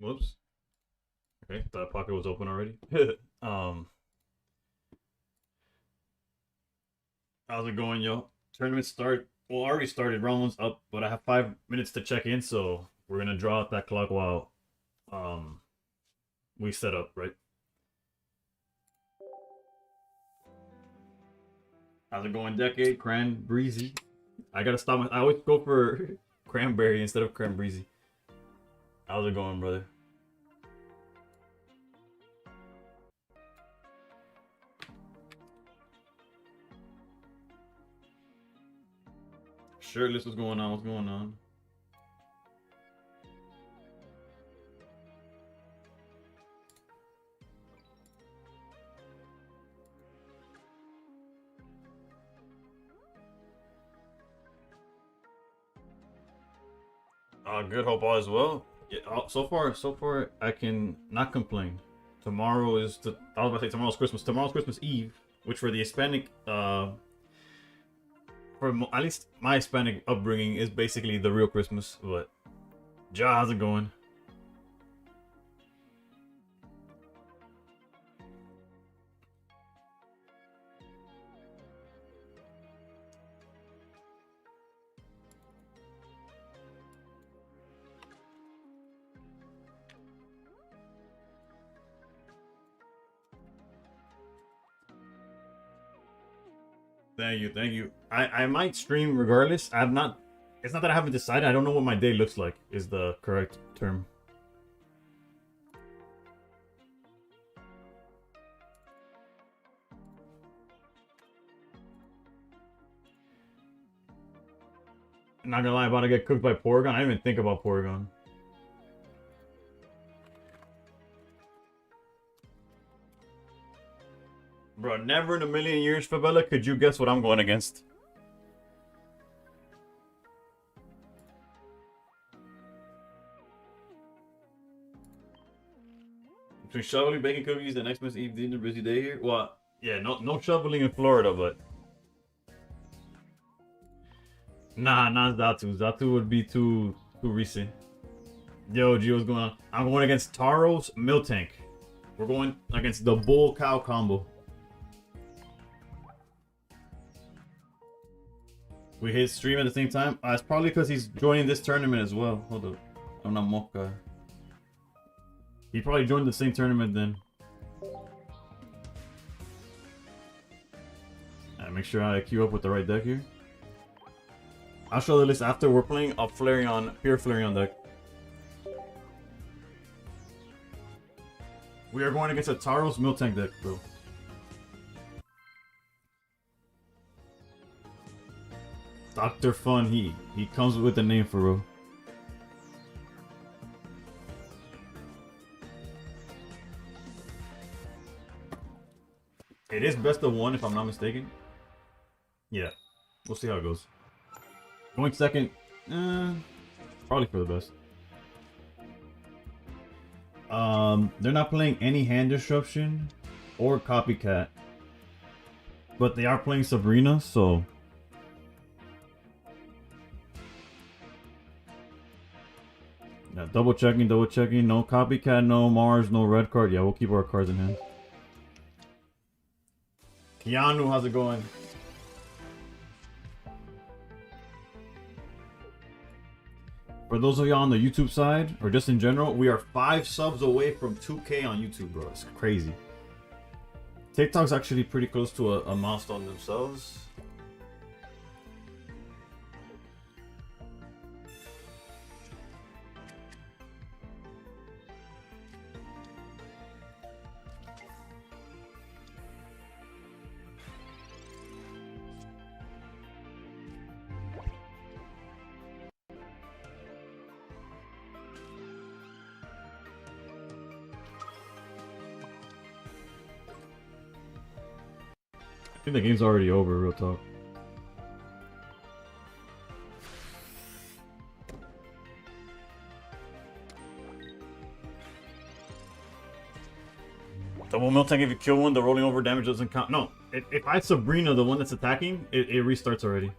Whoops. Okay, that pocket was open already. um, how's it going, yo? Tournament start. Well, already started. Round one's up, but I have 5 minutes to check in, so we're gonna draw out that clock while um we set up, right? How's it going, Decade? Cran Breezy. I gotta stop. I always go for Cranberry instead of Cran Breezy. How's it going, brother? Shirtless, what's going on? What's going on? Good hope all is well. Yeah, so far, I can not complain. Tomorrow is I was about to say tomorrow's Christmas. Tomorrow's Christmas Eve, which for the Hispanic, for at least my Hispanic upbringing is basically the real Christmas. But, Ja, how's it going? Thank you, thank you. I might stream regardless. I have not. It's not that I haven't decided. I don't know what my day looks like. Is the correct term. Not gonna lie, about to get cooked by Porygon. I didn't even think about Porygon. Bro, never in a million years, Favela, could you guess what I'm going against? Between shoveling, baking cookies, and Xmas Eve dinner, busy day here. Well, yeah, no shoveling in Florida, but nah, not Zatu. Zatu would be too recent. Yo, G, what's going on? I'm going against Taro's Miltank. We're going against the Bull Cow combo. We hit stream at the same time. It's probably because he's joining this tournament as well. Hold up, I'm not Mocha. He probably joined the same tournament then. Make sure I queue up with the right deck here. I'll show the list after we're playing a Flareon, pure Flareon deck. We are going against a Taros Miltank deck, bro. Dr. Fun, he comes with the name for real. It is best of one if I'm not mistaken. Yeah, we'll see how it goes. Going second, probably for the best. They're not playing any hand disruption or copycat, but they are playing Sabrina, so yeah, double checking. No copycat, no Mars, no red card. Yeah, we'll keep our cards in hand. Keanu, how's it going? For those of y'all on the YouTube side, or just in general, we are 5 subs away from 2K on YouTube, bro. It's crazy. TikTok's actually pretty close to a milestone themselves. I think the game's already over, real talk. Double Miltank, if you kill one, the rolling over damage doesn't count. No, if I Sabrina, the one that's attacking, it restarts already.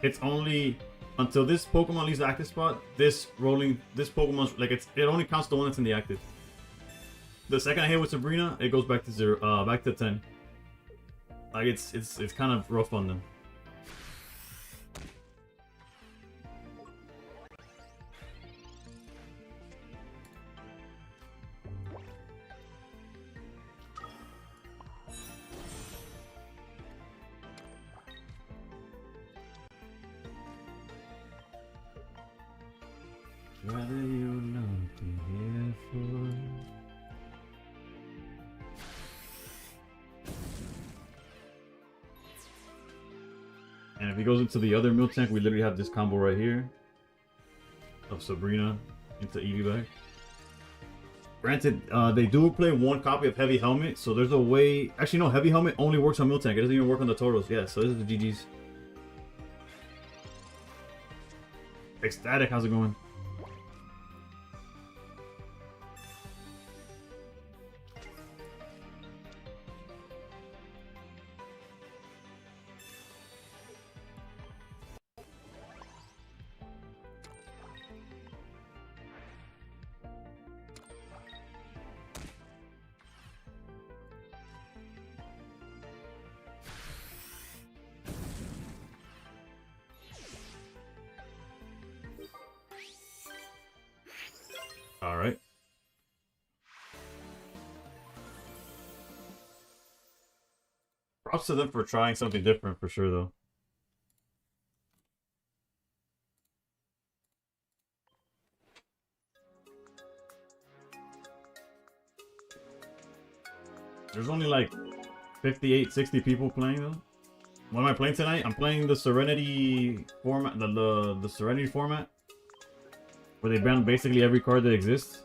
It's only until this Pokemon leaves the active spot, this Pokemon's like it only counts the one that's in the active. The second I hit with Sabrina, it goes back to 0, back to 10. Like it's kind of rough on them. Rather you not be here for. And if he goes into the other milk tank, we literally have this combo right here of Sabrina into Eevee bag. Granted, they do play one copy of Heavy Helmet, so there's a way. Actually, no, Heavy Helmet only works on milk tank. It doesn't even work on the Tauros. Yeah, so this is the GG's. Ecstatic, how's it going? All right. Props to them for trying something different for sure, though. There's only like 58, 60 people playing though. What am I playing tonight? I'm playing the Serenity format, the Serenity format, where they ban basically every card that exists.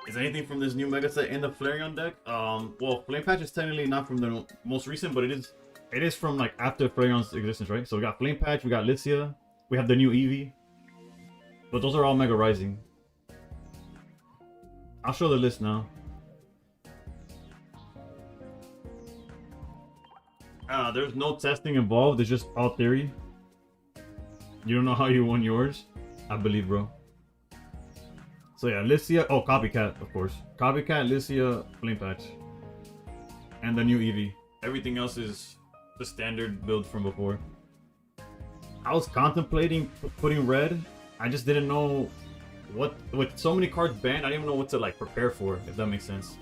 Is anything from this new mega set in the Flareon deck? Well, Flame Patch is technically not from the most recent, but it is from like after Flareon's existence, right? So we got Flame Patch, we got Licia, we have the new Eevee, but those are all Mega Rising. I'll show the list now. There's no testing involved. It's just all theory. You don't know how you won yours? I believe, bro. So yeah, Licia. Oh, Copycat, of course. Copycat, Licia, Flame Patch, and the new Eevee. Everything else is the standard build from before. I was contemplating putting red. I just didn't know what. With so many cards banned, I didn't even know what to like prepare for. If that makes sense.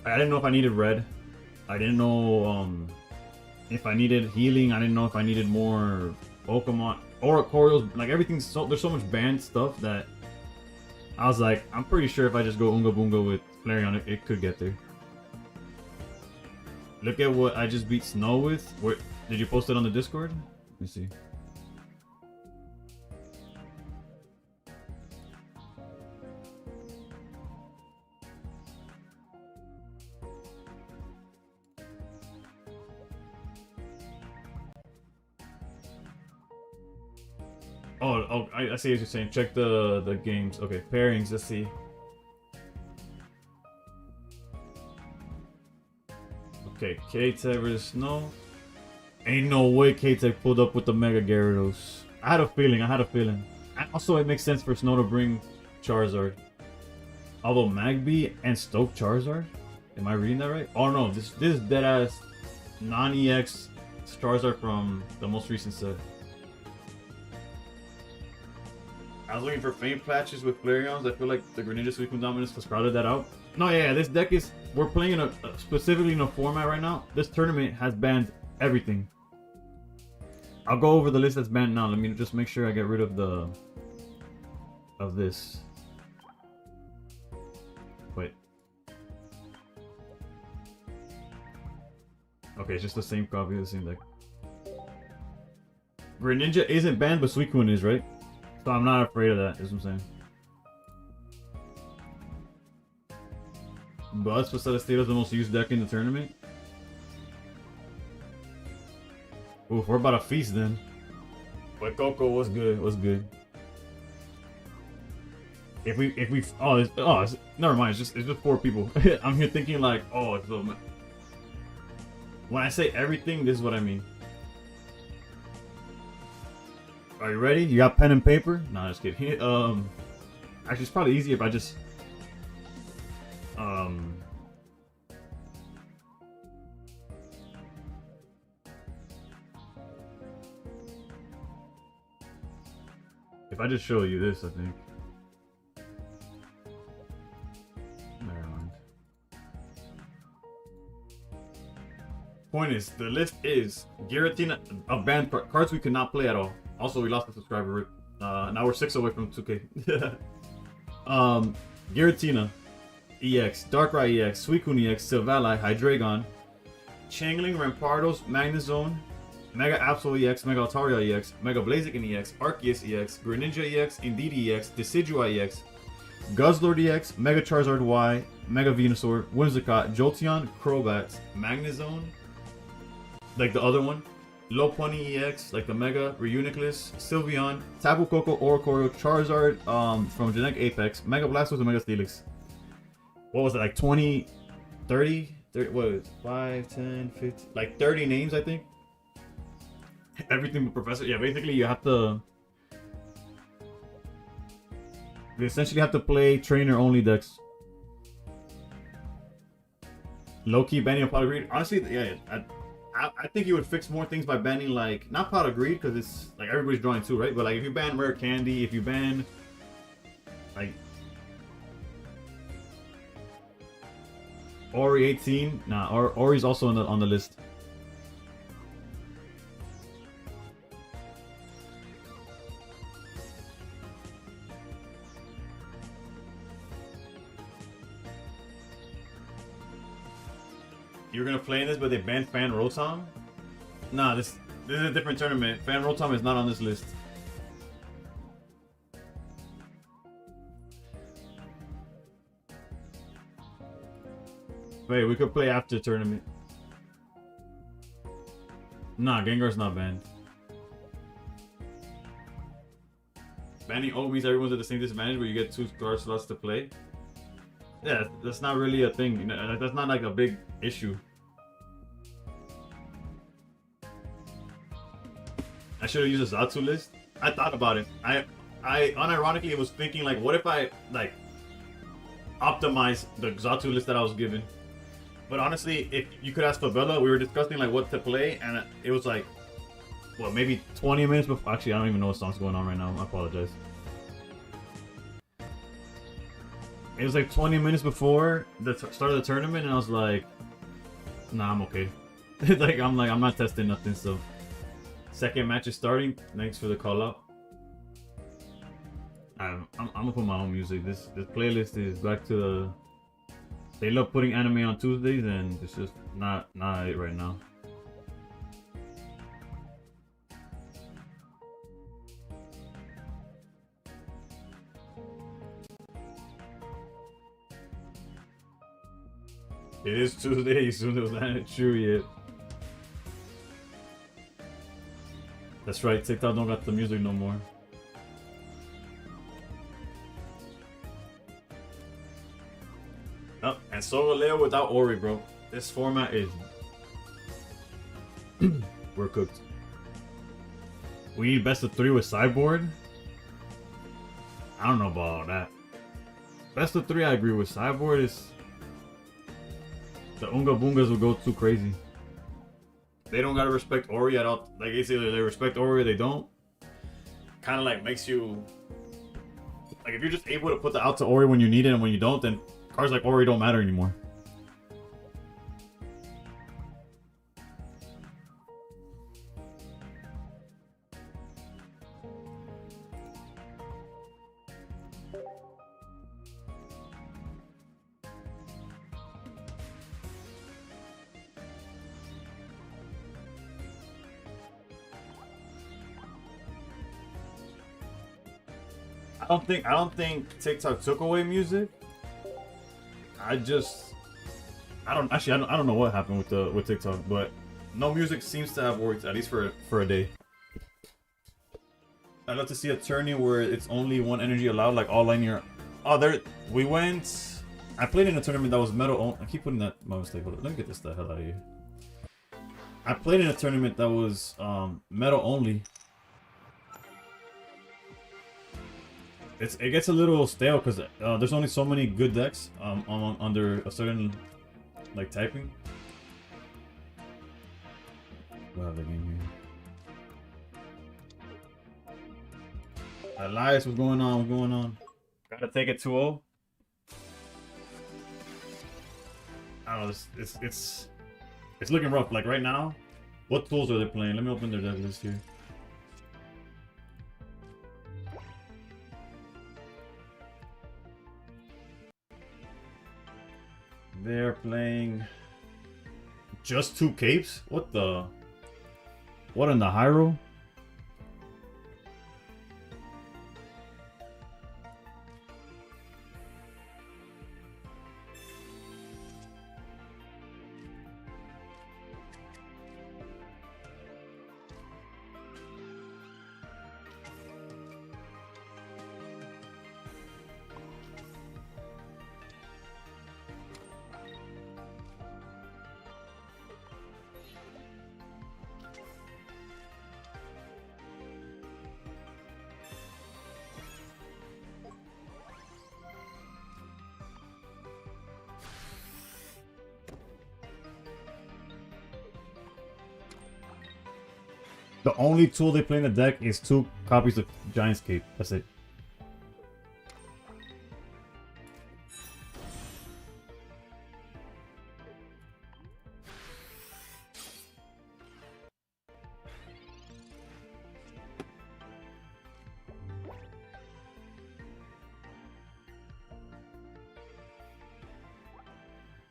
I didn't know if I needed red. I didn't know if I needed healing. I didn't know if I needed more Pokemon or Oricoreals. Like everything's there's so much banned stuff that I was like, I'm pretty sure if I just go Unga Boonga with Flareon, it could get there. Look at what I just beat Snow with. Where did you post it on the Discord? Let me see. Oh, I see what you're saying. Check the games. Okay, pairings. Let's see. Okay, K-Tech versus Snow. Ain't no way K-Tech pulled up with the Mega Gyarados. I had a feeling. And also, it makes sense for Snow to bring Charizard. Although Magby and Stoke Charizard. Am I reading that right? Oh no, this is dead ass non-EX Charizard from the most recent set. I was looking for Flame Patches with Flareons. I feel like the Greninja Suicune Dominance has crowded that out. No, yeah, this deck is... We're playing in specifically in a format right now. This tournament has banned everything. I'll go over the list that's banned now. Let me just make sure I get rid of the... of this. Wait. Okay, it's just the same copy of the same deck. Greninja isn't banned, but Suicune is, right? So I'm not afraid of that, is what I'm saying. Buzz for Celesteela is the most used deck in the tournament. Oof, we're about to feast then. But Coco was good, If we never mind, it's just 4 people. I'm here thinking like, oh, so when I say everything, this is what I mean. Are you ready? You got pen and paper? Nah, just kidding. Actually, it's probably easier if I just if I just show you this, I think. Never mind. Point is, the list is Giratina of banned cards we could not play at all. Also, we lost a subscriber. Now we're 6 away from 2K. Giratina EX, Darkrai EX, Suicune EX, Silvally, Hydreigon, Changling, Rampardos, Magnezone, Mega Absol EX, Mega Altaria EX, Mega Blaziken EX, Arceus EX, Greninja EX, Indeedee EX, Decidueye EX, Guzzlord EX, Mega Charizard Y, Mega Venusaur, Whimsicott, Jolteon, Crobat, Magnezone, like the other one, Lopunny EX, like the Mega, Reuniclus, Sylveon, Tapu Koko, Oricorio, Charizard from Genetic Apex, Mega Blastoise, and Mega Steelix. What was it, like 20, 30, what was it, 5, 10, 15, like 30 names, I think? Everything but Professor. Yeah, basically you have to... You essentially have to play trainer only decks. Low-key banning a Pot of Greed. Honestly, yeah, I think you would fix more things by banning, like, not Pot of Greed, because it's, like, everybody's drawing two, right? But, like, if you ban Rare Candy, if you ban, like, Ori 18, nah, Ori's also on the list. You're gonna play in this, but they banned Fan Rotom? Nah, this is a different tournament. Fan Rotom is not on this list. Wait, we could play after tournament. Nah, Gengar's not banned. Banning O means everyone's at the same disadvantage, but you get 2 card slots to play. Yeah, that's not really a thing. You know, that's not like a big issue. I should have used a Zatsu list. I thought about it. I unironically was thinking, like, what if I like optimize the Zatsu list that I was given? But honestly, if you could ask Fabella, we were discussing like what to play, and it was like, what, maybe 20 minutes before. Actually, I don't even know what song's going on right now. I apologize. It was like 20 minutes before the start of the tournament, and I was like, nah, I'm okay. I'm not testing nothing. So, second match is starting. Thanks for the call out. I'm gonna put my own music. This playlist is back to the. They love putting anime on Tuesdays, and it's just not it right now. It is Tuesday, soon as not true yet. That's right, TikTok don't got the music no more. Oh, and Solgaleo without Ori, bro. This format is... We're cooked. We need best of 3 with sideboard? I don't know about all that. Best of 3, I agree with. Sideboard is... The Unga Boongas will go too crazy. They don't gotta respect Ori at all. Like, it's either they respect Ori or they don't. Kind of like makes you... Like, if you're just able to put the out to Ori when you need it and when you don't, then cards like Ori don't matter anymore. I don't think TikTok took away music. I don't know what happened with TikTok, but no music seems to have worked, at least for a day. I'd love to see a tourney where it's only one energy allowed, like all linear. Oh, we went. I played in a tournament that was metal. I keep putting that my mistake. Hold on, let me get this the hell out of here. I played in a tournament that was metal only. it gets a little stale because there's only so many good decks under a certain like typing. We'll have the game here. Elias, what's going on? What's going on? Gotta take it 2-0. I don't know. It's looking rough. Like right now, what tools are they playing? Let me open their deck list here. They're playing just 2 capes? What the? What in the Hyrule? The only tool they play in the deck is 2 copies of Giant's Cape. That's it.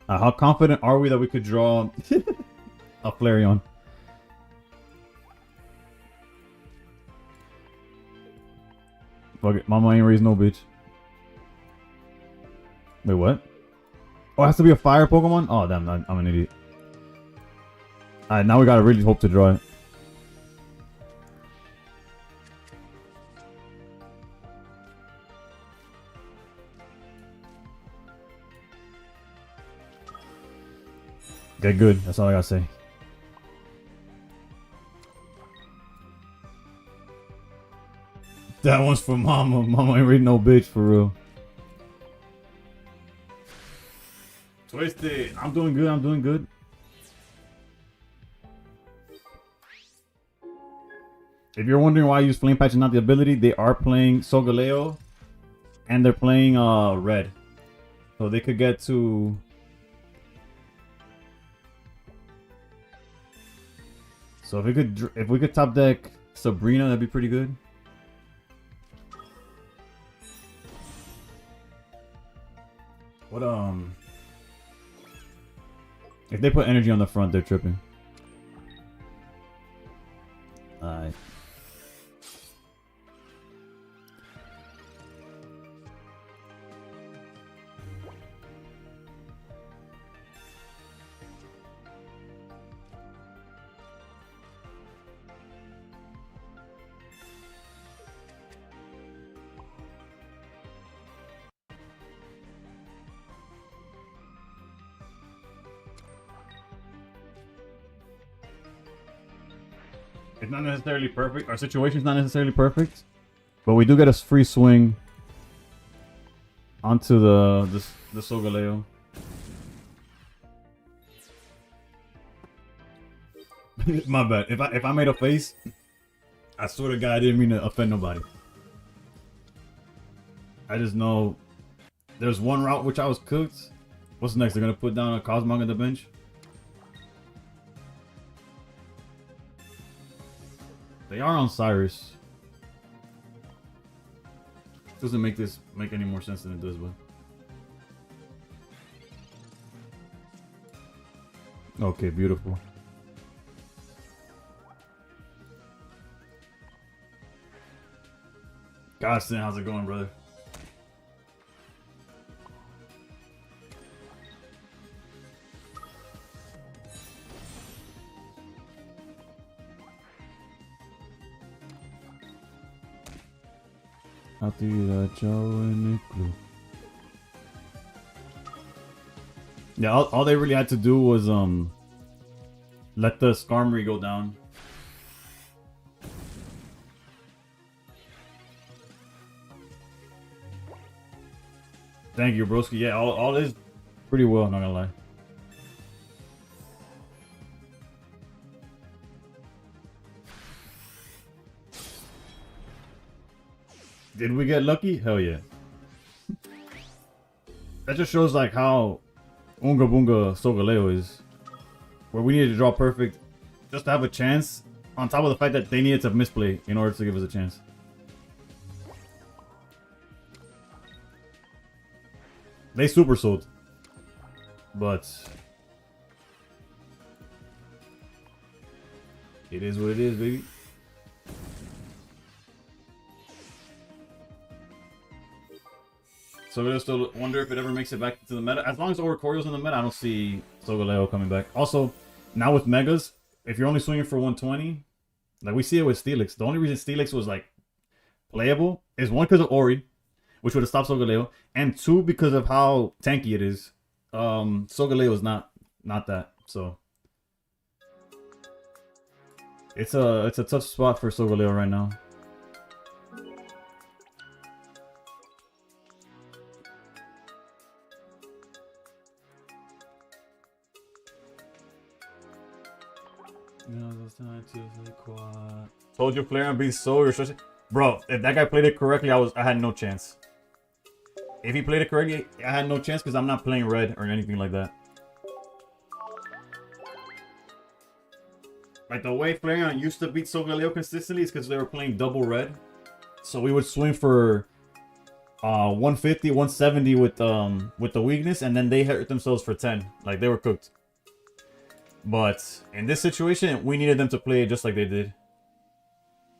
How confident are we that we could draw a Flareon? Fuck it, mama ain't raised no bitch. Wait, what? Oh, it has to be a fire Pokemon? Oh, damn, I'm an idiot. Alright, now we gotta really hope to draw it. Okay, good. That's all I gotta say. That one's for mama. Mama ain't reading no bitch for real. Twisted. I'm doing good. I'm doing good. If you're wondering why I use Flame Patch and not the ability, they are playing Solgaleo and they're playing red. So they could get to... So if we could top deck Sabrina, that'd be pretty good. What if they put energy on the front, they're tripping. Alright. It's not necessarily perfect. Our situation's not necessarily perfect, but we do get a free swing onto the Solgaleo. My bad. If I made a face, I swear to God I didn't mean to offend nobody. I just know there's one route which I was cooked. What's next? They're gonna put down a Cosmog on the bench. They are on Cyrus. Doesn't make this make any more sense than it does, but okay, beautiful. Godsend, how's it going, brother? Yeah, all they really had to do was let the Skarmory go down. Thank you, broski. Yeah, all is pretty well, not gonna lie. Did we get lucky? Hell yeah. That just shows like how Unga Bunga Solgaleo is. Where we needed to draw perfect just to have a chance, on top of the fact that they needed to misplay in order to give us a chance. They super sold. But it is what it is, baby. So I still wonder if it ever makes it back to the meta. As long as Oricorio's in the meta, I don't see Solgaleo coming back. Also, now with Megas, if you're only swinging for 120, like we see it with Steelix. The only reason Steelix was like playable is one because of Ori, which would have stopped Solgaleo, and two because of how tanky it is. Solgaleo is not that. So it's a tough spot for Solgaleo right now. Told you player and be so restricted. Bro, if that guy played it correctly, I had no chance. If he played it correctly, I had no chance because I'm not playing red or anything like that. Like the way Flareon used to beat Solgaleo consistently is because they were playing double red. So we would swing for 150, 170 with the weakness, and then they hurt themselves for 10. Like they were cooked. But in this situation, we needed them to play it just like they did.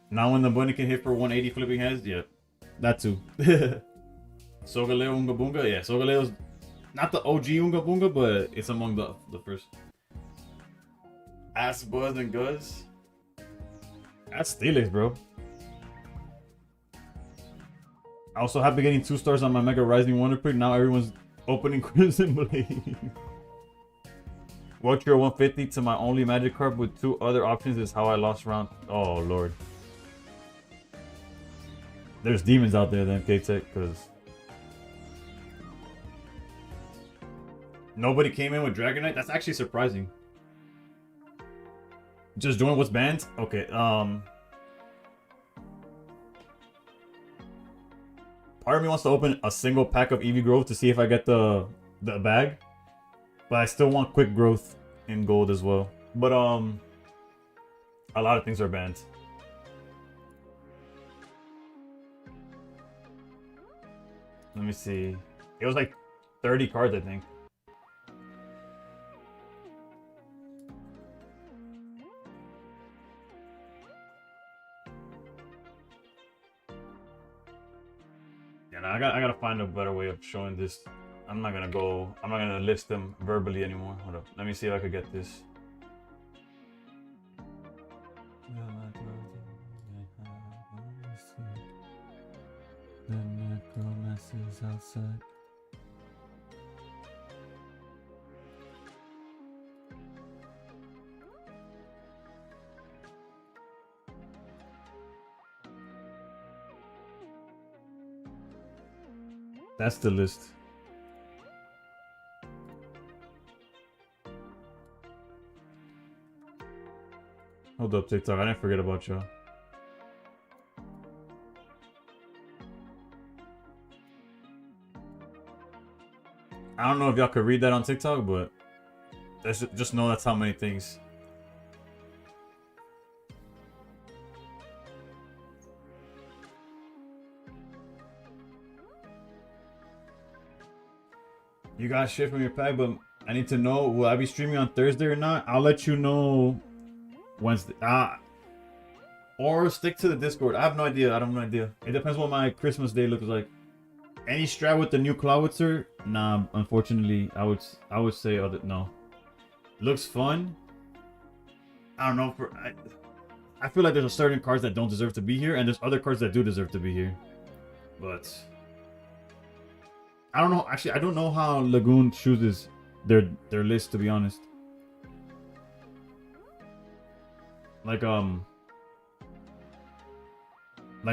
Now when the bunny can hit for 180 flipping heads, yeah, that too. Solgaleo Unga Bunga, yeah, Solgaleo's not the OG Unga Bunga, but it's among the first. Ass Buzz and Guzz. That's Steelix, bro. I also happy getting 2 stars on my Mega Rising Wonder Pick. Now everyone's opening Crimson Blade. Watch your 150 to my only magic card with 2 other options is how I lost round. Oh lord. There's demons out there then, K-Tech, because nobody came in with Dragonite. That's actually surprising. Just join what's banned? Okay, part of me wants to open a single pack of Eevee Growth to see if I get the bag. But I still want quick growth in gold as well. But a lot of things are banned. Let me see. It was like 30 cards, I think. Yeah, no, I gotta find a better way of showing this. I'm not gonna list them verbally anymore. Hold up. Let me see if I could get this. The necromancer's outside. That's the list. Hold up, TikTok. I didn't forget about y'all. I don't know if y'all could read that on TikTok, but just know that's how many things. You got shit from your pack, but I need to know, will I be streaming on Thursday or not? I'll let you know Wednesday. Or stick to the Discord. I have no idea. I don't have no idea. It depends what my Christmas day looks like. Any strat with the new Clawitzer? Nah, unfortunately, I would say no. Looks fun. I don't know. I feel like there's certain cards that don't deserve to be here, and there's other cards that do deserve to be here. But I don't know. Actually, I don't know how Lagoon chooses their list, to be honest. Like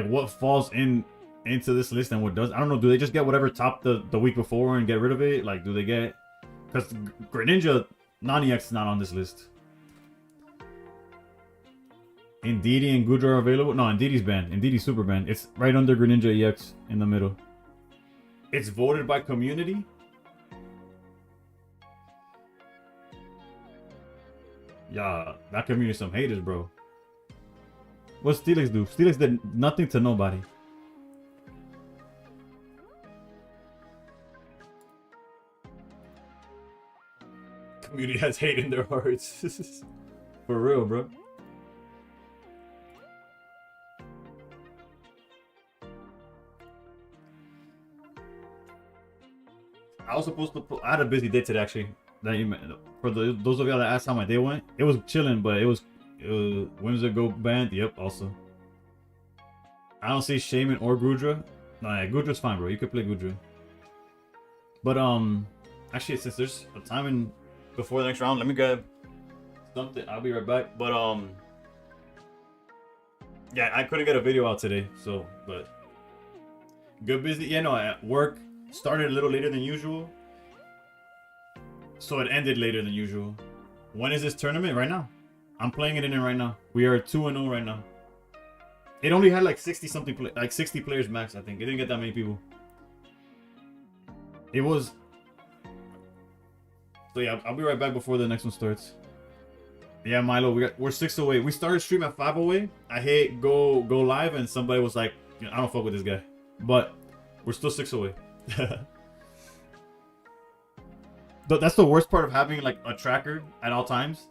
what falls in into this list and what does. I don't know. Do they just get whatever topped the week before and get rid of it? Like, do they get? Because Greninja non-EX is not on this list. Indeedee and Goodra are available. No, Indeedee's banned. Indeedee's super banned. It's right under Greninja EX in the middle. It's voted by community. Yeah, that community some haters, bro. What's Steelix do? Steelix did nothing to nobody. Community has hate in their hearts. For real, bro. I was supposed to put. I had a busy day today, actually. That you for those of y'all that asked how my day went, it was chilling, but it was Whimsicott go banned. Yep, also. I don't see Shaman or Goodra. Nah, yeah, Goodra's fine, bro. You could play Goodra. But actually, since there's a timing before the next round, let me grab something. I'll be right back. But yeah, I couldn't get a video out today, so but good busy. Yeah, no, at work started a little later than usual. So it ended later than usual. When is this tournament? Right now. I'm playing it in right now. We are 2-0 right now. It only had like 60 something, like 60 players max, I think. It didn't get that many people. It was. So yeah, I'll be right back before the next one starts. Yeah, Milo, we're 6 away. We started stream at 5 away. I hate go live, and somebody was like, I don't fuck with this guy. But we're still 6 away. That's the worst part of having like a tracker at all times.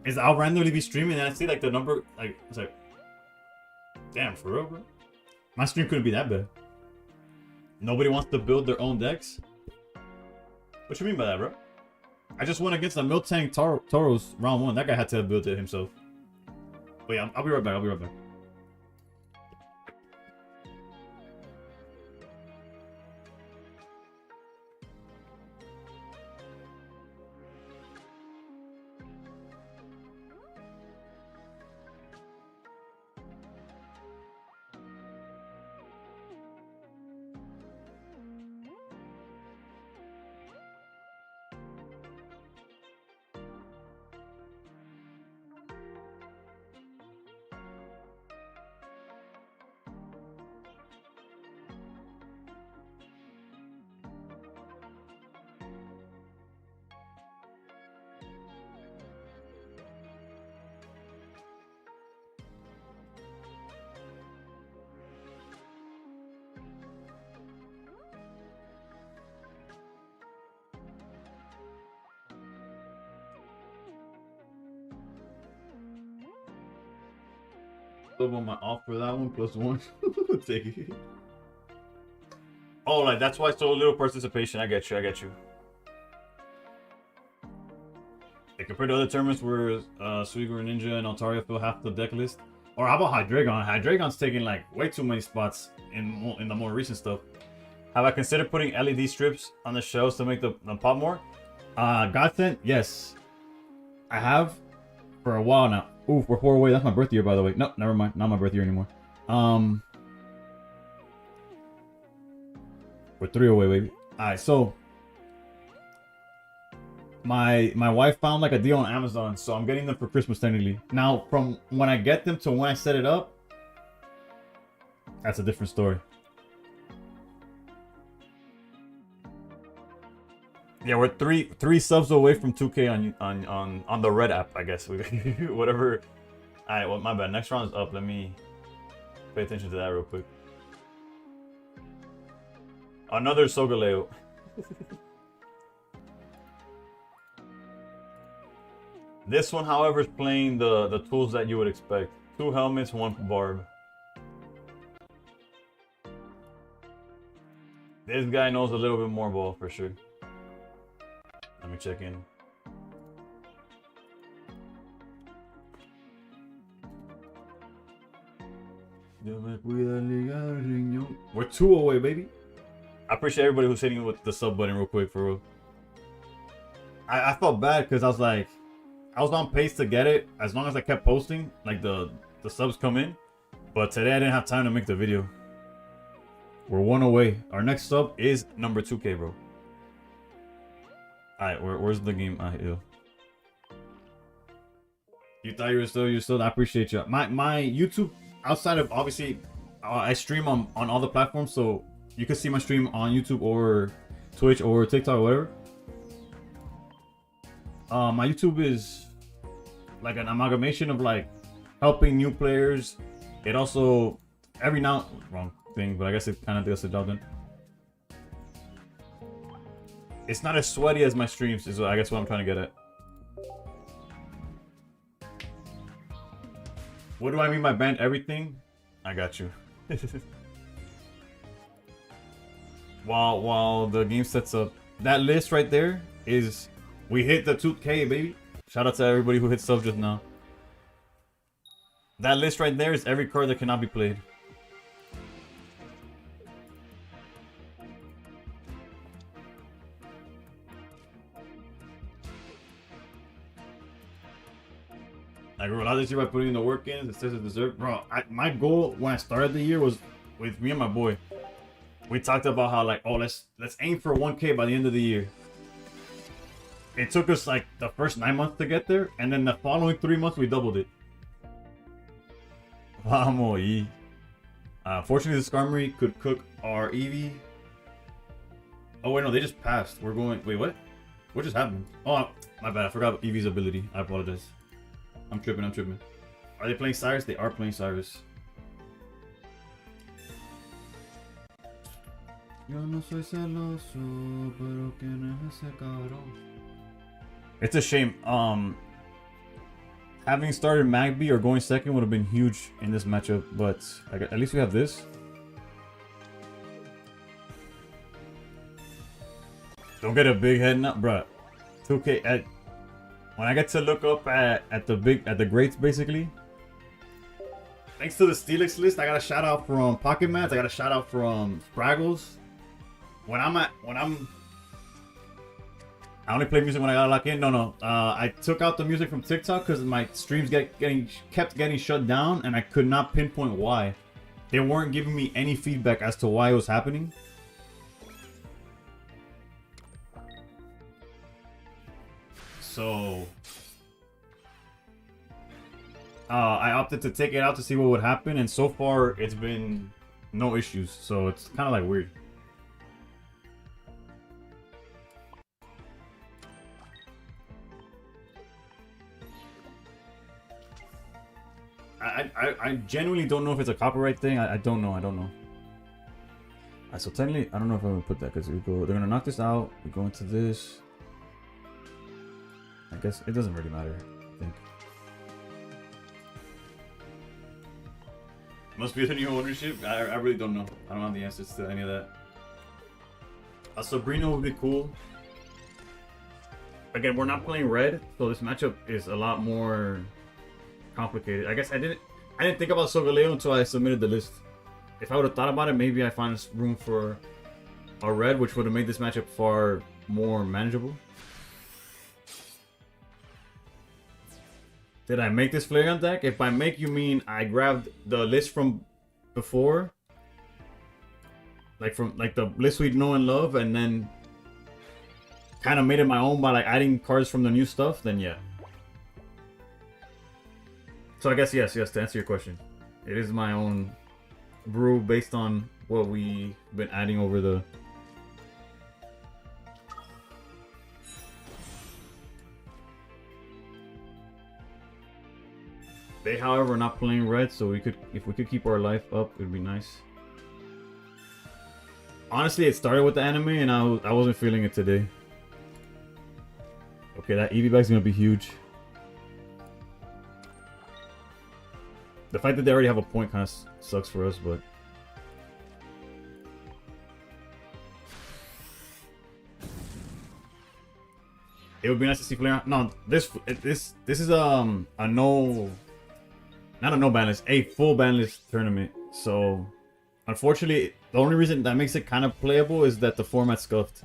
Is I'll randomly be streaming and I see like the number, like it's like, damn, for real, bro. My stream couldn't be that bad. Nobody wants to build their own decks. What you mean by that, bro? I just went against the Miltank Tauros round 1. That guy had to have built it himself. But yeah, I'll be right back. I'll be right back. On my off for that one +1. Take it. Oh, like that's why so little participation. I get you. Like, compared to other tournaments where Suigur Ninja and Altaria fill half the deck list. Or how about Hydreigon? Hydreigon's taking like way too many spots in the more recent stuff. Have I considered putting LED strips on the shelves to make the pop more? Godsend, yes. I have for a while now. Ooh, we're 4 away. That's my birth year, by the way. No, never mind. Not my birth year anymore. We're 3 away, baby. Alright, so my wife found like a deal on Amazon, so I'm getting them for Christmas technically. Now, from when I get them to when I set it up, that's a different story. Yeah, we're three subs away from 2K on the Red app, I guess. Whatever. Alright, well, my bad. Next round is up. Let me pay attention to that real quick. Another Sogaleo. This one, however, is playing the tools that you would expect. 2 helmets, 1 barb. This guy knows a little bit more ball for sure. Let me check in. We're 2 away, baby. I appreciate everybody who's hitting with the sub button real quick, for real. I felt bad because I was like, I was on pace to get it as long as I kept posting, like the subs come in. But today I didn't have time to make the video. We're one away. Our next sub is number 2K, bro. Alright, where's the game? Ew. You thought you were still. I appreciate you. My YouTube, outside of obviously, I stream on all the platforms, so you can see my stream on YouTube or Twitch or TikTok or whatever. My YouTube is like an amalgamation of like helping new players. It also every now wrong thing, but I guess it kind of does the job then. It's not as sweaty as my streams, is I guess what I'm trying to get at. What do I mean by banned everything? I got you. While the game sets up, that list right there is we hit the 2K, baby. Shout out to everybody who hit sub just now. That list right there is every card that cannot be played. I grew a lot this year by putting the work in. It says it deserved. Bro, my goal when I started the year was with me and my boy. We talked about how like, oh, let's aim for 1K by the end of the year. It took us like the first 9 months to get there, and then the following 3 months we doubled it. Vamos, y. Fortunately, the Skarmory could cook our Eevee. Oh wait, no, they just passed. We're going. Wait, what? What just happened? Oh, my bad. I forgot Eevee's ability. I apologize. I'm tripping. Are they playing Cyrus? They are playing Cyrus. It's a shame. Having started Magby or going second would have been huge in this matchup, but at least we have this. Don't get a big head now, bruh. 2K when I get to look up at the greats basically. Thanks to the Steelix list, I got a shout out from Pocket Mats. I got a shout out from Spraggles. I only play music when I gotta lock in. No. I took out the music from TikTok because my streams kept getting shut down, and I could not pinpoint why. They weren't giving me any feedback as to why it was happening. So I opted to take it out to see what would happen, and so far it's been no issues. So it's kind of like weird. I genuinely don't know if it's a copyright thing. I don't know. Alright, so technically, I don't know if I'm gonna put that because they're gonna knock this out. We go into this. I guess it doesn't really matter, I think. Must be the new ownership. I really don't know. I don't have the answers to any of that. A Sabrina would be cool. Again, we're not playing red, so this matchup is a lot more complicated. I guess I didn't think about Solgaleo until I submitted the list. If I would have thought about it, maybe I find room for a red, which would have made this matchup far more manageable. Did I make this Flareon deck? If by make you mean I grabbed the list from before, like the list we know and love, and then kind of made it my own by like adding cards from the new stuff, then yeah. So I guess yes, to answer your question. It is my own brew based on what we've been adding over the... They, however, are not playing red, so if we could keep our life up, it would be nice. Honestly, it started with the anime, and I wasn't feeling it today. Okay, that Eevee bag's gonna be huge. The fact that they already have a point kind of sucks for us, but... It would be nice to see Flareon. No, this is a no... Not a no ban list, a full ban list tournament. So, unfortunately, the only reason that makes it kind of playable is that the format's scuffed.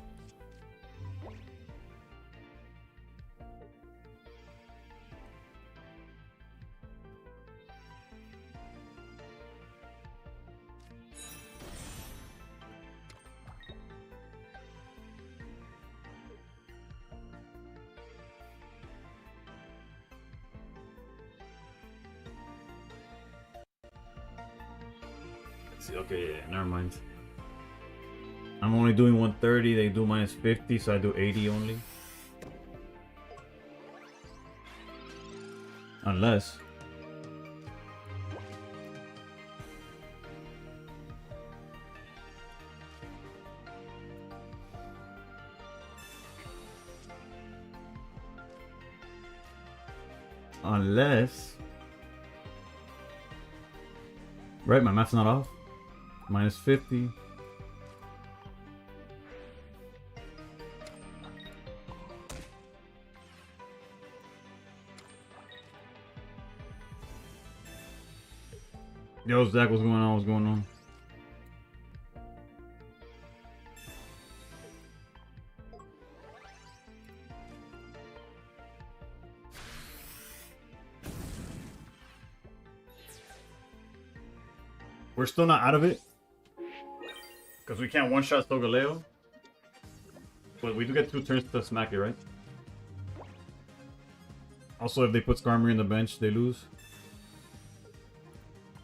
See, okay, yeah, never mind. I'm only doing 130, they do minus 50, so I do 80 only. Unless... Right, my math's not off. Minus 50. Yo, Zach, what's going on? What's going on? We're still not out of it. Because we can't one-shot Solgaleo. But we do get 2 turns to smack it, right? Also, if they put Skarmory in the bench, they lose.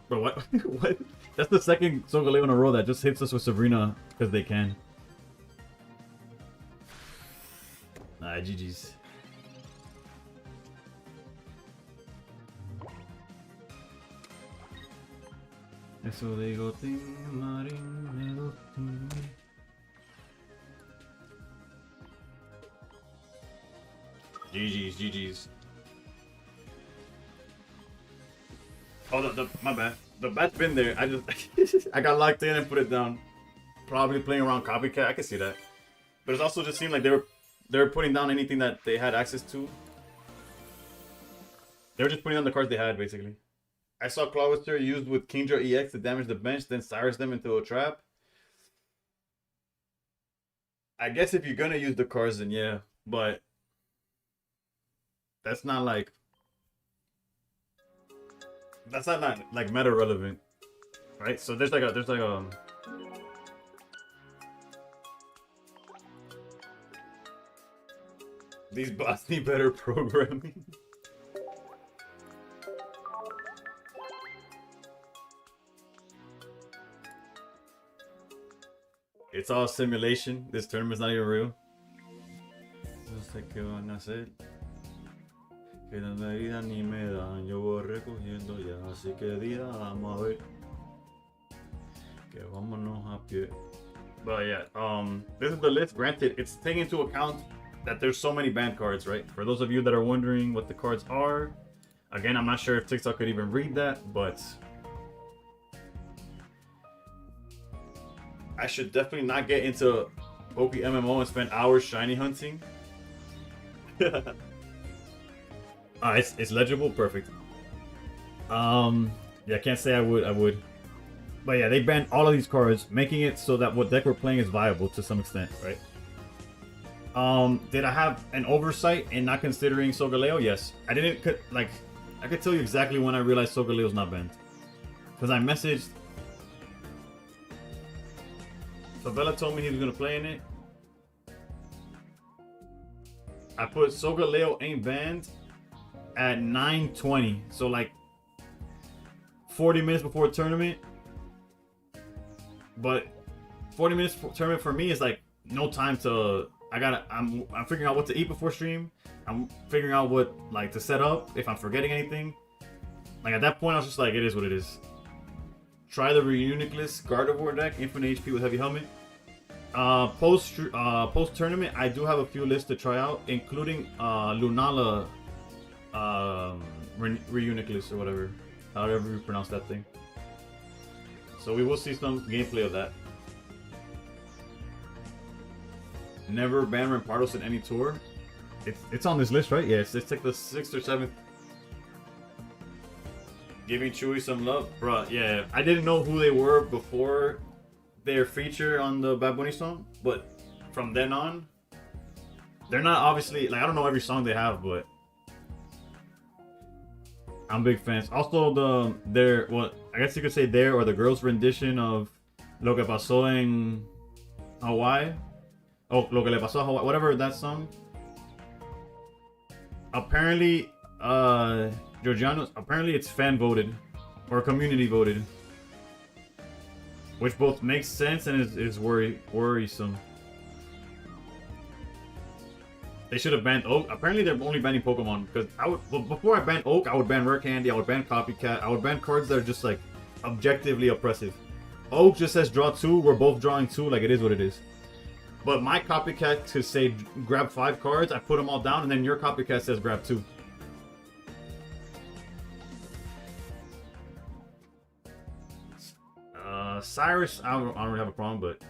Bro, what? What? That's the second Solgaleo in a row that just hits us with Sabrina because they can. Nah, GG's. Eso digo, GG's, GG's. Oh, my bad. The bat's been there. I just I got locked in and put it down. Probably playing around copycat. I can see that. But it also just seemed like they were putting down anything that they had access to. They were just putting on the cards they had, basically. I saw Clawitzer used with Kingdra EX to damage the bench, then Cyrus them into a trap. I guess if you're gonna use the cards, then yeah, but that's not like like meta relevant, right? So there's like a these bots need better programming. It's all simulation. This tournament's not even real. No sé qué van a hacer. Que no me vida ni me dan. Yo voy recogiendo ya. Así que día vamos a ver. Que vámonos a pie. But yeah, this is the list. Granted, it's taking into account that there's so many banned cards, right? For those of you that are wondering what the cards are, again, I'm not sure if TikTok could even read that, but I should definitely not get into OP MMO and spend hours shiny hunting. It's legible, perfect. Yeah, I can't say I would. But yeah, they banned all of these cards, making it so that what deck we're playing is viable to some extent, right? Did I have an oversight in not considering Solgaleo? Yes. I could tell you exactly when I realized Solgaleo's not banned. Because I messaged. So Bella told me he was gonna play in it. I put Solgaleo ain't banned at 9:20. So like 40 minutes before tournament. But 40 minutes for tournament for me is like no time to. I'm figuring out what to eat before stream. I'm figuring out what like to set up if I'm forgetting anything. Like at that point, I was just like, it is what it is. Try the Reuniclus Gardevoir deck, infinite HP with heavy helmet. Post tournament, I do have a few lists to try out, including Lunala Reuniclus or whatever, however you pronounce that thing. So we will see some gameplay of that. Never ban Rampardos in any tour. It's on this list, right? Yeah, it's like the 6th or 7th. Giving Chewy some love, bruh. Yeah, I didn't know who they were before their feature on the Bad Bunny song, but from then on, they're not obviously like I don't know every song they have, but I'm big fans. Also, their I guess you could say their or the girls' rendition of Lo que pasó en Hawaii. Oh, Lo que le pasó a Hawaii, whatever that song. Apparently, Georgiano's. Apparently, it's fan voted or community voted. Which both makes sense and is worrisome. They should have banned Oak. Apparently, they're only banning Pokemon because before I ban Oak, I would ban Rare Candy, I would ban Copycat, I would ban cards that are just like objectively oppressive. Oak just says draw 2. We're both drawing 2. Like, it is what it is. But my Copycat to say grab 5 cards, I put them all down, and then your Copycat says grab 2. Cyrus, I don't really have a problem, but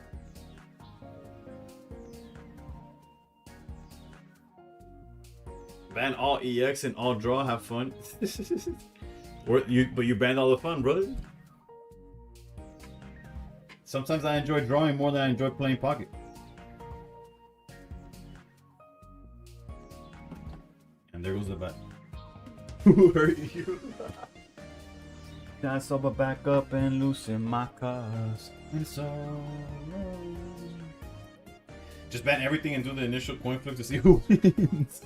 ban all EX and all draw. Have fun. But you banned all the fun, brother. Sometimes I enjoy drawing more than I enjoy playing Pocket. And there goes the bat. Who hurt you? I sober back up and loosen my cause. And so just ban everything and do the initial coin flip to see who wins.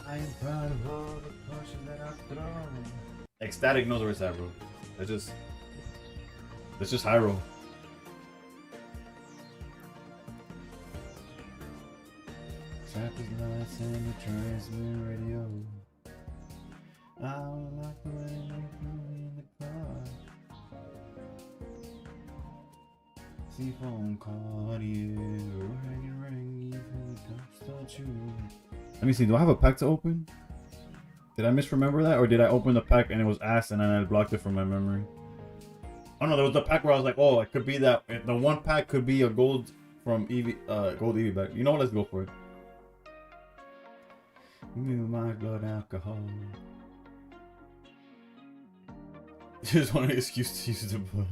I am proud of all the punches that I've thrown. Ecstatic knows where it's at, bro. That's just high roll. Traffic lights and the transmit radio. I don't like the way they move in the car. See phone call, ring, don't you. Let me see, do I have a pack to open? Did I misremember that? Or did I open the pack and it was ass and then I blocked it from my memory? Oh no, there was the pack where I was like, oh, it could be that. The one pack could be a gold from Eevee, gold Eevee back. You know what, let's go for it. Give me my blood alcohol. Just want an excuse to use the blood.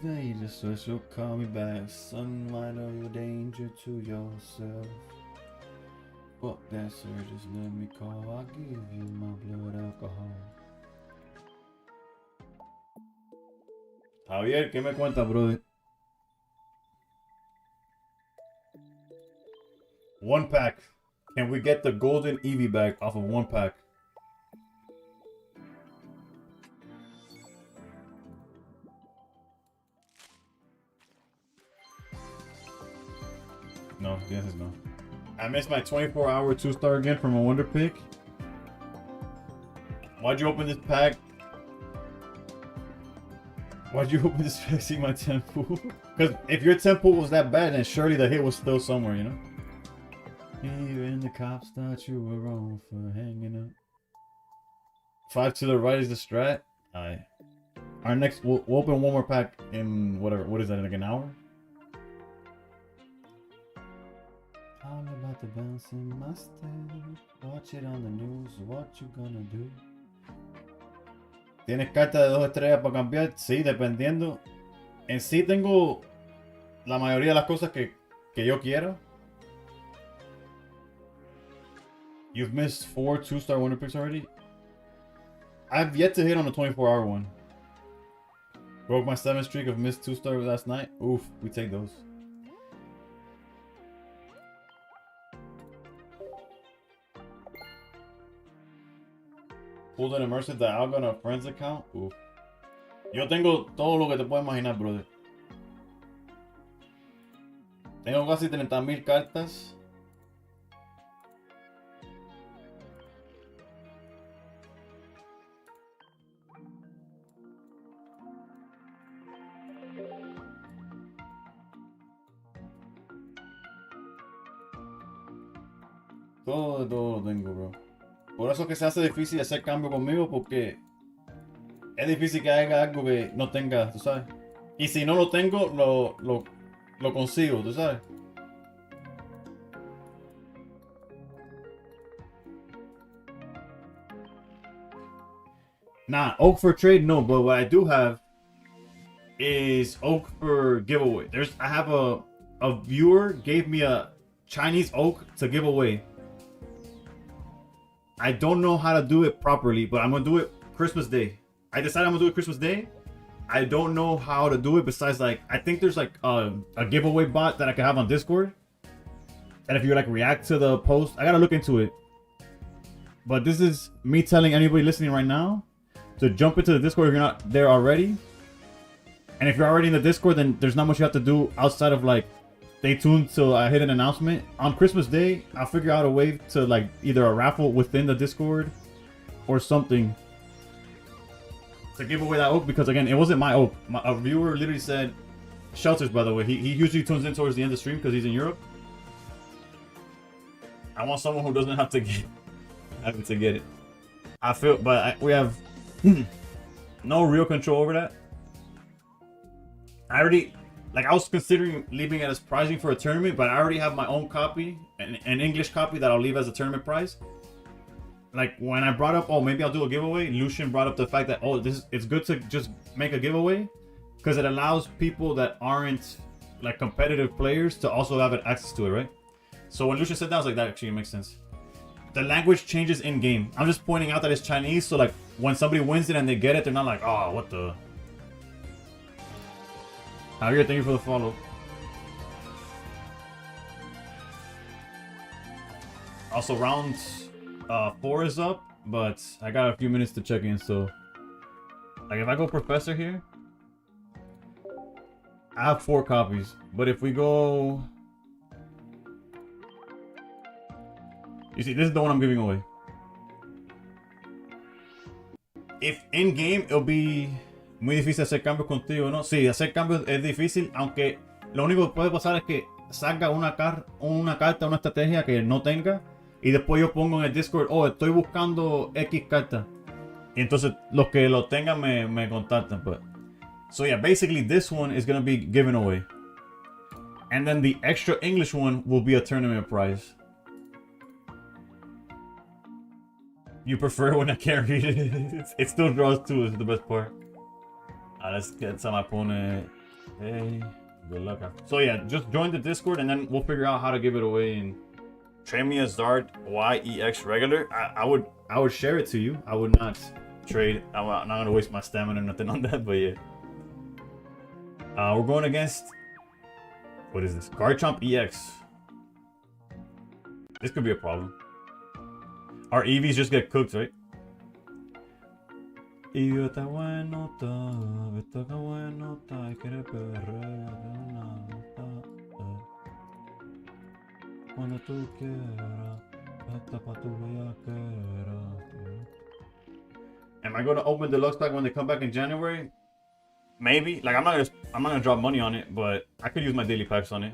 They just wish you'll call me back. Sunlight or your danger to yourself. Fuck that, sir, just let me call. I'll give you my blood alcohol. Javier, ¿qué me cuenta, brother? One pack. Can we get the golden Eevee bag off of one pack? No, the answer is no. I missed my 24-hour 2-star again from a Wonder Pick. Why'd you open this pack? Why'd you open this pack? See my tempo? Because if your tempo was that bad, then surely the hit was still somewhere, you know? Even the cops thought you were wrong for hanging up. 5 to the right is the strat. Alright. Our next, we'll open one more pack in whatever. What is that, like an hour? All about the bouncing my step. Watch it on the news. What you gonna do? ¿Tienes carta de 2 estrellas para cambiar? Sí, dependiendo. En sí tengo la mayoría de las cosas que yo quiero. You've missed 4 2-star Wonder Picks already? I've yet to hit on the 24-hour one. Broke my 7 streak of missed 2-star last night. Oof, we take those. Pulled an immersive dialog on a friend's account. Oof. Yo tengo todo lo que te puedes imaginar, brother. Tengo casi 30,000 cartas. Todo lo tengo, bro. Por eso es que se hace difícil hacer cambio conmigo, porque es difícil que haga algo que no tenga, tú sabes. Y si no lo tengo, lo consigo, tú sabes. Nah, Oak for trade, no, but what I do have is Oak for giveaway. I have a viewer gave me a Chinese Oak to give away. I don't know how to do it properly, but I'm gonna do it Christmas Day. I decided I'm gonna do it Christmas Day. I don't know how to do it besides, like, I think there's like a giveaway bot that I can have on Discord. And if you like react to the post, I gotta look into it. But this is me telling anybody listening right now to jump into the Discord if you're not there already. And if you're already in the Discord, then there's not much you have to do outside of like stay tuned till I hit an announcement. On Christmas Day, I'll figure out a way to like either a raffle within the Discord or something to give away that oak, because again, it wasn't my oak. A viewer literally said, Shelters, by the way, he usually tunes in towards the end of the stream because he's in Europe. I want someone who doesn't have to get it. I feel, but we have no real control over that. I was considering leaving it as prizing for a tournament, but I already have my own copy, an English copy that I'll leave as a tournament prize. Like when I brought up, oh, maybe I'll do a giveaway, Lucian brought up the fact that, oh, it's good to just make a giveaway because it allows people that aren't like competitive players to also have access to it, right? So when Lucian said that, I was like, that actually makes sense. The language changes in game. I'm just pointing out that it's Chinese, so like when somebody wins it and they get it, they're not like, oh, what the. Javier, thank you for the follow. Also, round 4 is up, but I got a few minutes to check in, so like if I go Professor here, I have 4 copies, but if we go, you see, this is the one I'm giving away. If in game, it'll be muy difícil hacer cambios contigo, ¿no? Sí, hacer cambios es difícil, aunque lo único que puede pasar es que salga una carta, una estrategia que no tenga, y después yo pongo en el Discord, oh, estoy buscando X carta. Y entonces los que lo tengan me contactan. But so yeah, basically this one is gonna be given away. And then the extra English one will be a tournament prize. You prefer when I can't read it? It still draws 2 is the best part. Let's get some opponent. Hey, good luck. So yeah, just join the Discord and then we'll figure out how to give it away. And trade me a Zard YEX regular. I would share it to you. I would not trade. I'm not gonna waste my stamina or nothing on that. But yeah, we're going against, what is this? Garchomp EX. This could be a problem. Our EVs just get cooked, right? Idiota buenota, me toca buenota, y quiere perrear de una nota. Cuando tú quieras, hasta pa' tu bellaquera. Am I going to open deluxe pack when they come back in January? Maybe. Like I'm not gonna drop money on it, but I could use my daily packs on it.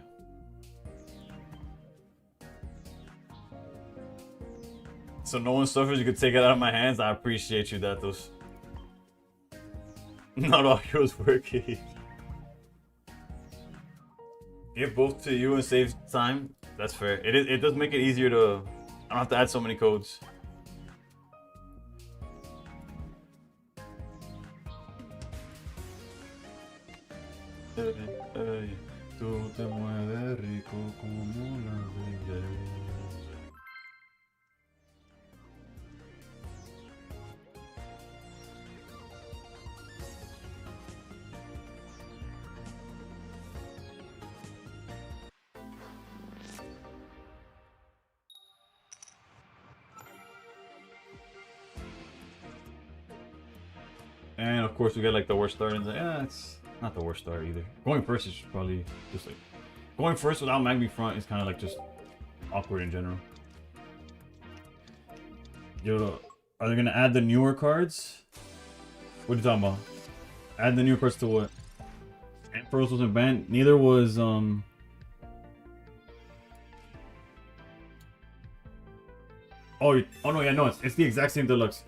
So no one suffers. You could take it out of my hands. I appreciate you, Datos. Not all heroes work. Give both to you and save time. That's fair. It does make it easier to. I don't have to add so many codes. Tú te mueves rico como la belleza. And of course we get like the worst start, and yeah, it's not the worst start either. Going first is probably just like going first without Magby front is kind of like just awkward in general. Yo, are they gonna add the newer cards? What are you talking about? Add the newer cards to what? And Pearls wasn't banned. Neither was oh no, yeah, no, it's the exact same deluxe.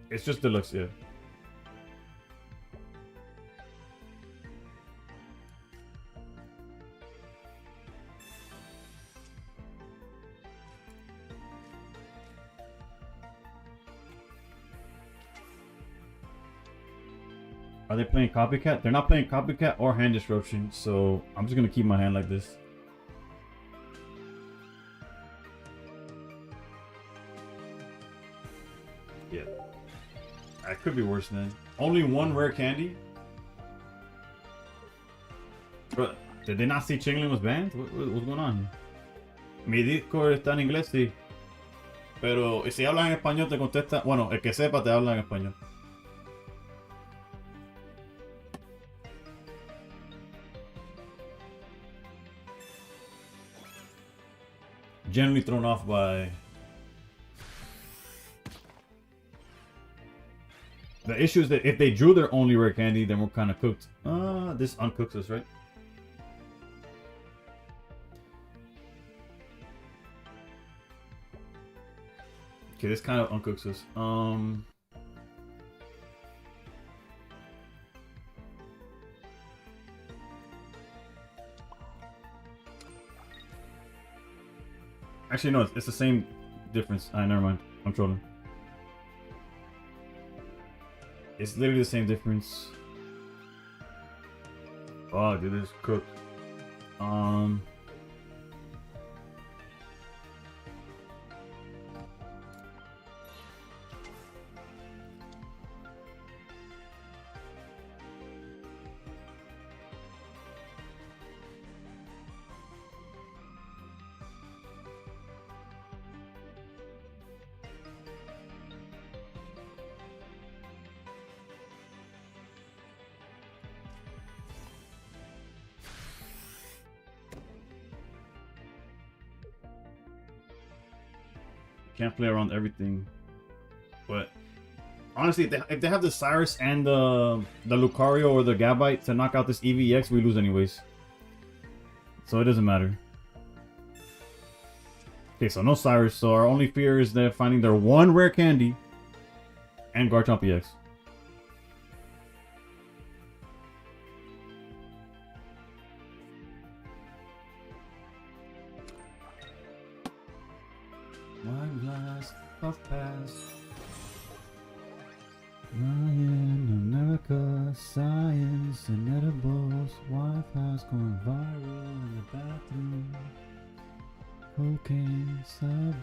It's just deluxe, yeah. Are they playing Copycat? They're not playing Copycat or Hand Disruption, so I'm just gonna keep my hand like this. Yeah. That could be worse then. Only one rare candy? But did they not see Chingling was banned? What's going on here? Mi Discord está en inglés, sí. Pero si hablas en español te contesta... Bueno, el que sepa te habla en español. generally thrown off by... The issue is that if they drew their only rare candy, then we're kind of cooked. This uncooks us, right? Okay, this kind of uncooks us. Actually, no, it's the same difference. Never mind. I'm trolling. It's literally the same difference. Oh, dude, this is cooked. Can't play around everything, but honestly, if they have the Cyrus and the Lucario or the Gabite to knock out this EVX, we lose anyways. So it doesn't matter. Okay, so no Cyrus. So our only fear is they're finding their one rare candy and Garchomp EX. One glass of pass. Ryan, America, science, and edibles. Wi-Fi's going viral in the bathroom. Cocaine, side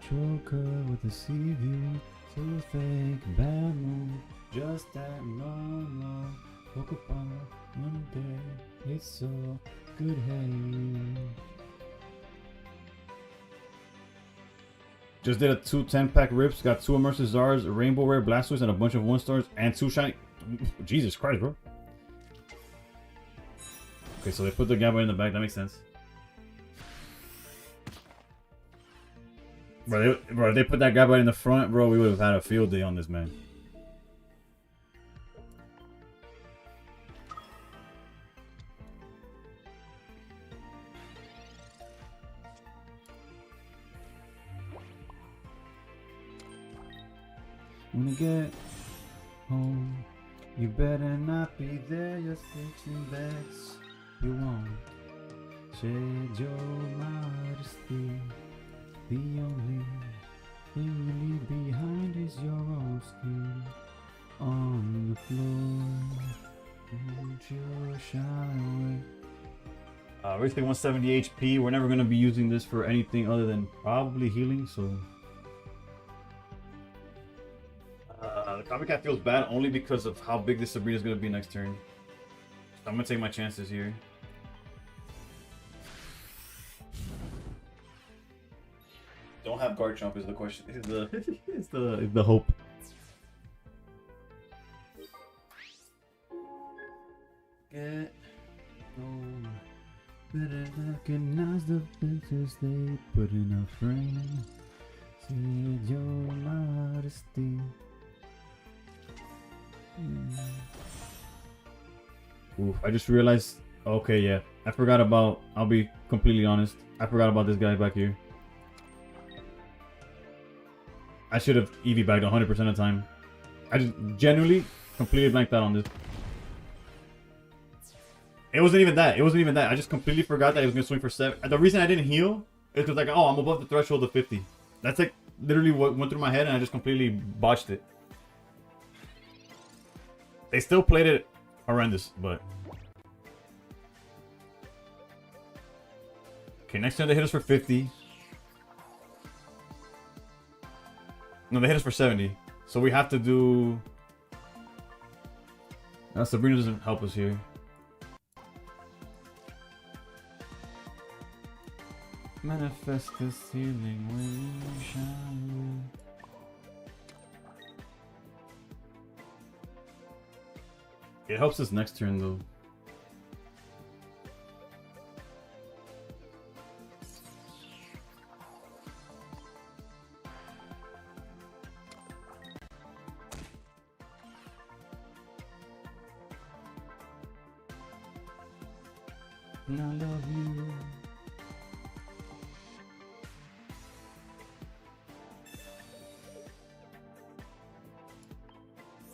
choker with a sea view. Too fake, bad mood, just that normal. Woke up on one day, it's so good, hey. Just did a 2 10-pack rips, got 2 immersive Zars, a rainbow rare Blastoise, and a bunch of 1-stars, and 2 shiny... Jesus Christ, bro. Okay, so they put the Gabba in the back, that makes sense. Bro, if they put that Gabba in the front, bro, we would have had a field day on this, man. When you get home, you better not be there. You're fixing bets. You won't shed your modesty. The only thing you leave behind is your own skin on the floor. Won't you shy away? Basically 170 HP. We're never going to be using this for anything other than probably healing, so... the Copycat feels bad only because of how big this Sabrina is going to be next turn. So I'm going to take my chances here. Don't have Garchomp is the question. Is the hope. Get home. Better recognize the pictures they put in a frame. See your modesty. Oof, I just realized. Okay, yeah. I forgot about. I'll be completely honest. I forgot about this guy back here. I should have EV bagged 100% of the time. I just genuinely completely blanked out on this. It wasn't even that. It wasn't even that. I just completely forgot that he was gonna swing for 7. The reason I didn't heal is because like, oh, I'm above the threshold of 50. That's like literally what went through my head, and I just completely botched it. They still played it horrendous, but... Okay, next turn they hit us for 50. No, they hit us for 70. So we have to do... Sabrina doesn't help us here. Manifest this healing when you shine. It helps us next turn though. And I love you.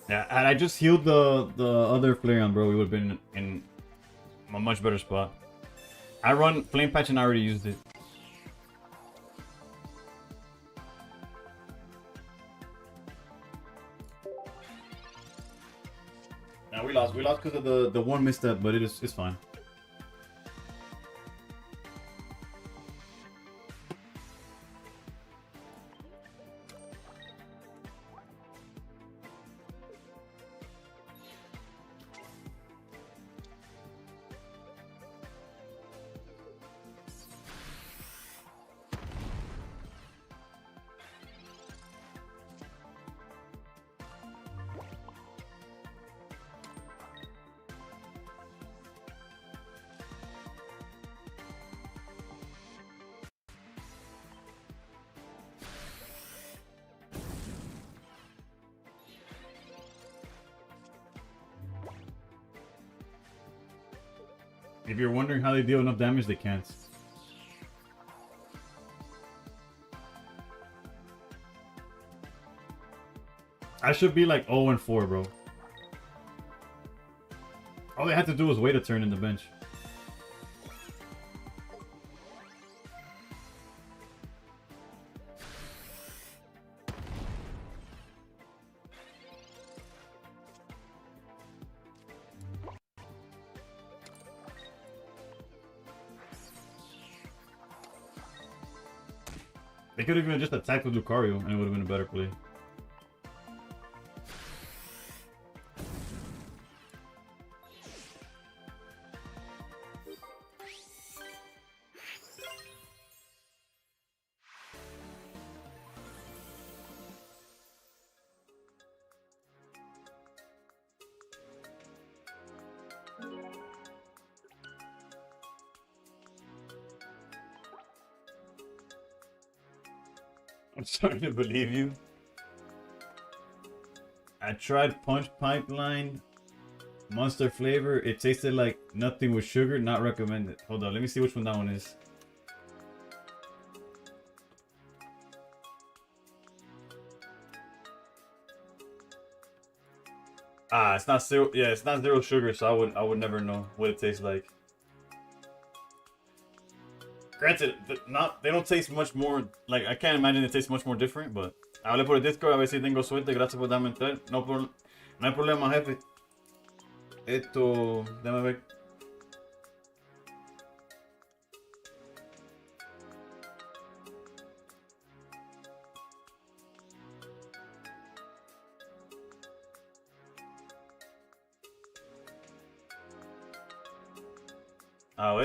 Yeah, had I just healed the other Flareon, bro, we would have been in a much better spot. I run Flame Patch and I already used it. Now we lost because of the one misstep, but it's fine. If you're wondering how they deal enough damage, they can't. I should be like 0-4, bro. All they had to do was wait a turn in the bench. They could have even just attacked with Lucario and it would have been a better play. I'm starting to believe you. I tried Punch Pipeline Monster flavor. It tasted like nothing with sugar. Not recommended. Hold on, let me see which one that one is. Ah, it's not zero. Yeah, it's not zero sugar, so I would never know what it tastes like. Granted, they don't taste much more, like, I can't imagine it tastes much more different, but hablé por el Discord, a ver si tengo suerte, gracias por darme entrar. No hay problema, jefe. Esto, déjame ver.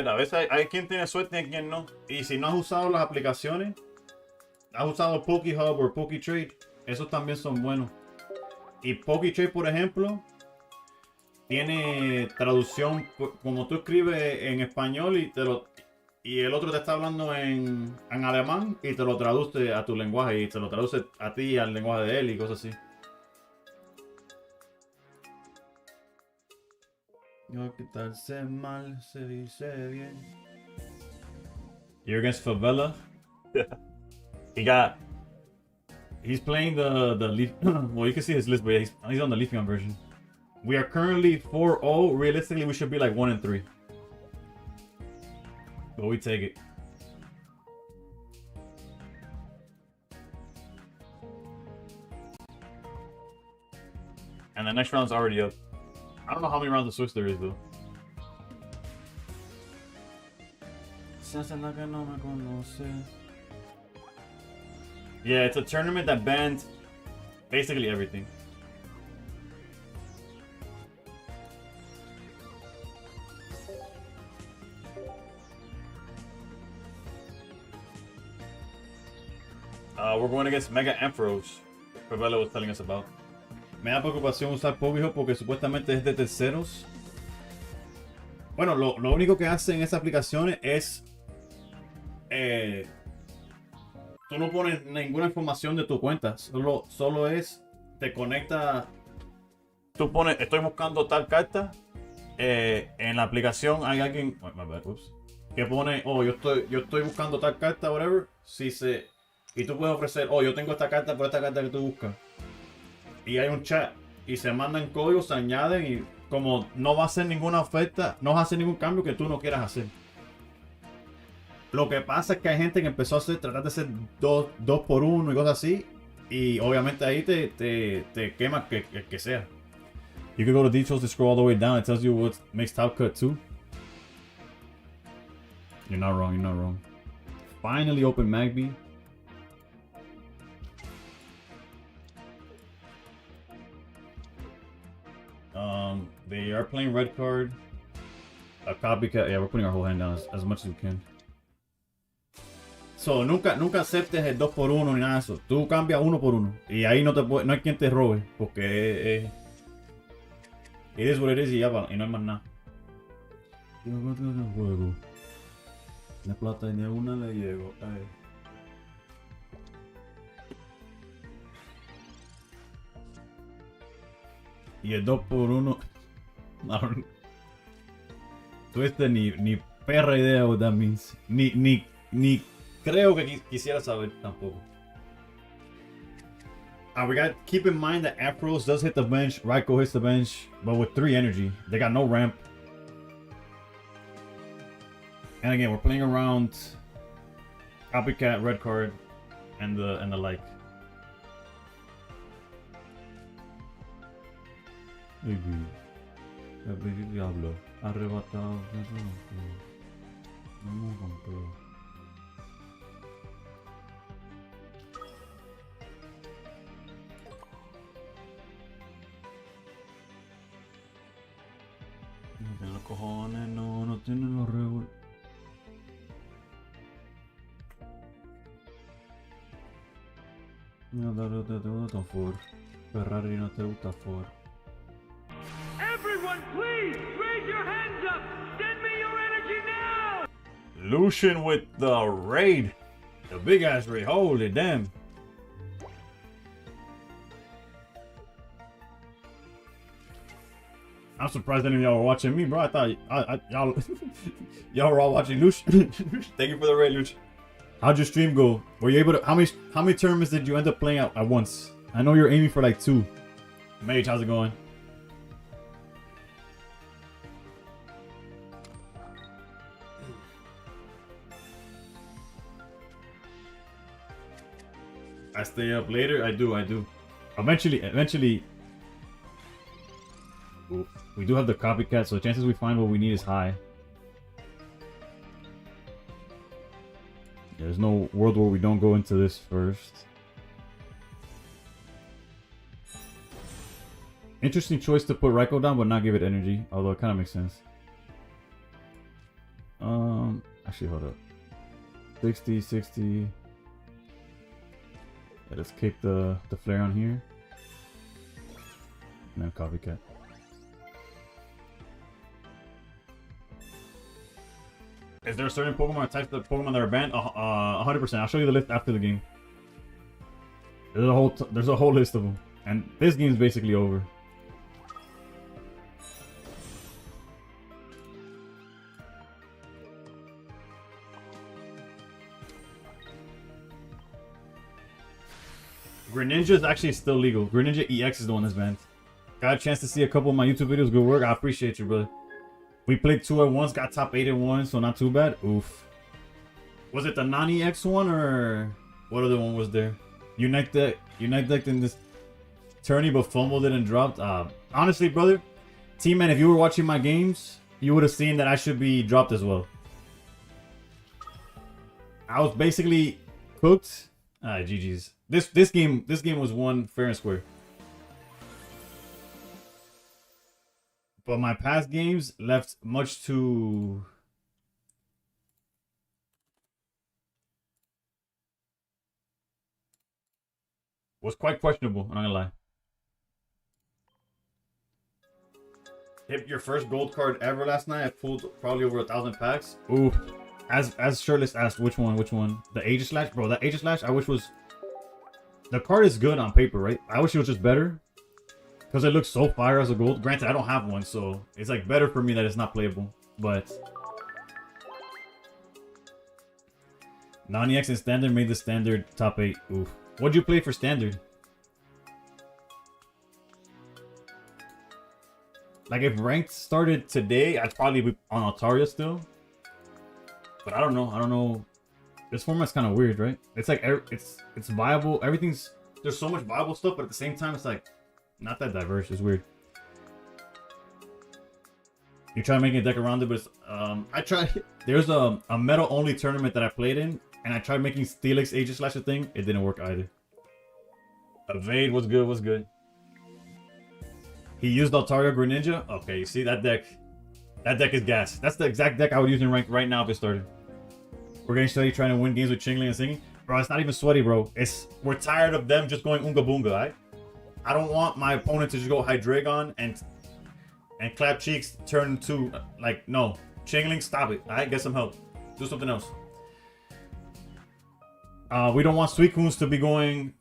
A veces hay quien tiene suerte y quien no. Y si no has usado las aplicaciones, has usado PokeHub o PokeTrade, esos también son buenos. Y PokeTrade, por ejemplo, tiene traducción, como tú escribes en español y el otro te está hablando en alemán y te lo traduce a tu lenguaje y te lo traduce a ti al lenguaje de él y cosas así. Yo, ¿qué tal? Se mal, se dice bien. You're against Favela? Yeah. He's playing the Leaf. Well, you can see his list, but yeah, he's on the Leafeon version. We are currently 4-0. Realistically, we should be like 1-3. But we take it. And the next round's already up. I don't know how many rounds of Switch there is, though. Yeah, it's a tournament that banned basically everything. We're going against Mega Ampharos. Favela was telling us about. Me da preocupación usar PokeHub porque supuestamente es de terceros. Bueno, lo único que hacen esas aplicaciones es... tú no pones ninguna información de tu cuenta. Solo es... Te conecta... Tú pones, estoy buscando tal carta en la aplicación hay alguien, oh, my bad, oops, que pone, oh, yo estoy buscando tal carta, whatever, y tú puedes ofrecer, oh, yo tengo esta carta por esta carta que tú buscas. Y hay un chat, y se mandan códigos, se añaden, y como no va a hacer ninguna oferta, no va a hacer ningún cambio que tú no quieras hacer. Lo que pasa es que hay gente que empezó a tratar de hacer dos por uno y cosas así, y obviamente ahí te quema que sea. You can go to details to scroll all the way down. It tells you what makes top cut too. You're not wrong. You're not wrong. Finally open Magby. They are playing red card. A copycat. Yeah, we're putting our whole hand down as much as we can. So, nunca aceptes el 2 por 1 ni nada de eso. Tú cambias 1 por 1. Y ahí no hay quien te robe. Porque it is what it is y ya va, y no hay más nada. Yo no tengo el juego. La plata ni a una le llego. Ay. Y el 2 por 1. No, tú ni perra idea what that means. Ni creo que quisiera saber tampoco. We got keep in mind that Afros does hit the bench, Raikou hits the bench, but with 3 energy. They got no ramp. And again, we're playing around copycat, red card, and the like. Diablo, arrebatado. No tiene los cojones, no tiene los regulos. No te gusta Ford. Ferrari no te gusta Ford. Everyone, please raise your hands up. Send me your energy now. Lucian with the raid. The big ass raid. Holy damn. I'm surprised any of y'all were watching me, bro. I thought y'all were all watching Lucian. Thank you for the raid, Lucian. How'd your stream go? Were you able to how many tournaments did you end up playing at once? I know you're aiming for like 2. Mage, how's it going? I stay up later. I do. Eventually. Ooh, we do have the copycat, so the chances we find what we need is high. Yeah, there's no world where we don't go into this first. Interesting choice to put Raikou down, but not give it energy. Although it kind of makes sense. Actually, hold up. 60. Yeah, let's keep the flare on here. And then copycat. Is there a certain Pokemon types of Pokemon that are banned? 100%. I'll show you the list after the game. There's a whole list of them, and this game is basically over. Greninja is actually still legal. Greninja EX is the one that's banned. Got a chance to see a couple of my YouTube videos. Good work. I appreciate you, brother. We played 2 at once, got top 8 at once, so not too bad. Oof. Was it the Nani X one, or what other one was there? Unite decked in this tourney, but fumbled it and dropped. Honestly, brother, T-Man, if you were watching my games, you would have seen that I should be dropped as well. I was basically cooked. GG's. This game was won fair and square. But my past games left much to... was quite questionable, I'm not gonna lie. Hit your first gold card ever last night. I pulled probably over 1,000 packs. Ooh. As Shirtless asked, which one? The Aegis Slash? Bro, that Aegis Slash I wish was... The card is good on paper, right? I wish it was just better. because it looks so fire as a gold. Granted, I don't have one, so it's like better for me that it's not playable. But non-EX and standard made the standard top 8. Oof. What'd you play for standard? Like if ranked started today, I'd probably be on Altaria still. But I don't know. I don't know. This format's kind of weird, right? It's like it's viable. Everything's there's so much viable stuff, but at the same time, it's like not that diverse. It's weird. You try making a deck around it, but it's, I tried. There's a metal only tournament that I played in, and I tried making Steelix Aegis Slasher thing. It didn't work either. Evade was good. Was good. He used Altaria Greninja. Okay, you see that deck? That deck is gas. That's the exact deck I would use in rank right now if it started. We're getting sweaty trying to win games with Chingling and singing. Bro, it's not even sweaty, bro. We're tired of them just going Unga Boonga, right? I don't want my opponent to just go Hydreigon and Clap Cheeks turn to, like, no. Chingling, stop it. Alright, get some help. Do something else. We don't want Suicunes to be going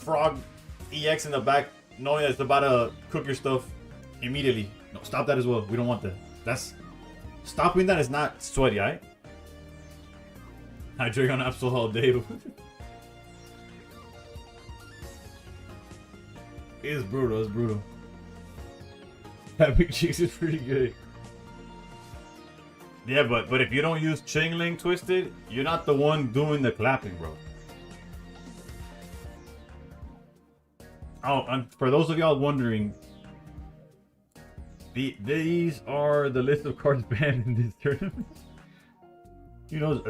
Frog EX in the back, knowing that it's about to cook your stuff immediately. No, stop that as well. We don't want that. Stopping that is not sweaty, alright? I drink on Absol all day. It's brutal. It's brutal. Happy Cheeks is pretty good. Yeah, but if you don't use Chingling Twisted, you're not the one doing the clapping, bro. Oh, and for those of y'all wondering, these are the list of cards banned in this tournament. You know,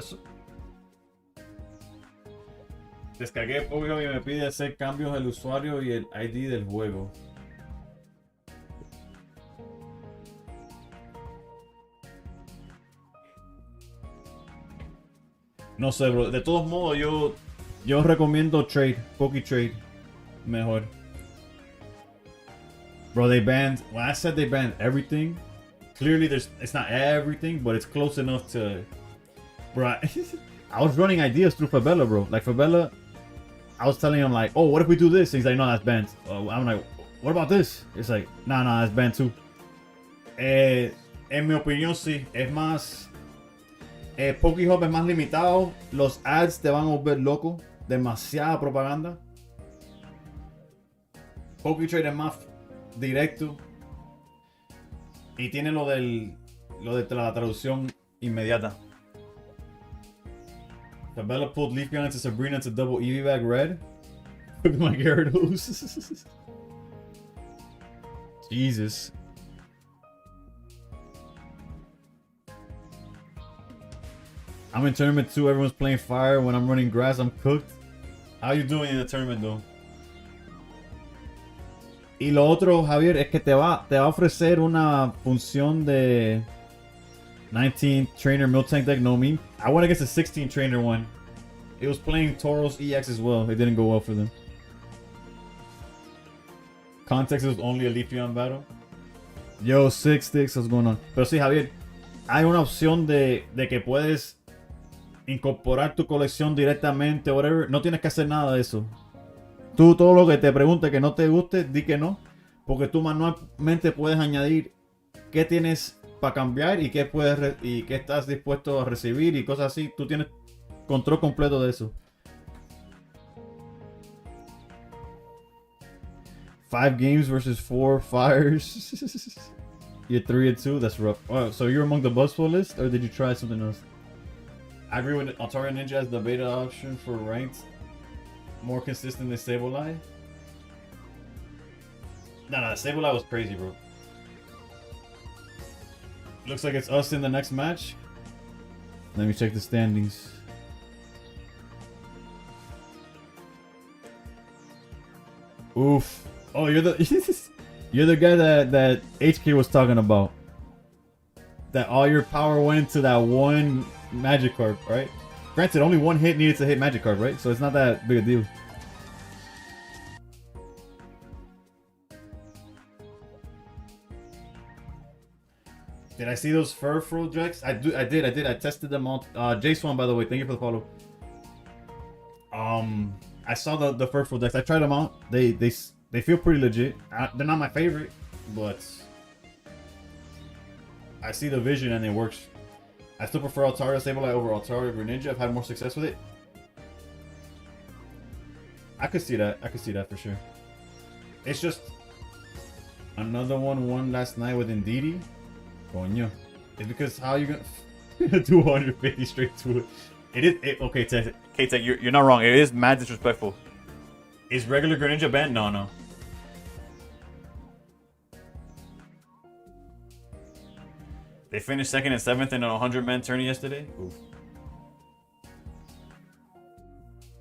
descargué Pokémon y me pide hacer cambios el usuario y el ID del juego. No sé, bro. De todos modos, yo recomiendo trade, Poké Trade, mejor. Bro, they banned. When I said they banned everything, clearly it's not everything, but it's close enough to. Bro, I was running ideas through Fabella, bro. Like Fabella, I was telling him like, oh, what if we do this? And he's like, no, that's banned. I'm like, what about this? It's like, nah, that's banned too. En mi opinión, sí, es más. Pokehop es más limitado. Los ads te van a volver loco. Demasiada propaganda. Poketrade es más directo. Y tiene lo de la traducción inmediata. Fabella pulled Leafeon into Sabrina into double EV bag red. Look at my Gyarados. Jesus. I'm in tournament 2, everyone's playing fire. When I'm running grass, I'm cooked. How you doing in the tournament though? Y lo otro, Javier, es que te va a ofrecer una función de 19 trainer Miltank deck, no meme. I went against a 16 trainer one. It was playing Tauros EX as well. It didn't go well for them. Context, it was only a Leafeon battle. Yo, 6 sticks, what's going on? Pero sí, Javier, hay una opción de que puedes incorporar tu colección directamente, whatever. No tienes que hacer nada de eso. Tú todo lo que te pregunte que no te guste, di que no. Porque tú manualmente puedes añadir qué tienes para cambiar y qué estás dispuesto a recibir y cosas así. Tú tienes control completo de eso. 5 games versus 4 fires. You're 3-2. That's rough. Oh, so you're among the Buzzful list, or did you try something else? I agree with Altaria Ninja as the beta option for ranked. More consistent than Sableye. No, Sableye was crazy, bro. Looks like it's us in the next match. Let me check the standings. Oof. Oh, you're the guy that HK was talking about. That all your power went to that one Magikarp, right? Granted, only one hit needed to hit Magikarp, right? So it's not that big a deal. Did I see those Furfrou decks? I did. I tested them all. J-Swan, by the way, thank you for the follow. I saw the Furfrou decks. I tried them out. They They feel pretty legit. They're not my favorite, but I see the vision and it works. I still prefer Altaria Sableye over Altaria Greninja. I've had more success with it. I could see that. I could see that for sure. It's just another one won last night with Indeedee. Coño. It's because how you gonna do 150 straight to it? It is okay, K-Tech, you're not wrong. It is mad disrespectful. Is regular Greninja banned? No. They finished 2nd and 7th in a 100-man tourney yesterday. Oof.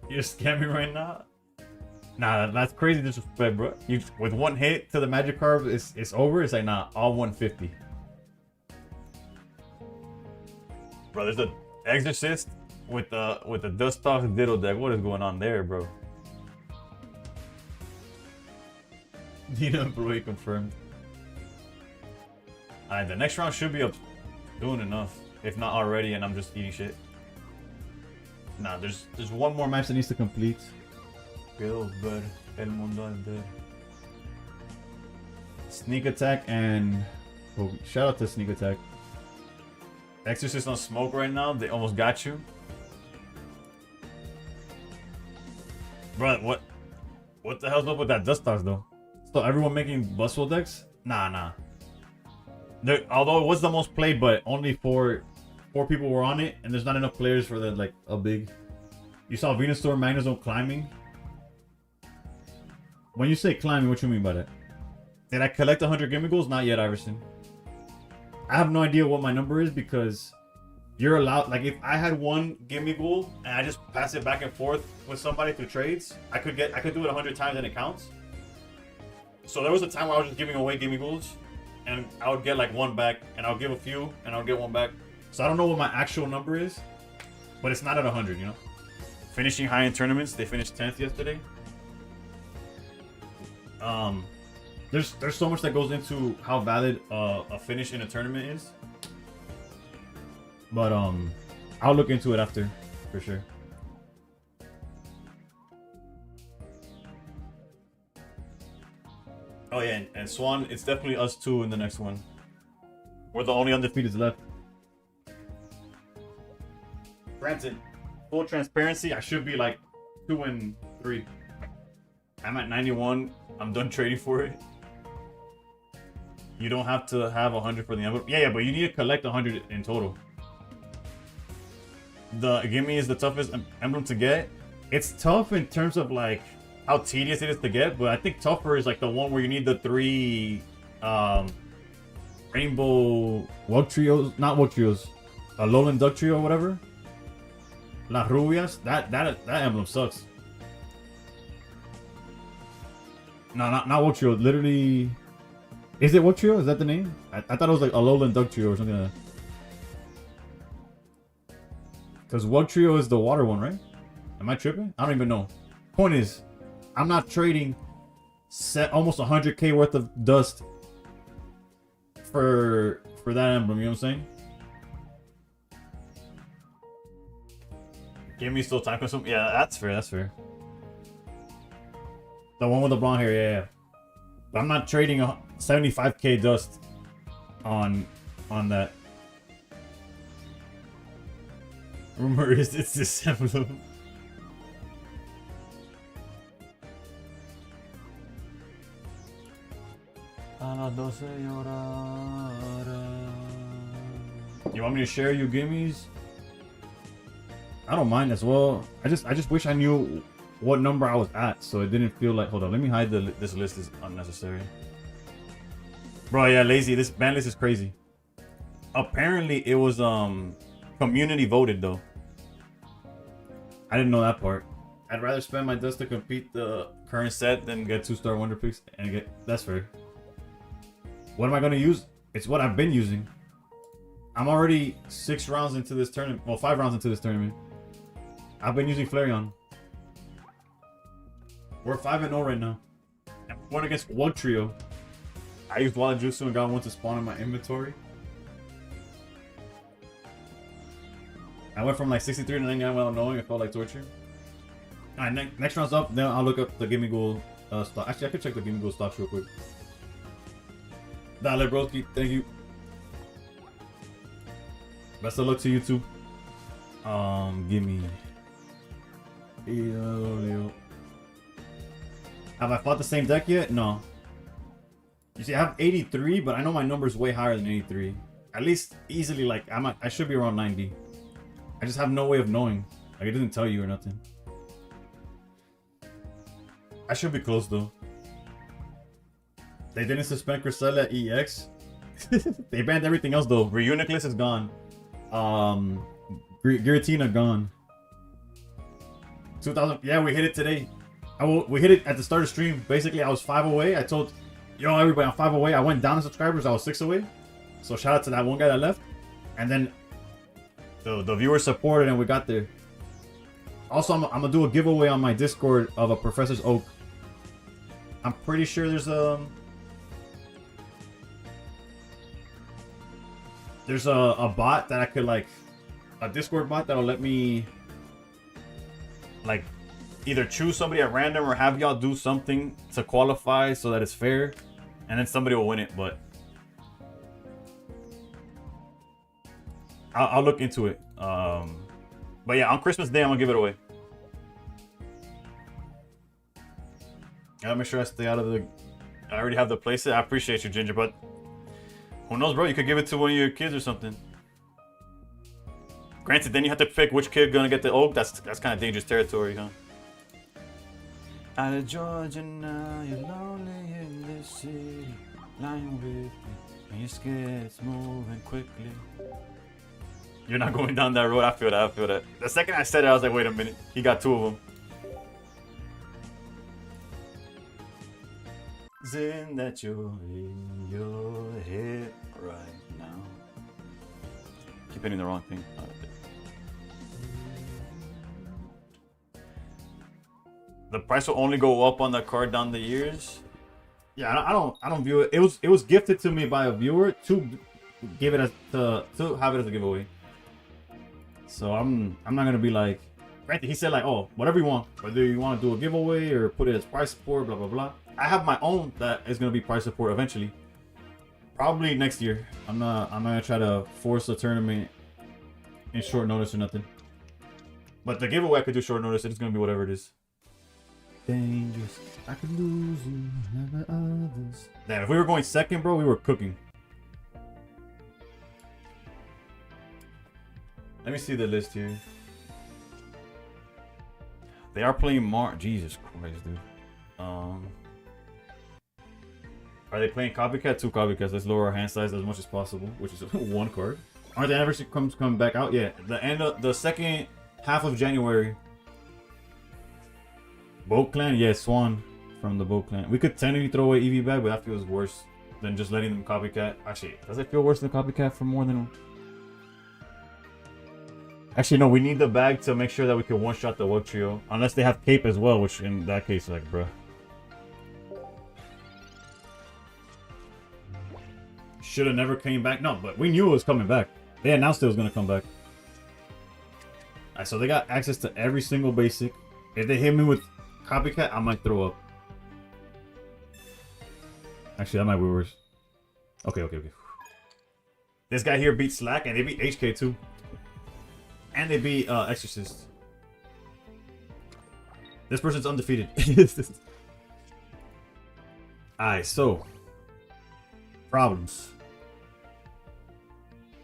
You're scamming right now? Nah, that's crazy disrespect, bro. You with one hit to the Magikarp, it's over. It's like nah, all 150. Bro, there's the Exorcist with the Dustox Ditto deck. What is going on there, bro? Nina employee confirmed. Alright, the next round should be up soon enough, if not already, and I'm just eating shit. Nah, there's one more match that needs to complete. El Mundo es dead. Sneak Attack and shout out to Sneak Attack. Exorcist on smoke right now. They almost got you, bro. What the hell's up with that Dustox though? So everyone making Buswell decks? Nah. Although it was the most played, but only four people were on it, and there's not enough players for the like a big. You saw Venusaur Magnezone climbing. When you say climbing, what you mean by that? Did I collect 100 Gimme Goals? Not yet, Iverson. I have no idea what my number is because you're allowed. Like if I had one Gimme Goal and I just pass it back and forth with somebody through trades, I could do it 100 times and it counts. So there was a time where I was just giving away Gimme Goals, and I would get like one back, and I'll give a few, and I'll get one back. So I don't know what my actual number is, but it's not at 100, you know. Finishing high in tournaments, they finished 10th yesterday. There's so much that goes into how valid a finish in a tournament is, but I'll look into it after for sure. Oh yeah, and Swan, it's definitely us two in the next one. We're the only undefeated left. Granted, full transparency, I should be like 2 and 3. I'm at 91. I'm done trading for it. You don't have to have 100 for the envelope. Yeah, but you need to collect 100 in total. The Gimme is the toughest emblem to get. It's tough in terms of like how tedious it is to get, but I think tougher is like the one where you need the 3 rainbow Wug Trios, not Wug Trios, a Lowland Duck Trio or whatever. Las Rubias, that emblem sucks. No, not Wug Trio, literally. Is it Wug Trio? Is that the name? I thought it was like a Lowland Duck Trio or something like that. Because Wug Trio is the water one, right? Am I tripping? I don't even know. Point is, I'm not trading almost 100k worth of dust for that emblem, you know what I'm saying? Give me still time consuming. Yeah, that's fair, that's fair. The one with the blonde hair, yeah. But I'm not trading 75k dust on that. Rumor is it's this emblem. You want me to share you gimmies? I don't mind as well. I just wish I knew what number I was at, so it didn't feel like. Hold on, let me hide this list is unnecessary. Bro, yeah, lazy. This ban list is crazy. Apparently, it was community voted though. I didn't know that part. I'd rather spend my dust to compete the current set than get 2-star wonder picks and get. That's fair. What am I gonna use? It's what I've been using. I'm already 6 rounds into this tournament. Well, 5 rounds into this tournament. I've been using Flareon. We're 5-0 right now. I'm going against Wug Trio. I used Wild Jutsu and got one to spawn in my inventory. I went from like 63 to 99 without knowing. It felt like torture. Alright, next round's up. Then I'll look up the Gimme Goal stock. Actually, I could check the Gimme Go stocks real quick. Dollar broski, thank you. Best of luck to you too. Give me. Have I fought the same deck yet? No. You see, I have 83, but I know my number's way higher than 83. At least easily, like I should be around 90. I just have no way of knowing. Like it doesn't tell you or nothing. I should be close though. They didn't suspend Cristela at EX. They banned everything else though. Reuniclus is gone. Giratina gone. 2000. Yeah, we hit it today. We hit it at the start of stream. Basically, I was 5 away. I told, yo, everybody, I'm 5 away. I went down in subscribers. I was 6 away. So shout out to that one guy that left. And then the viewers supported and we got there. Also, I'm gonna do a giveaway on my Discord of a Professor's Oak. I'm pretty sure there's a bot that I could like, a Discord bot that'll let me like either choose somebody at random or have y'all do something to qualify so that it's fair, and then somebody will win it. But I'll look into it. But yeah, on Christmas Day I'm gonna give it away. I gotta make sure I stay out of the. I already have the playset. I appreciate you, Ginger, but who knows, bro? You could give it to one of your kids or something. Granted, then you have to pick which kid gonna get the oak. That's kind of dangerous territory, huh? Out of Georgia now, you're lonely in this city, lying with me, and your scared's moving quickly. You're not going down that road. I feel that. I feel that. The second I said it, I was like, wait a minute. He got 2 of them. Then that you're in your head right now. Keep hitting the wrong thing. The price will only go up on the card down the years. Yeah, I don't view it. It was gifted to me by a viewer to give it as to have it as a giveaway. So I'm not gonna be like, granted, he said like, oh, whatever you want, whether you want to do a giveaway or put it as price support, blah blah blah. I have my own that is gonna be price support eventually, probably next year. I'm not gonna try to force a tournament in short notice or nothing. But the giveaway I could do short notice. It's gonna be whatever it is. Dangerous. I could lose you, never others. Damn, if we were going second, bro, we were cooking. Let me see the list here. They are playing Jesus Christ, dude. Are they playing copycat? 2 copycats. Let's lower our hand size as much as possible, which is 1 card. Aren't the anniversary coming back out? Yeah, the end of the second half of January. Boat Clan? Yeah, Swan from the Boat Clan. We could technically throw away EV bag, but that feels worse than just letting them copycat. Actually, does it feel worse than copycat for more than... Actually, no, we need the bag to make sure that we can one-shot the Wug Trio. Unless they have Cape as well, which in that case, like, bruh. Should have never came back. No, but we knew it was coming back. They announced it was going to come back. Alright, so they got access to every single basic. If they hit me with copycat, I might throw up. Actually, that might be worse. Okay. This guy here beat Slack, and they beat HK too. And they beat Exorcist. This person's undefeated. Alright, so. Problems.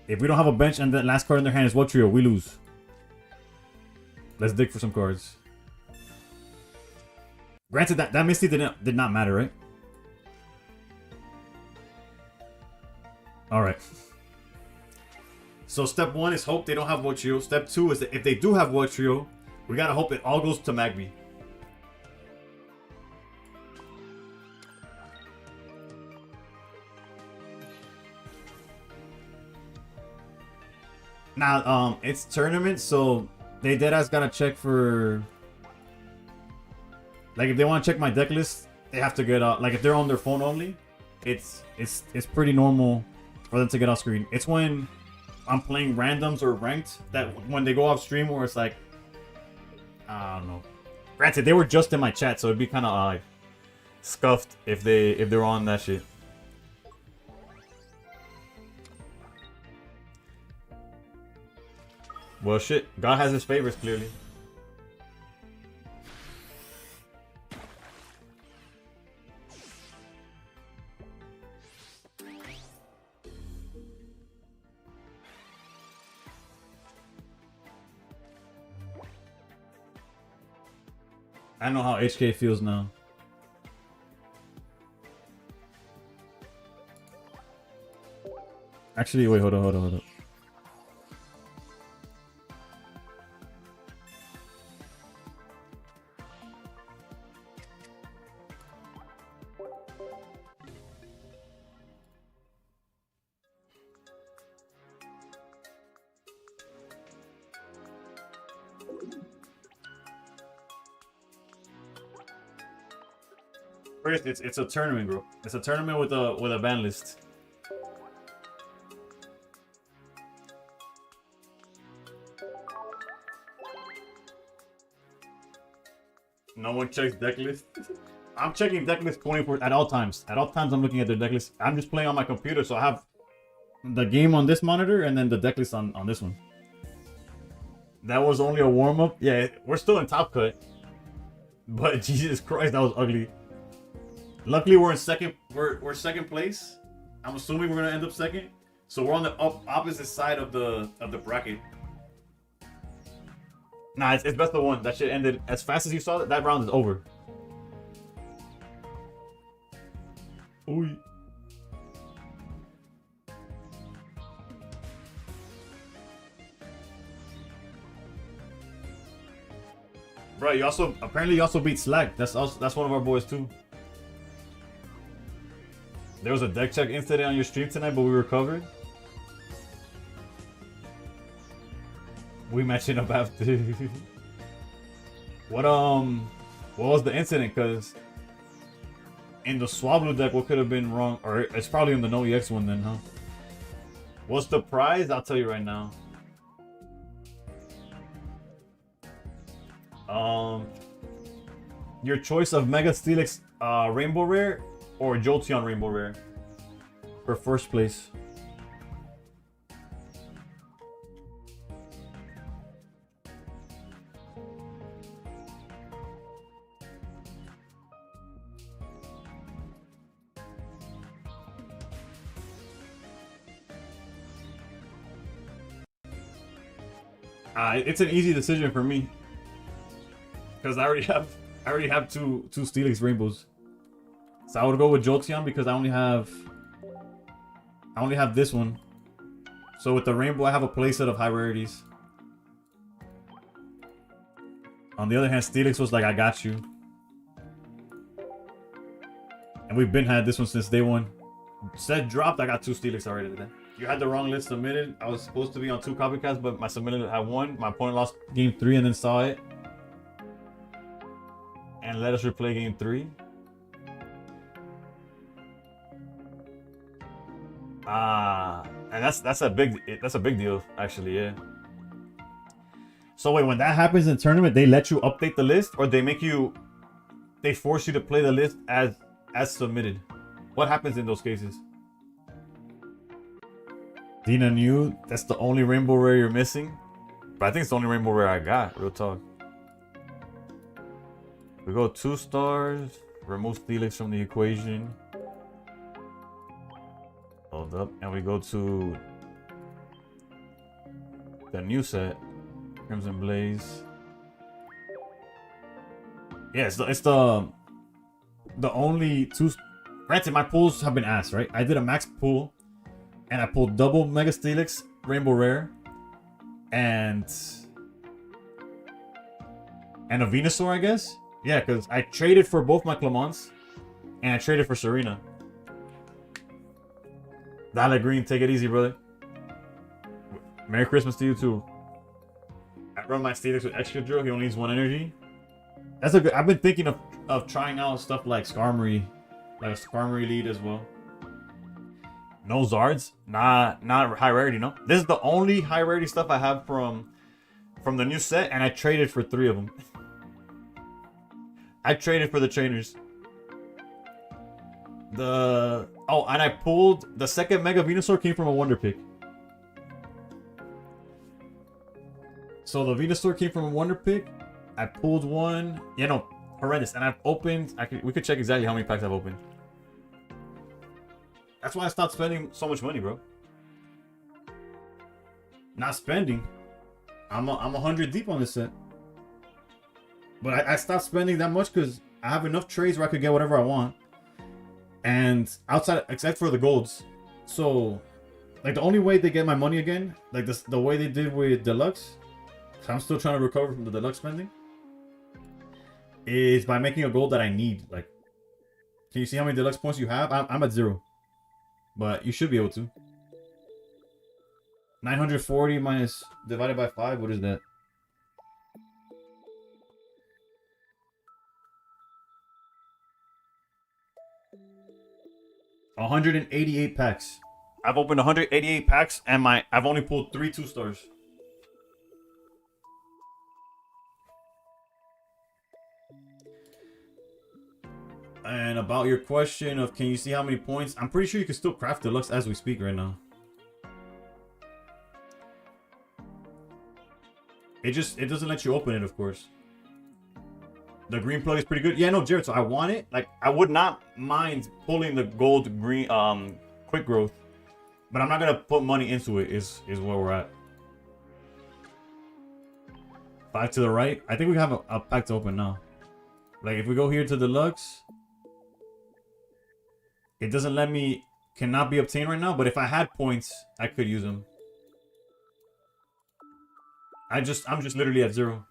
If we don't have a bench and the last card in their hand is Wug Trio, we lose. Let's dig for some cards. Granted, that Misty did not matter, right? Alright. So step 1 is hope they don't have Wug Trio. Step 2 is that if they do have Wug Trio, we gotta hope it all goes to Magby. Now, it's tournament, so they deadass gotta check for... Like, if they want to check my deck list, they have to get out. Like, if they're on their phone only, it's pretty normal for them to get off screen. It's when I'm playing randoms or ranked that when they go off stream where it's like, I don't know. Granted, they were just in my chat, so it'd be kind of odd. scuffed if they're on that shit. Well, shit. God has his favors, clearly. I know how HK feels now. Actually, wait, hold on. First, it's a tournament, bro. It's a tournament with a ban list. No one checks deck list. I'm checking deck list 24 at all times. At all times, I'm looking at their deck list. I'm just playing on my computer, so I have the game on this monitor and then the deck list on this one. That was only a warm up. Yeah, we're still in top cut, but Jesus Christ, that was ugly. Luckily, we're in second. We're second place. I'm assuming we're gonna end up second. So we're on the opposite side of the bracket. Nah, it's best of one. That shit ended as fast as you saw it. That round is over. Ooh. Bro, you also beat Slack. That's one of our boys too. There was a deck check incident on your stream tonight, but we recovered. We matching up after. What was the incident? Cause in the Swablu deck, what could have been wrong? Or it's probably in the No EX one then, huh? What's the prize? I'll tell you right now. Your choice of Mega Steelix Rainbow Rare or Jolteon Rainbow Rare for first place. It's an easy decision for me because I already have two Steelix Rainbows. So I would go with Jolteon because I only have this one. So with the Rainbow, I have a playset of high rarities. On the other hand, Steelix was like, I got you. And we've been had this one since day one. Set dropped, I got two Steelix already today. You had the wrong list submitted. I was supposed to be on 2 copycats, but my submitted had 1. My opponent lost game 3 and then saw it. And let us replay game 3. And that's a big deal, actually, yeah. So wait, when that happens in tournament, they let you update the list, or they force you to play the list as submitted? What happens in those cases? Dina New, that's the only Rainbow Rare you're missing? But I think it's the only Rainbow Rare I got, real talk. We go 2 stars, remove Steelix from the equation. Hold up, and we go to the new set, Crimson Blaze. Yeah, it's the only 2. Granted, my pulls have been ass, right? I did a max pull, and I pulled double Mega Steelix, Rainbow Rare, and a Venusaur, I guess. Yeah, because I traded for both my Clements, and I traded for Serena. Dollar Green, take it easy, brother. Merry Christmas to you too. I run my Steelix with extra drill. He only needs 1 energy. That's a good. I've been thinking of trying out stuff like Skarmory, like a Skarmory lead as well. No Zards, not high rarity. No, this is the only high rarity stuff I have from the new set, and I traded for 3 of them. I traded for the trainers. And I pulled the second Mega Venusaur came from a Wonder Pick. So the Venusaur came from a Wonder Pick. I pulled one. Yeah, no, horrendous. And I've opened. We could check exactly how many packs I've opened. That's why I stopped spending so much money, bro. Not spending. I'm 100 deep on this set. But I stopped spending that much because I have enough trades where I could get whatever I want. And outside, except for the golds. So, like, the only way they get my money again, like the way they did with Deluxe, so I'm still trying to recover from the Deluxe spending, is by making a gold that I need. Like, can you see how many Deluxe points you have? I'm at 0. But you should be able to. 940 minus divided by 5, what is that? $188 packs. I've opened 188 packs and I've only pulled 3 2-stars. And about your question of can you see how many points? I'm pretty sure you can still craft Deluxe as we speak right now. It doesn't let you open it, of course. The green plug is pretty good. Yeah, no, Jared, so I want it. Like, I would not mind pulling the gold green quick growth. But I'm not gonna put money into it is where we're at. 5 to the right. I think we have a pack to open now. Like, if we go here to Deluxe, it doesn't let me, cannot be obtained right now, but if I had points, I could use them. I'm just literally at 0.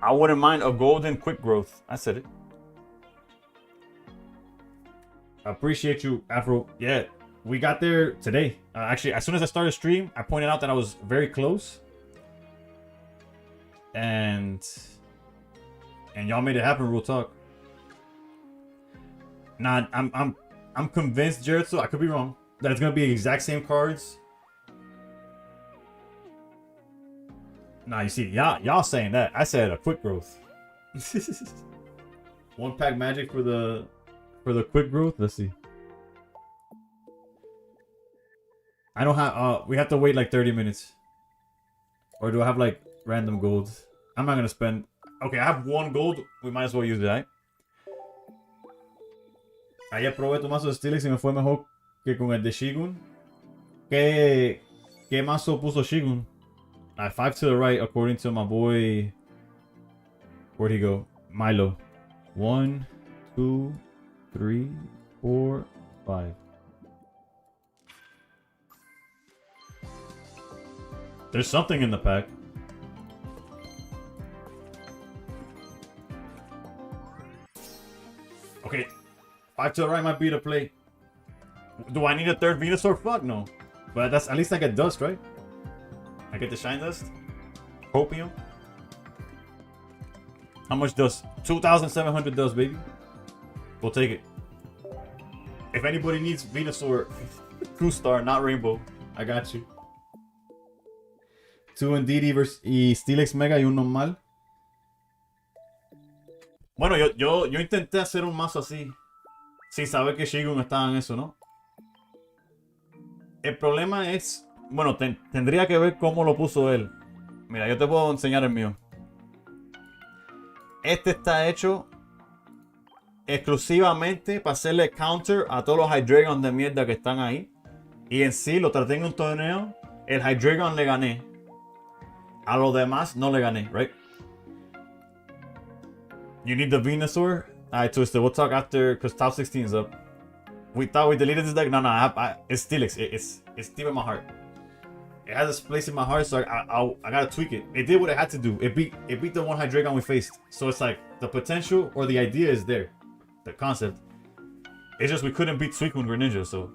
I wouldn't mind a golden quick growth. I said it. I appreciate you, Afro. Yeah, we got there today. Actually, as soon as I started stream, I pointed out that I was very close. And y'all made it happen, real talk. Nah, I'm convinced, Jared, so I could be wrong, that it's gonna be exact same cards. Nah, you see, y'all saying that. I said a quick growth. 1 pack magic for the quick growth. Let's see. I don't have we have to wait like 30 minutes. Or do I have like random gold? I'm not gonna spend. Okay, I have 1 gold. We might as well use it, right? Ayer probé tu mazo de Steelix y me fue mejor que con el de Shigun. ¿Qué mazo puso Shigun? 5 to the right, according to my boy. Where'd he go? Milo. 1, 2, 3, 4, 5. There's something in the pack. Okay, 5 to the right might be the play. Do I need a 3rd Venusaur? Fuck no. But that's at least I get dust, right? I get the shine dust. Hopium. How much dust? 2,700 dust, baby. We'll take it. If anybody needs Venusaur, 2-star, not rainbow, I got you. 2 Ndidi y Steelix Mega y un normal. Bueno, yo intenté hacer un mazo así, sin saber que Shigun estaba en eso, ¿no? El problema es, bueno, tendría que ver cómo lo puso él. Mira, yo te puedo enseñar el mío. Este está hecho exclusivamente para hacerle counter a todos los Hydreigon de mierda que están ahí. Y en sí, lo traté en un torneo. El Hydreigon le gané. A los demás no le gané, right? You need the Venusaur? Alright, Twisted, we'll talk after, because top 16 is up. We thought we deleted this deck. No, it's Steelix. It's deep in my heart. It has a place in my heart, so I gotta tweak it. It did what it had to do. It beat the one Hydreigon we faced. So it's like the potential or the idea is there, the concept. It's just we couldn't beat Suicune Greninja, so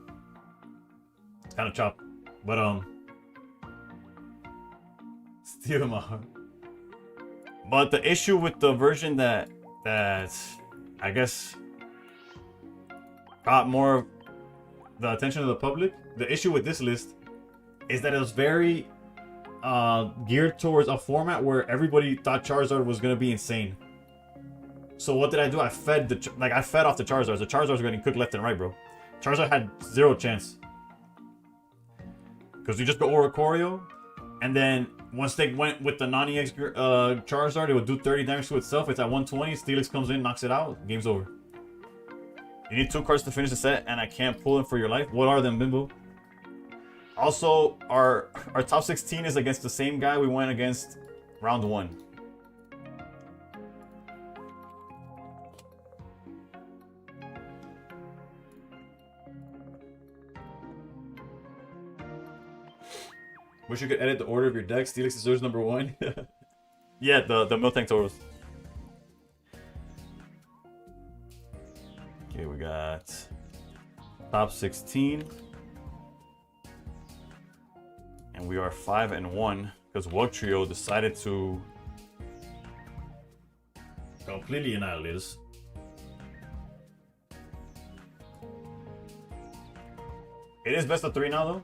it's kind of chopped. But still in my heart. But the issue with the version that I guess got more of the attention of the public, the issue with this list is that it was very geared towards a format where everybody thought Charizard was gonna be insane. So what did I do? I fed I fed off the Charizards. The Charizards were getting cooked left and right, bro. Charizard had 0 chance. Because you just go Oricorio, and then once they went with the non-EX Charizard, it would do 30 damage to itself. It's at 120, Steelix comes in, knocks it out, game's over. You need 2 cards to finish the set, and I can't pull them for your life. What are them, Bimbo? Also, our top 16 is against the same guy we went against round 1. Wish you could edit the order of your deck. Steelix deserves number 1. Yeah, the Miltank Tauros. Okay, we got top 16. And we are 5-1 because Wugtrio decided to completely annihilate us. It is best of 3 now, though.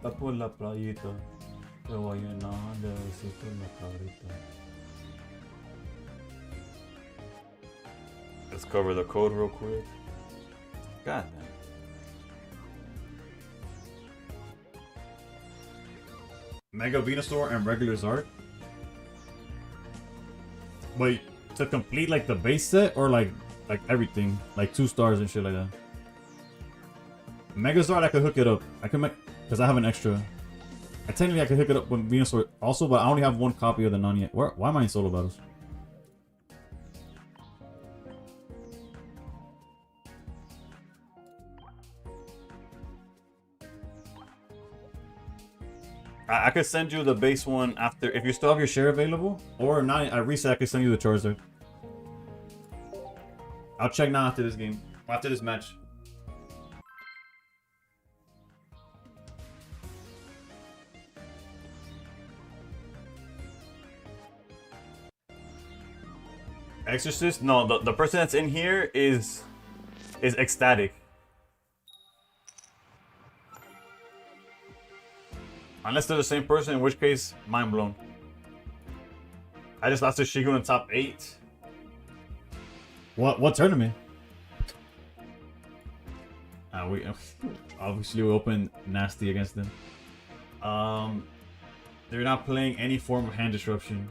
Let's cover the code real quick. God damn. Mega Venusaur and regular Zard. Wait, to complete like the base set or like everything, like 2 stars and shit like that. Mega Zard, I could hook it up. I can make, because I have an extra. Technically I could hook it up with Venusaur also, but I only have 1 copy of the non yet. Why am I in solo battles? I could send you the base one after, if you still have your share available, or not. I reset. I could send you the Charizard. I'll check now after this game, after this match. Exorcist? No, the person that's in here is ecstatic. Unless they're the same person, in which case, mind blown. I just lost to Shigu in top 8. What tournament? We obviously we opened nasty against them. They're not playing any form of hand disruption.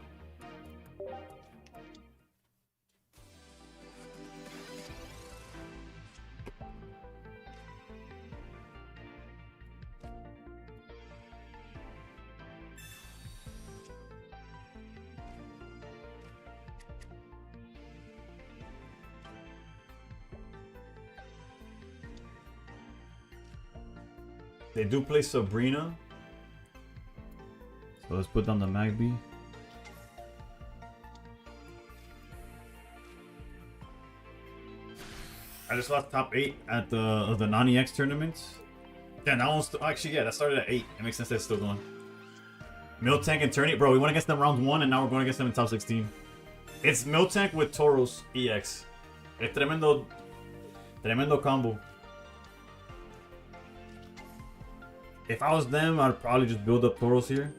They do play Sabrina. So let's put down the Magby. I just lost top 8 at the non-EX tournaments. Yeah, that one's actually, yeah, that started at 8. It makes sense that it's still going. Miltank and Tourney. Bro, we went against them round 1 and now we're going against them in top 16. It's Miltank with Tauros EX. Es tremendo combo. If I was them, I'd probably just build up Tauros here.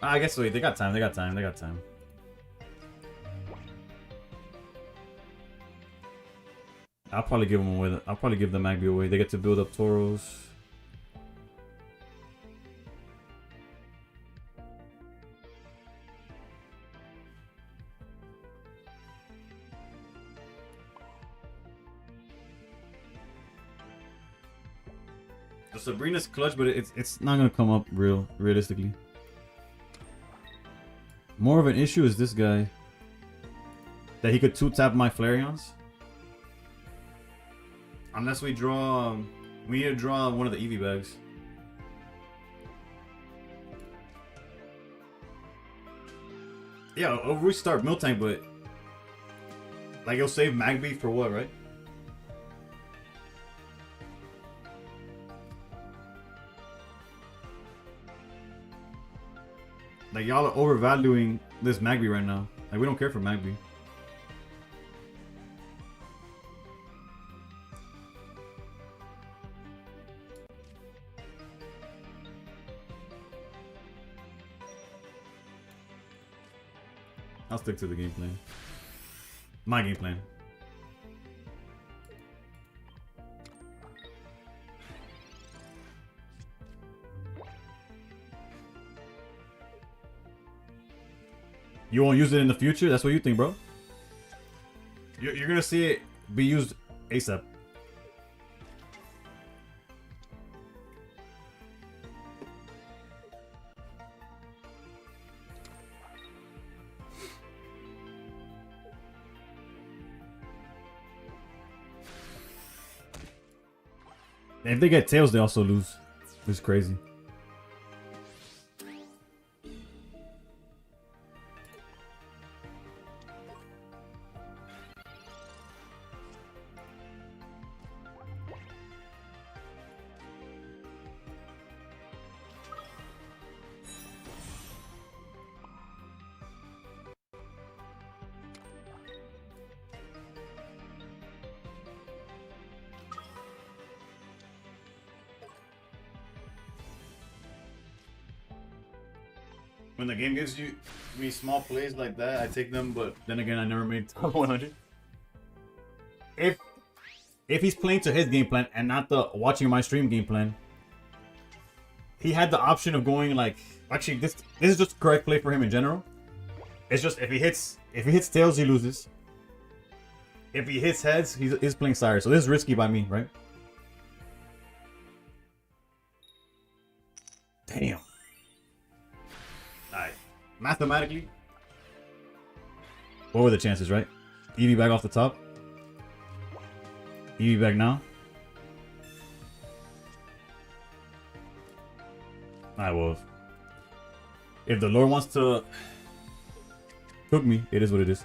I guess wait, they got time. I'll probably give them away. I'll probably give the Magby away. They get to build up Tauros. The Sabrina's clutch, but it's not gonna come up realistically. More of an issue is this guy. That he could 2-tap my Flareons. Unless we draw... we need to draw one of the Eevee bags. Yeah, I'll restart Miltank, but... like, it'll save Magby for what, right? Like, y'all are overvaluing this Magby right now. Like, we don't care for Magby. I'll stick to the game plan. My game plan. You won't use it in the future? That's what you think, bro? You're gonna see it be used ASAP. If they get tails, they also lose. It's crazy. When the game gives me small plays like that, I take them, but then again, I never made top 100. If he's playing to his game plan and not the watching my stream game plan, he had the option of going like, actually this is just correct play for him in general. It's just if he hits tails, he loses. If he hits heads, he's playing sire. So this is risky by me, right? Damn. Alright. Mathematically, what were the chances, right? EV back off the top. EV back now. Alright, well, if the Lord wants to cook me, it is what it is.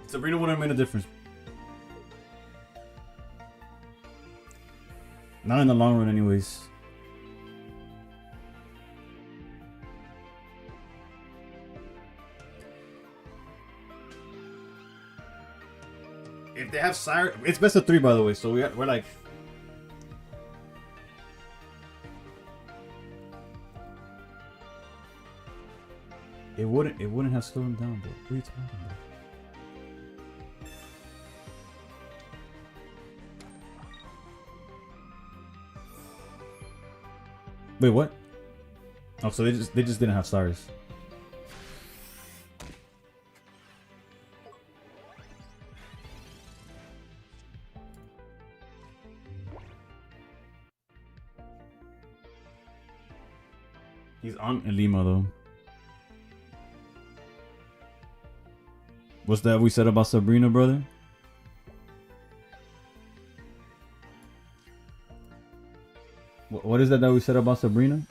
Sabrina wouldn't have made a difference. Not in the long run, anyways. If they have sire, it's best of 3, by the way. So we're like, it wouldn't have slowed him down, bro. What are you talking about? Wait, what? Oh, so they just didn't have stars. He's on Lima though. What's that we said about Sabrina, brother? What is that we said about Sabrina?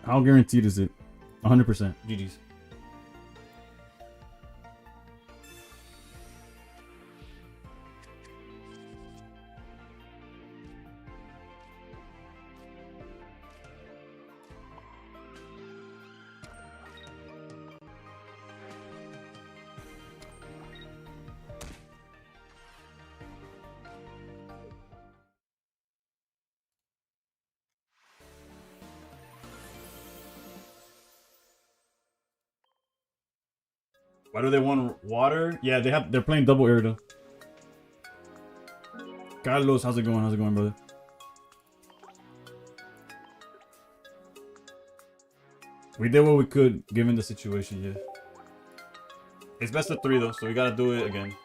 How guaranteed is it? 100%. GG's. Why do they want water? Yeah, they're playing double air though. Carlos, how's it going? How's it going, brother? We did what we could given the situation, yeah. It's best of 3 though, so we gotta do it again.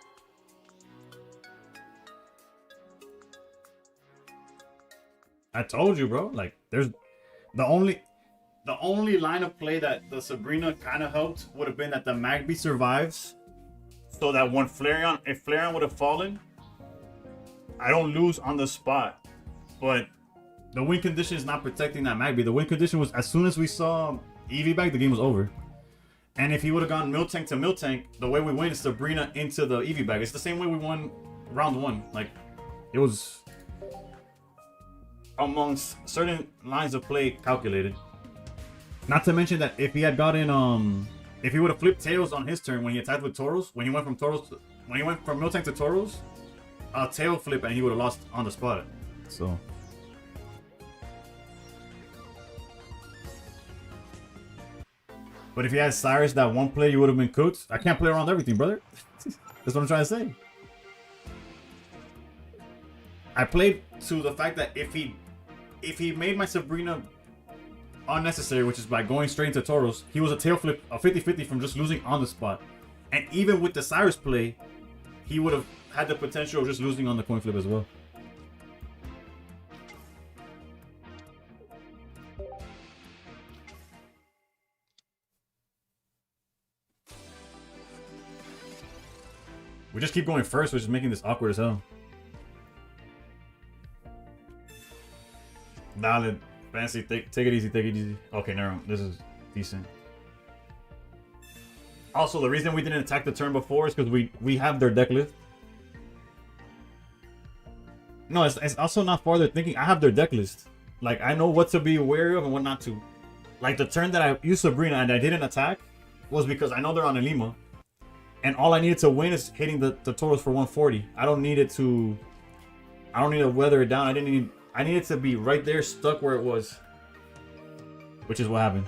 I told you, bro. Like, there's the only line of play that the Sabrina kind of helped would have been that the Magby survives, so that when Flareon, if Flareon would have fallen, I don't lose on the spot. But the win condition is not protecting that Magby. The win condition was as soon as we saw Eevee back, the game was over. And if he would have gone Miltank to Miltank, the way we win is Sabrina into the Eevee bag. It's the same way we won round 1. Like, it was amongst certain lines of play calculated. Not to mention that if he had gotten if he would have flipped tails on his turn when he attacked with Tauros, when he went from Miltank to Tauros, a tail flip and he would have lost on the spot. So but if he had Cyrus that one play, you would have been cooked. I can't play around everything, brother. That's what I'm trying to say. I played to the fact that if he made my Sabrina unnecessary, which is by going straight into Tauros, he was a tail flip, a 50-50 from just losing on the spot. And even with the Cyrus play, he would have had the potential of just losing on the coin flip as well. We just keep going first, which is making this awkward as hell. Valid. Fancy. Take it easy. Take it easy. Okay, never mind. This is decent. Also, the reason we didn't attack the turn before is because we have their deck list. No, it's also not farther thinking. I have their deck list. Like, I know what to be wary of and what not to. Like, the turn that I used Sabrina and I didn't attack was because I know they're on a Lima. And all I needed to win is hitting the Tauros for 140. I don't need to weather it down. I needed to be right there, stuck where it was. Which is what happened.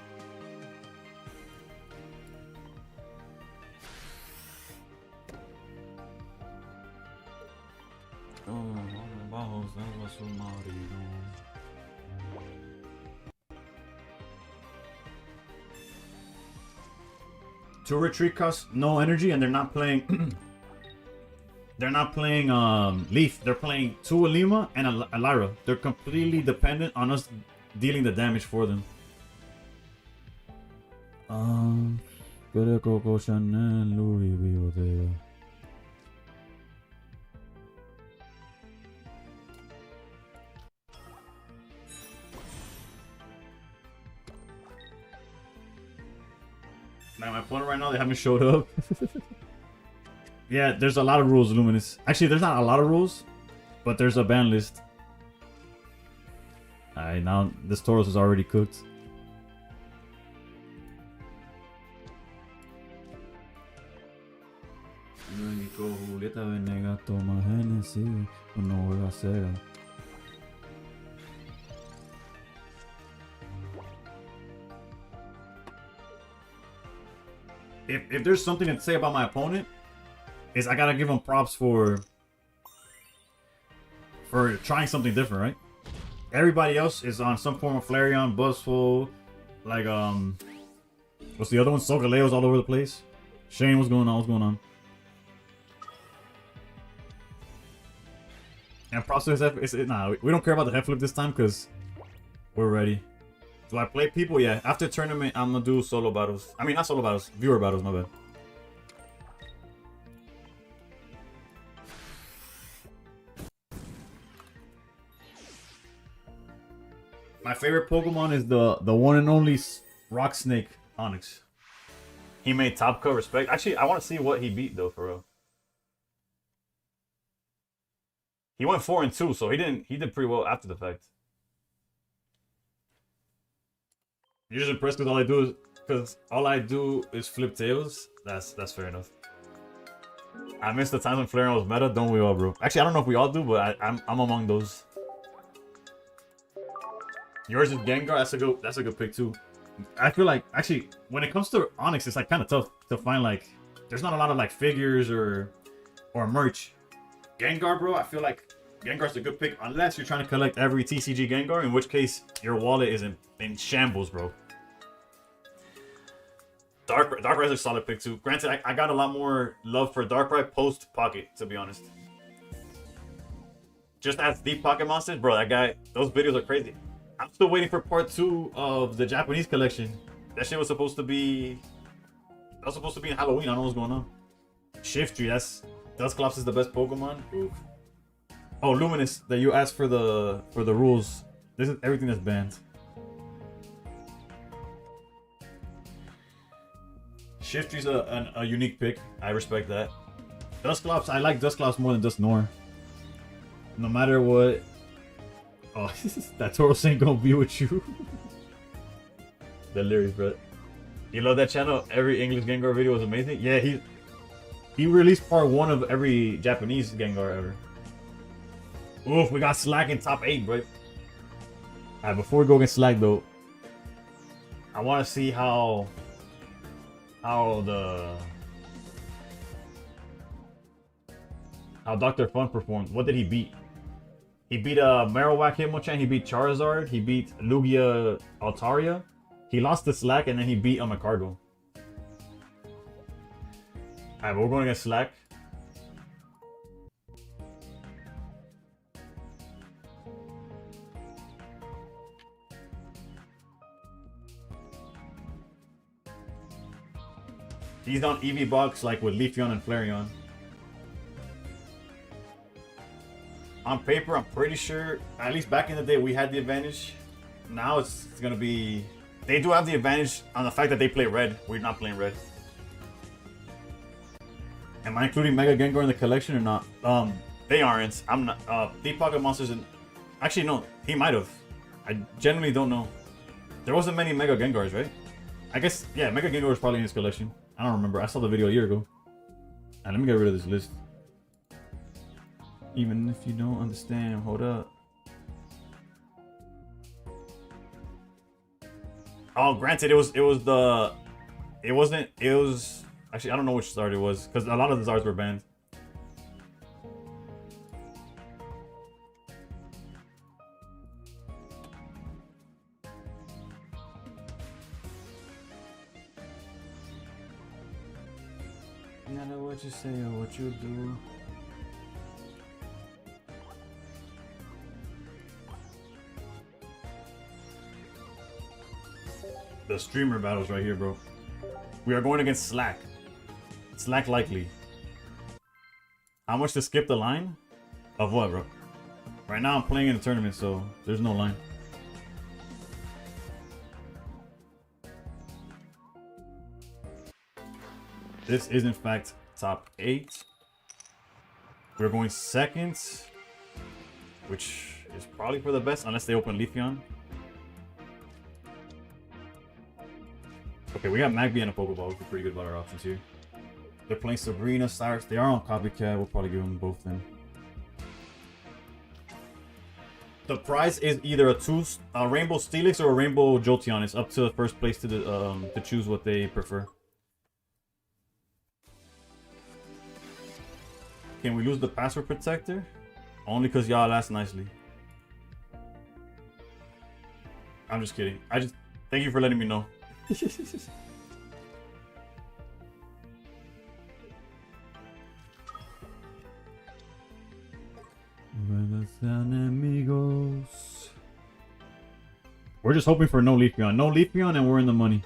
Two retreat costs no energy, and they're not playing. They're not playing Leaf. They're playing two Alima and a Lyra. They're completely dependent on us dealing the damage for them. Man, my opponent right now, they haven't showed up. Yeah, there's a lot of rules, Luminous. Actually, there's not a lot of rules, but there's a ban list. Alright, now this Tauros is already cooked. If there's something to say about my opponent, is I gotta give him props for trying something different, right? Everybody else is on some form of Flareon, Buzzful, like what's the other one? Solgaleo's all over the place. Shane, what's going on? What's going on? And process nah, we don't care about the head flip this time because we're ready. Do I play people? Yeah. After tournament, I'm gonna do solo battles. I mean, not solo battles, viewer battles. My bad. My favorite Pokemon is the one and only Rock Snake Onyx. He made top cut respect. Actually, I want to see what he beat though, for real. He went 4-2, so he did pretty well after the fact. You're just impressed because all I do is flip tails. That's fair enough. I miss the times when Flareon was meta, don't we all, bro? Actually, I don't know if we all do, but I'm among those. Yours is Gengar. That's a good pick too. I feel like actually when it comes to Onyx, it's like kind of tough to find like there's not a lot of like figures or merch. Gengar, bro, I feel like Gengar's a good pick unless you're trying to collect every TCG Gengar, in which case your wallet is in shambles, bro. Darkrai's a solid pick too. Granted, I got a lot more love for Darkrai post Pocket, to be honest. Just as Deep Pocket Monsters, bro, that guy, those videos are crazy. I'm still waiting for part 2 of the Japanese collection. That shit was supposed to be... That was supposed to be in Halloween. I don't know what's going on. Shiftry, Dusclops is the best Pokemon. Oof. Oh, Luminous, that you asked for the rules. This is everything that's banned. Shiftry's a unique pick. I respect that. Dusclops, I like Dusclops more than Dusknoir. No matter what. Oh, that Tauros ain't gonna be with you. Delirious, bro. You love that channel? Every English Gengar video was amazing. Yeah, he released part 1 of every Japanese Gengar ever. Oof, we got Slack in top 8, bro. Alright, before we go against Slack though, I want to see how Dr. Fun performed. What did he beat? He beat Marowak Hitmonchan, he beat Charizard, he beat Lugia Altaria. He lost to Slack and then he beat Amacargo. Alright, we're going against Slack. He's on EV box like with Leafeon and Flareon. On paper, I'm pretty sure, at least back in the day, we had the advantage. Now it's gonna be... They do have the advantage on the fact that they play red. We're not playing red. Am I including Mega Gengar in the collection or not? They aren't. I'm not. Deep Pocket Monsters and... Actually, no. He might have. I genuinely don't know. There wasn't many Mega Gengars, right? I guess, yeah, Mega Gengar was probably in his collection. I don't remember. I saw the video a year ago. And let me get rid of this list. Even if you don't understand, hold up. Oh, granted, it was actually, I don't know which Zard it was, because a lot of the Zards were banned. No matter what you say or what you do. The streamer battles right here, bro. We are going against Slack. Slack likely. How much to skip the line? Of what, bro? Right now I'm playing in a tournament, so there's no line. This is in fact top 8. We're going second, which is probably for the best unless they open Leafeon. Okay, we got Magby and a Pokeball. We feel pretty good about our options here. They're playing Sabrina, Cyrus. They are on Copycat. We'll probably give them both then. The prize is either a Rainbow Steelix or a Rainbow Jolteon. It's up to first place to choose what they prefer. Can we lose the password protector? Only because y'all asked nicely. I'm just kidding. Thank you for letting me know. We're just hoping for no Leafeon. No Leafeon and we're in the money.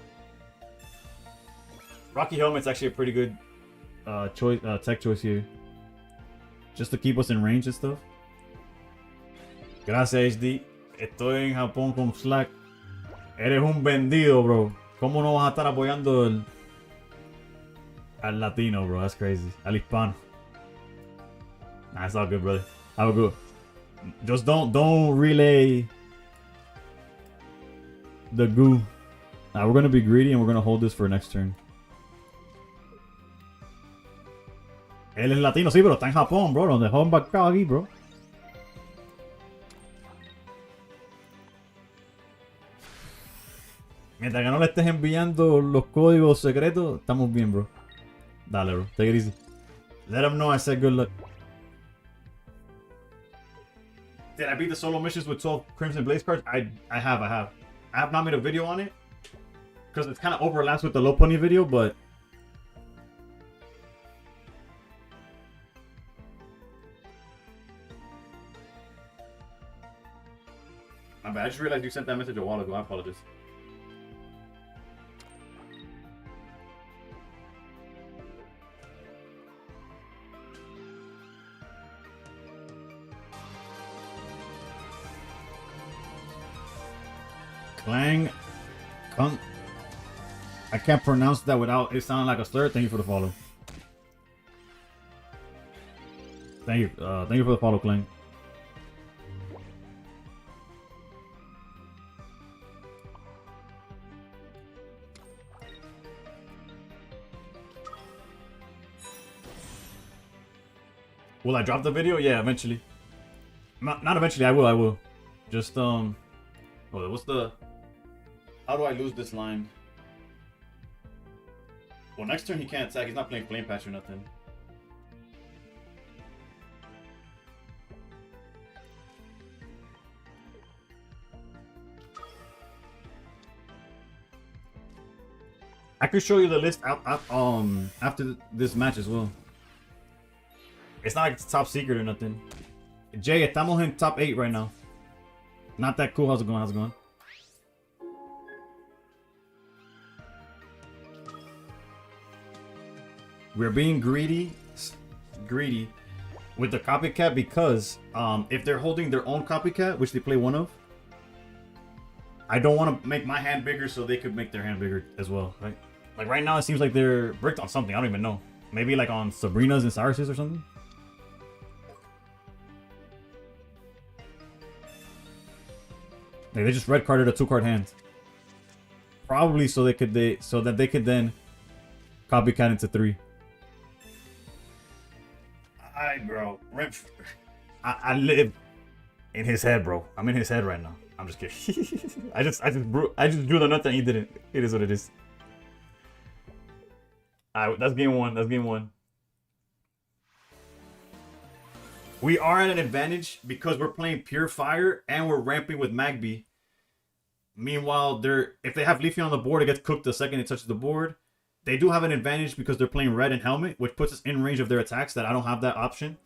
Rocky Helmet's actually a pretty good tech choice here. Just to keep us in range and stuff. Gracias, HD. Estoy en Japón con Slack. Eres un vendido, bro. ¿Cómo no vas a estar apoyando al latino, bro? That's crazy. Al hispano. Nah, it's all good, brother. Have a good. Just don't relay the goo. Nah, we're gonna be greedy and we're gonna hold this for next turn. Él es latino, sí, pero está en Japón, bro. Nos dejó embarcado aquí, bro. Mientras que no le estés enviando los códigos secretos, estamos bien, bro. Dale, bro. Take it easy. Let them know I said good luck. Did I beat the solo missions with 12 Crimson Blaze cards? I have. I have not made a video on it because it kind of overlaps with the low pony video, but my bad. I just realized you sent that message a while ago. I apologize. Clang. Kung. I can't pronounce that without it sounding like a slur. Thank you for the follow. Thank you for the follow, Clang. Will I drop the video? Yeah, eventually. Not eventually. I will. Just hold on, what's the? How do I lose this line? Well, next turn he can't attack. He's not playing Flame Patch or nothing. I could show you the list after this match as well. It's not like it's top secret or nothing. Jay, estamos in top 8 right now. Not that cool. How's it going? How's it going? We're being greedy with the copycat because if they're holding their own copycat, which they play one of, I don't want to make my hand bigger so they could make their hand bigger as well, right? Like right now, it seems like they're bricked on something. I don't even know. Maybe like on Sabrina's and Cyrus's or something. Like they just red carded a 2-card hand, probably so that they could then copycat into 3. Bro, I live in his head, bro. I'm in his head right now. I'm just kidding. I just drew the nut and he didn't. It is what it is. Alright, that's game 1. That's game 1. We are at an advantage because we're playing Pure Fire and we're ramping with Magby. Meanwhile, if they have Leafy on the board, it gets cooked the second it touches the board. They do have an advantage because they're playing red and helmet, which puts us in range of their attacks that I don't have that option.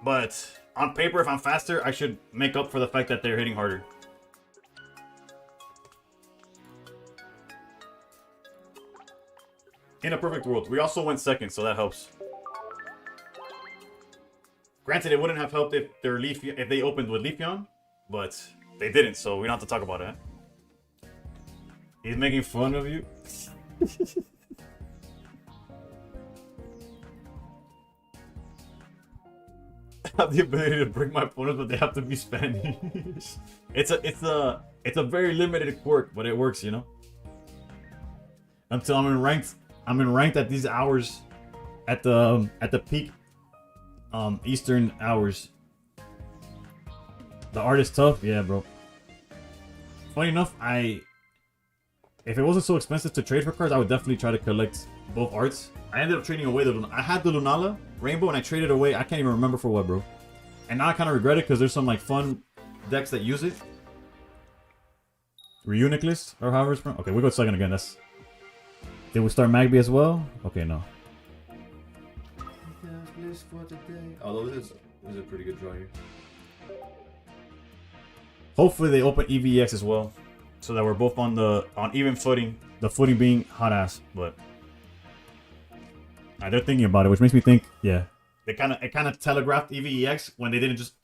But on paper, if I'm faster, I should make up for the fact that they're hitting harder. In a perfect world. We also went second, so that helps. Granted, it wouldn't have helped if they opened with Leafeon, but they didn't, so we don't have to talk about it. He's making fun of you. I have the ability to bring my opponents, but they have to be Spanish. It's a very limited quirk, but it works, you know. Until I'm in ranked at these hours, at the peak Eastern hours. The art is tough, yeah, bro. Funny enough, if it wasn't so expensive to trade for cards, I would definitely try to collect both arts. I ended up trading away I had the Lunala Rainbow and I traded away. I can't even remember for what, bro. And now I kind of regret it because there's some like fun decks that use it. Reunic list or however it's from. Okay, we go second again. Did we start Magby as well? Okay, no. Although this is a pretty good draw here. Hopefully they open EVEX as well, so that we're both on even footing. The footing being hot ass, but they're thinking about it, which makes me think, yeah, it kind of telegraphed EVEX when they didn't just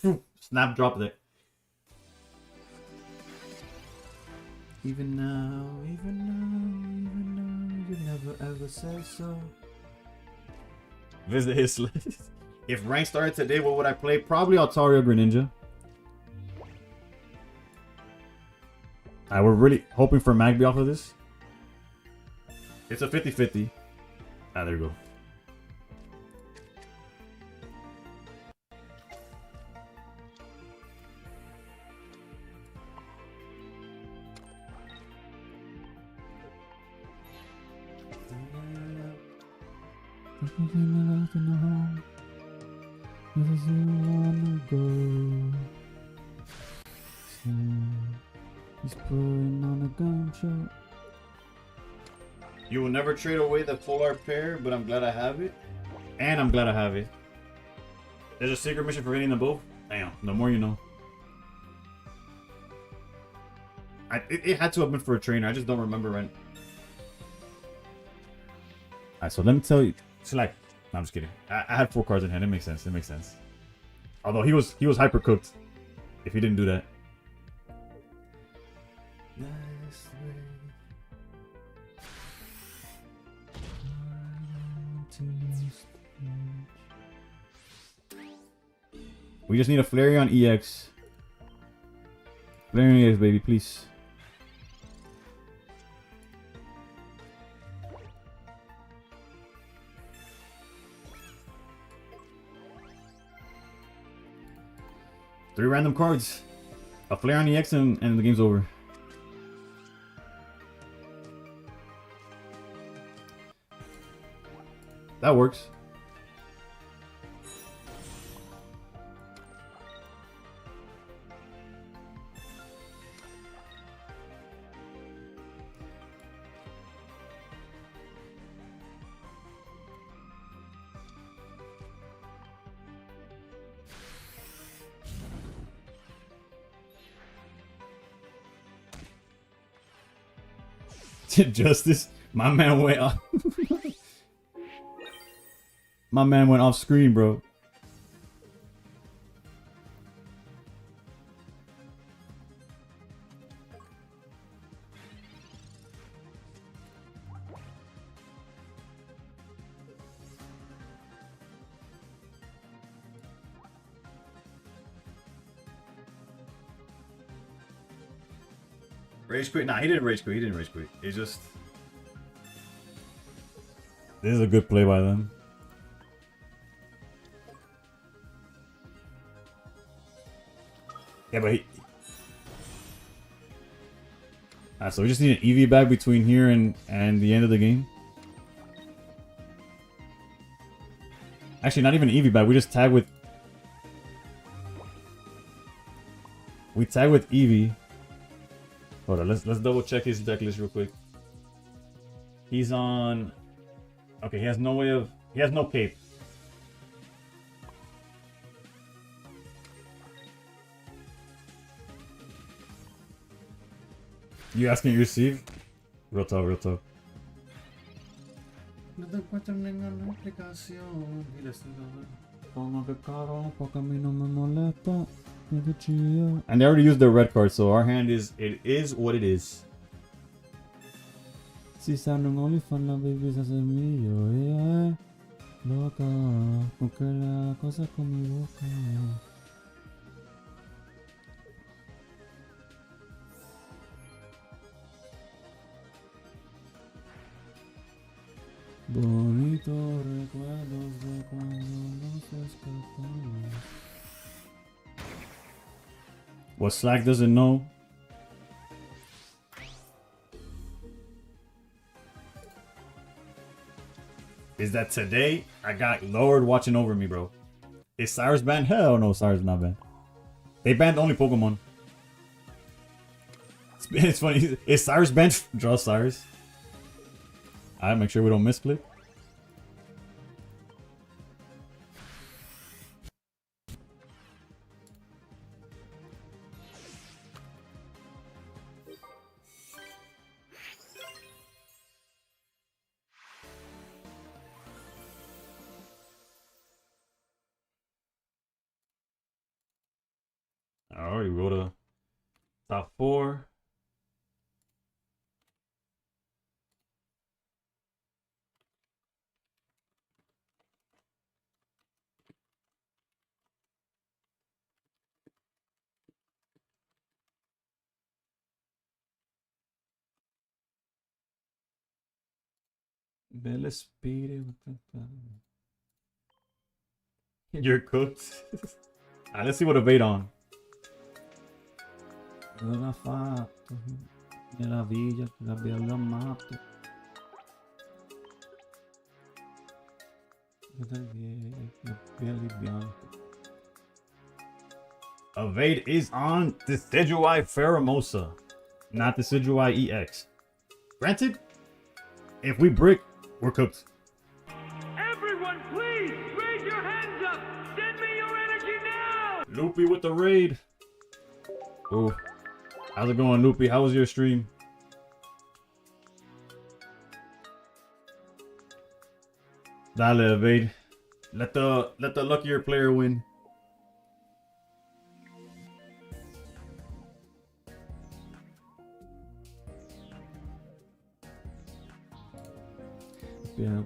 snap drop it. Even now, you never ever said so. Visit his list. If rank started today, what would I play? Probably Altaria Greninja. We're really hoping for Magby off of this. It's a 50-50. There you go. He's putting on a gun show. You will never trade away the full art pair, but I'm glad I have it. And I'm glad I have it. There's a secret mission for hitting them both. Damn, the more you know. It had to have been for a trainer. I just don't remember right. Alright, so let me tell you. Select. No, I'm just kidding. I had 4 cards in hand. It makes sense. It makes sense. Although he was hyper cooked. If he didn't do that. We just need a Flareon EX. Flareon EX, baby, please. Three random cards. A Flareon EX and the game's over. That works. Justice, my man went off. My man went off screen, bro. Rage quit? Nah, he didn't rage quit. He didn't rage quit. It's just... This is a good play by them. Yeah, but he... so we just need an EV back between here and the end of the game. Actually, not even an EV back. We just tag with... We tag with Eevee. Hold on, let's double check his deck list real quick. He's on... Okay, he has no way of... He has no cape. You asking to receive? Real talk, real talk. And they already used their red card, so our hand is... It is what it is. Si sanno only fan la baby sa ser mio, loca, con quella cosa con mi boca. Bonito recuerdos de cuando nos escapamos. What Slack doesn't know. Is that today I got Lord watching over me, bro. Is Cyrus banned? Hell no, Cyrus is not banned. They banned only Pokemon. It's funny. Is Cyrus banned? Draw Cyrus. Alright, make sure we don't misclick. Alright, we go to top 4. Bella Spirit. You're cooked. Alright, let's see what a bait on. Cosa ha fatto? Nella villa che l'abbiamo amato. Evade is on Decidueye Pheromosa, not Decidueye EX. Granted, if we brick, we're cooked. Everyone, please raise your hands up. Send me your energy now. Loopy with the raid. Ooh. How's it going, Loopy? How was your stream? Dale, Evade. Let the luckier player win.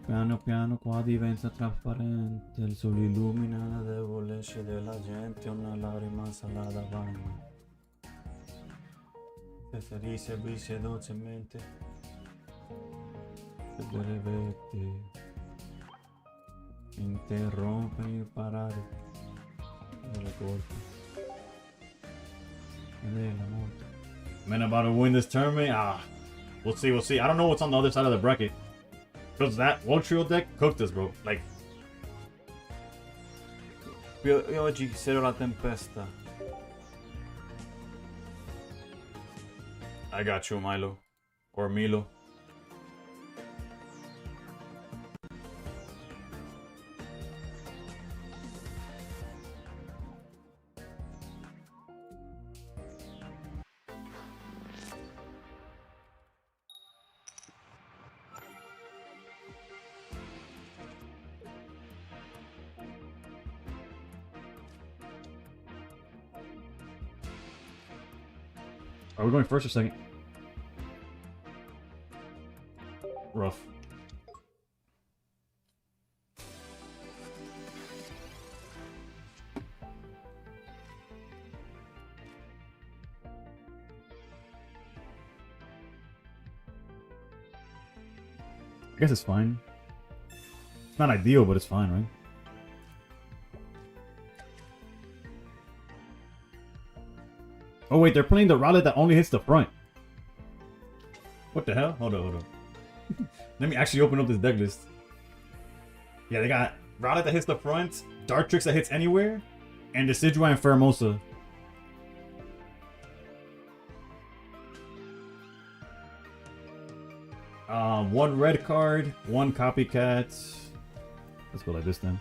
Piano piano qua diventa trasparente, il sole illumina la debolezza della gente, una lacrima sala davanti. Se si avvicina dolcemente, se brevette, interrompe il parare delle colpe e della morte. Man, about to win this tournament? Ah, we'll see, we'll see. I don't know what's on the other side of the bracket. Because that World Trio deck cooked us, bro. Like, Io oggi sarò la tempesta. I got you, Milo. Or Milo. Are we going first or second? Rough. I guess it's fine. It's not ideal, but it's fine, right? Oh wait, they're playing the rowlet that only hits the front. What the hell? Hold on, hold on. Let me actually open up this deck list. Yeah, they got rowlet that hits the front, Dartrix that hits anywhere, and Decidueye and Pheromosa. One red card, one copycat. Let's go like this then.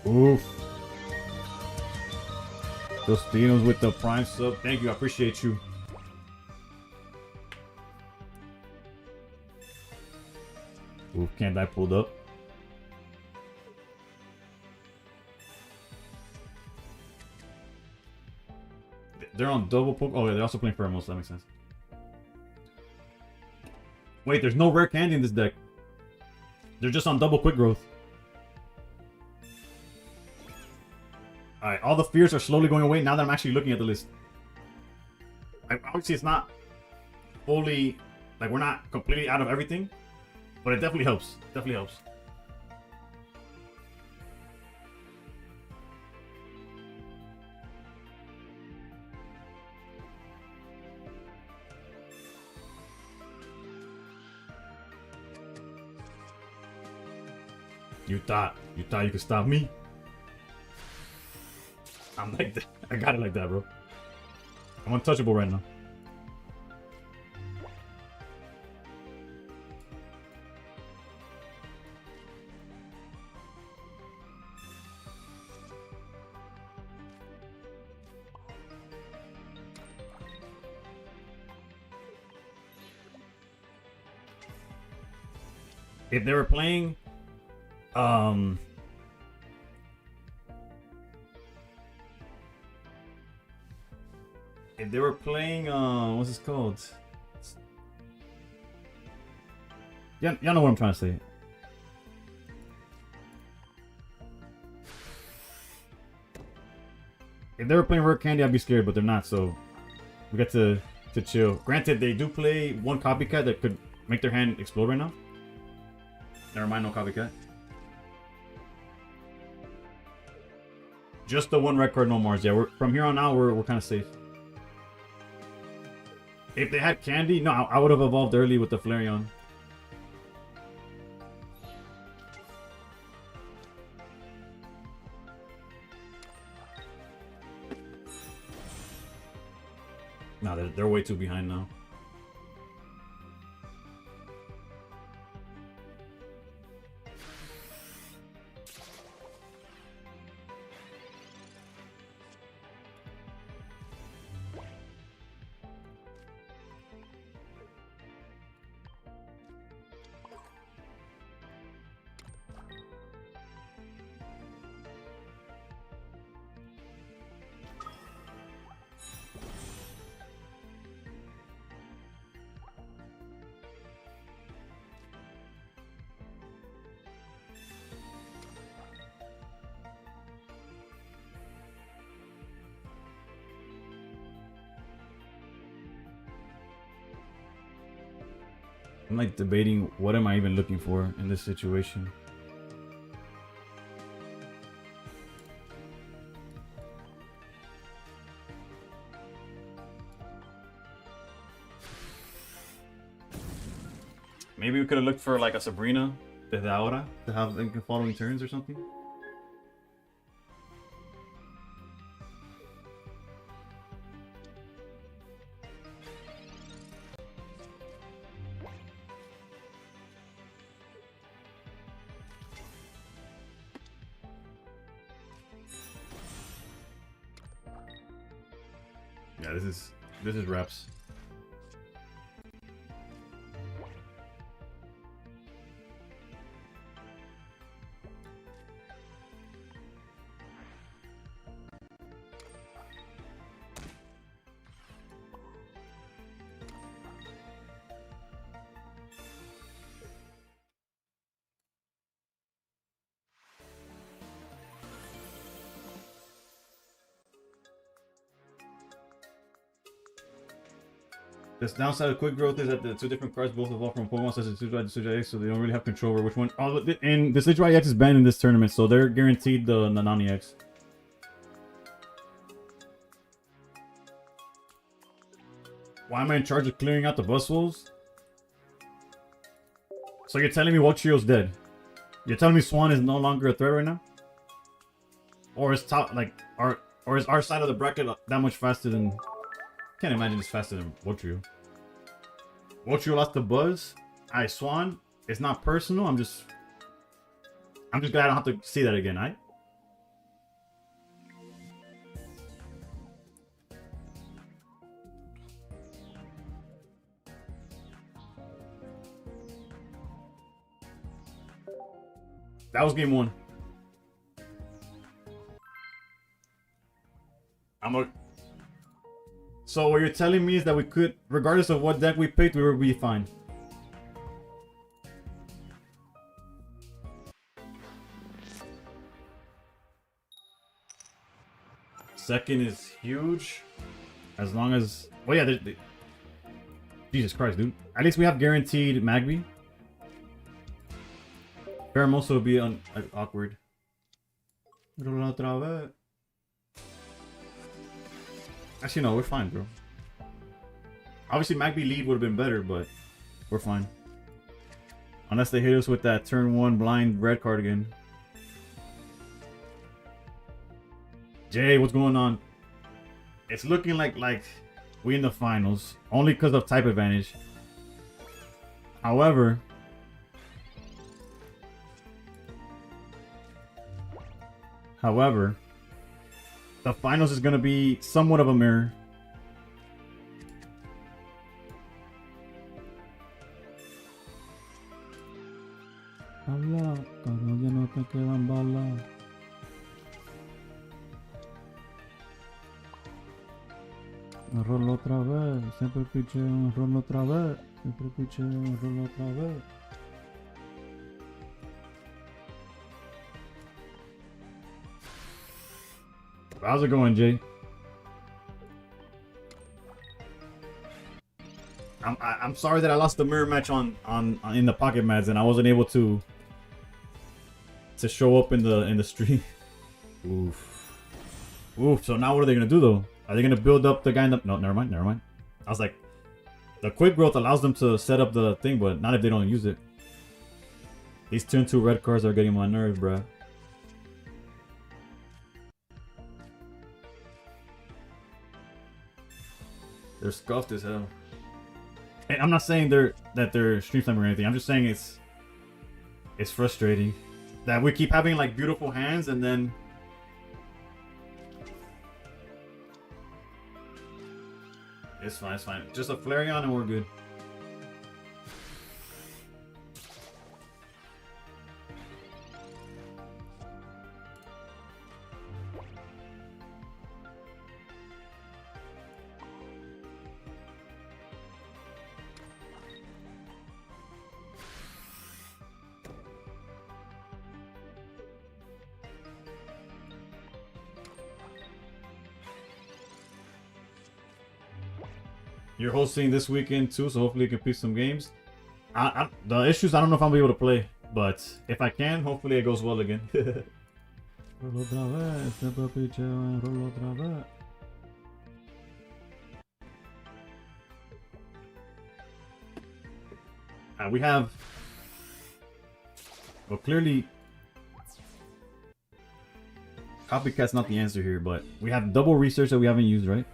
Oof. Tostinos with the prime sub. Thank you, I appreciate you. Oof, can't die pulled up. They're on double poke. Oh, yeah, they're also playing Pheromosa. That makes sense. Wait, there's no rare candy in this deck. They're just on double quick growth. Alright, all the fears are slowly going away now that I'm actually looking at the list. Like, obviously, it's not fully... Like, we're not completely out of everything. But it definitely helps. Definitely helps. You thought you could stop me? I'm like that. I got it like that, bro. I'm untouchable right now. If they were playing, if they were playing, what's this called? Y'all know what I'm trying to say. If they were playing Rare Candy, I'd be scared, but they're not, so we get to chill. Granted, they do play one copycat that could make their hand explode right now. Never mind, no copycat. Just the one red card, no Mars. Yeah, from here on out, we're kind of safe. If they had candy, no, I would have evolved early with the Flareon. No, they're way too behind now. I'm like debating what am I even looking for in this situation. Maybe we could have looked for like a Sabrina desde ahora to have in the following turns or something. Yeah, this is reps. The downside of quick growth is that the two different cards both evolve from Pokemon such as Decidueye and Decidueye X, so they don't really have control over which one. Oh, and the Decidueye X is banned in this tournament, so they're guaranteed the Nanani X. Why am I in charge of clearing out the Buzzwoles? So you're telling me Waltrio's dead? You're telling me Swan is no longer a threat right now? Or is top like or is our side of the bracket that much faster than? Can't imagine it's faster than Waltrio. Waltrio lost the Buzz. Alright, Swan. It's not personal. I'm just glad I don't have to see that again, alright? That was game one. So what you're telling me is that we could, regardless of what deck we picked, we would be fine. Second is huge. As long as... Well, yeah, Jesus Christ, dude. At least we have guaranteed Magby. Pheromosa will be awkward. Actually, no, we're fine, bro. Obviously, Magby lead would have been better, but we're fine. Unless they hit us with that turn 1 blind red card again. Jay, what's going on? It's looking like we in the finals. Only because of type advantage. However... the finals is going to be somewhat of a mirror. Habla, cabrón, ya no te quedan balas. Error otra vez, siempre piché un error otra vez, siempre piché un error otra vez. How's it going, Jay? I'm sorry that I lost the mirror match on in the pocket mats and I wasn't able to show up in the stream. Oof. So now what are they gonna do though? Are they gonna build up the guy in the... No, never mind. I was like, The quick growth allows them to set up the thing, but not if they don't use it. These turn 2 red cards are getting my nerves, bruh. They're scuffed as hell. And I'm not saying that they're stream sniping or anything. I'm just saying it's frustrating that we keep having like beautiful hands and then it's fine, it's fine. Just a Flareon and we're good. You're hosting this weekend too, so hopefully you can pick some games. The issues, I don't know if I'll be able to play, but if I can, hopefully it goes well again. We have, well, clearly copycat's not the answer here, but we have double research that we haven't used, right?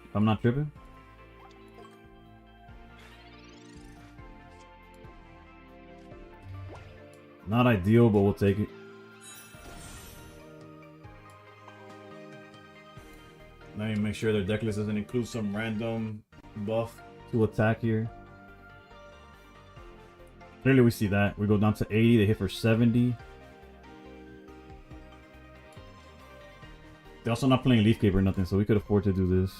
If I'm not tripping. Not ideal, but we'll take it. Let me make sure their deck list doesn't include some random buff to attack here. Clearly we see that. We go down to 80, they hit for 70. They're also not playing Leaf Cape or nothing, so we could afford to do this.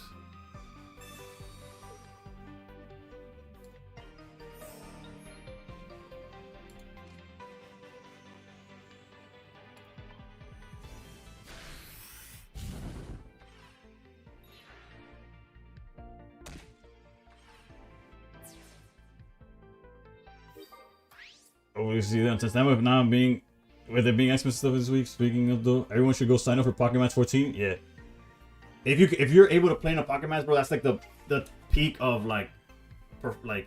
Oh, we see that. Since with now being, with it being Xmas stuff this week. Speaking of though, everyone should go sign up for Pocket Match 14. Yeah, if you're able to play in a Pocket Match, bro, that's like the peak of like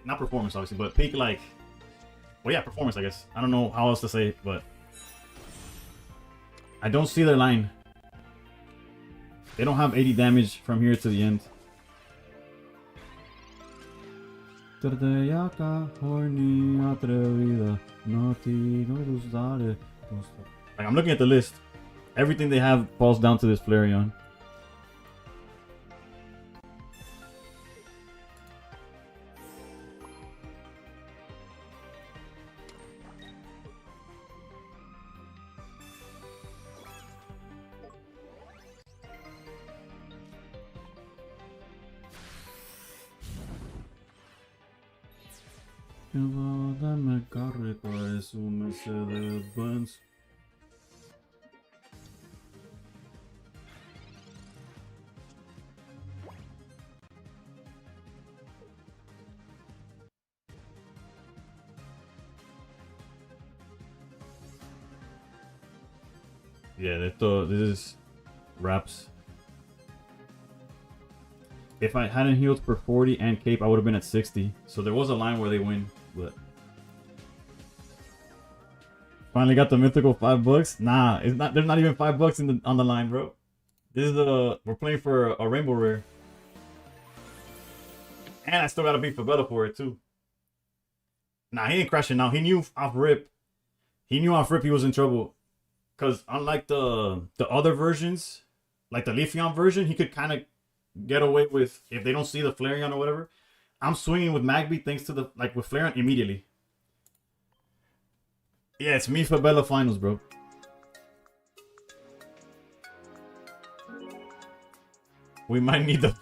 not performance obviously, but peak like, well yeah, performance I guess. I don't know how else to say it, but I don't see their line. They don't have 80 damage from here to the end. Like, I'm looking at the list. Everything they have falls down to this Flareon. Dame carre para su Mercedes Benz. Yeah, this is wraps. If I hadn't healed for 40 and cape, I would have been at 60. So there was a line where they win, but finally got the mythical $5. Nah, it's not. There's not even $5 on the line, bro. This is we're playing for a rainbow rare, and I still gotta beat Fabella for it too. Nah, he ain't crashing now. He knew off rip. He knew off rip he was in trouble, cause unlike the other versions, like the Leafeon version, he could kind of get away with if they don't see the Flareon or whatever. I'm swinging with Magby thanks to the with Flareon immediately. Yeah, it's me for Bella Finals, bro. We might need the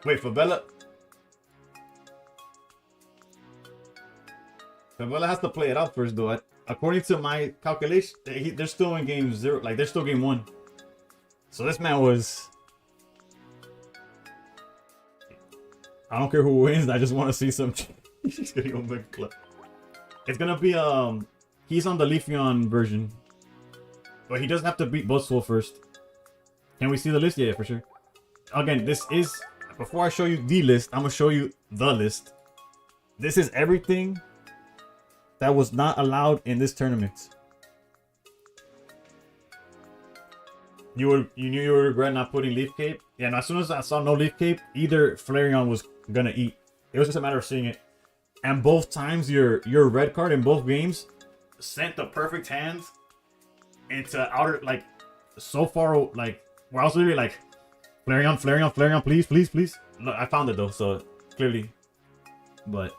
wait, Fabella has to play it out first though. According to my calculation, they're still in game 0. Like, they're still game 1. So this man was... I don't care who wins. I just want to see some... He's gonna go Mega Club. It's gonna be, he's on the Leafeon version. But he doesn't have to beat Buzzwole first. Can we see the list? Yeah, for sure. Again, this is... Before I show you the list, I'm going to show you the list. This is everything that was not allowed in this tournament. You knew you would regret not putting Leaf Cape? Yeah, and as soon as I saw no Leaf Cape, either Flareon was going to eat. It was just a matter of seeing it. And both times, your red card in both games sent the perfect hands into outer, like, so far, like, where I was literally like, Flareon, Flareon, Flareon, please, please, please. Look, I found it though, so clearly. But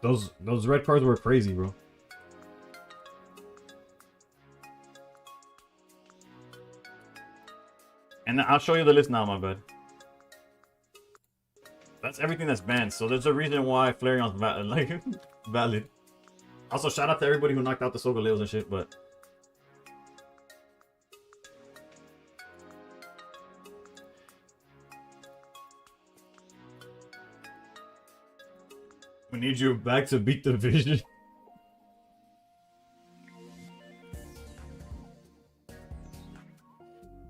those red cards were crazy, bro. And I'll show you the list now, my bad. That's everything that's banned, so there's a reason why Flareon's valid. Also, shout out to everybody who knocked out the Sogaleos and shit, but... We need you back to beat the vision.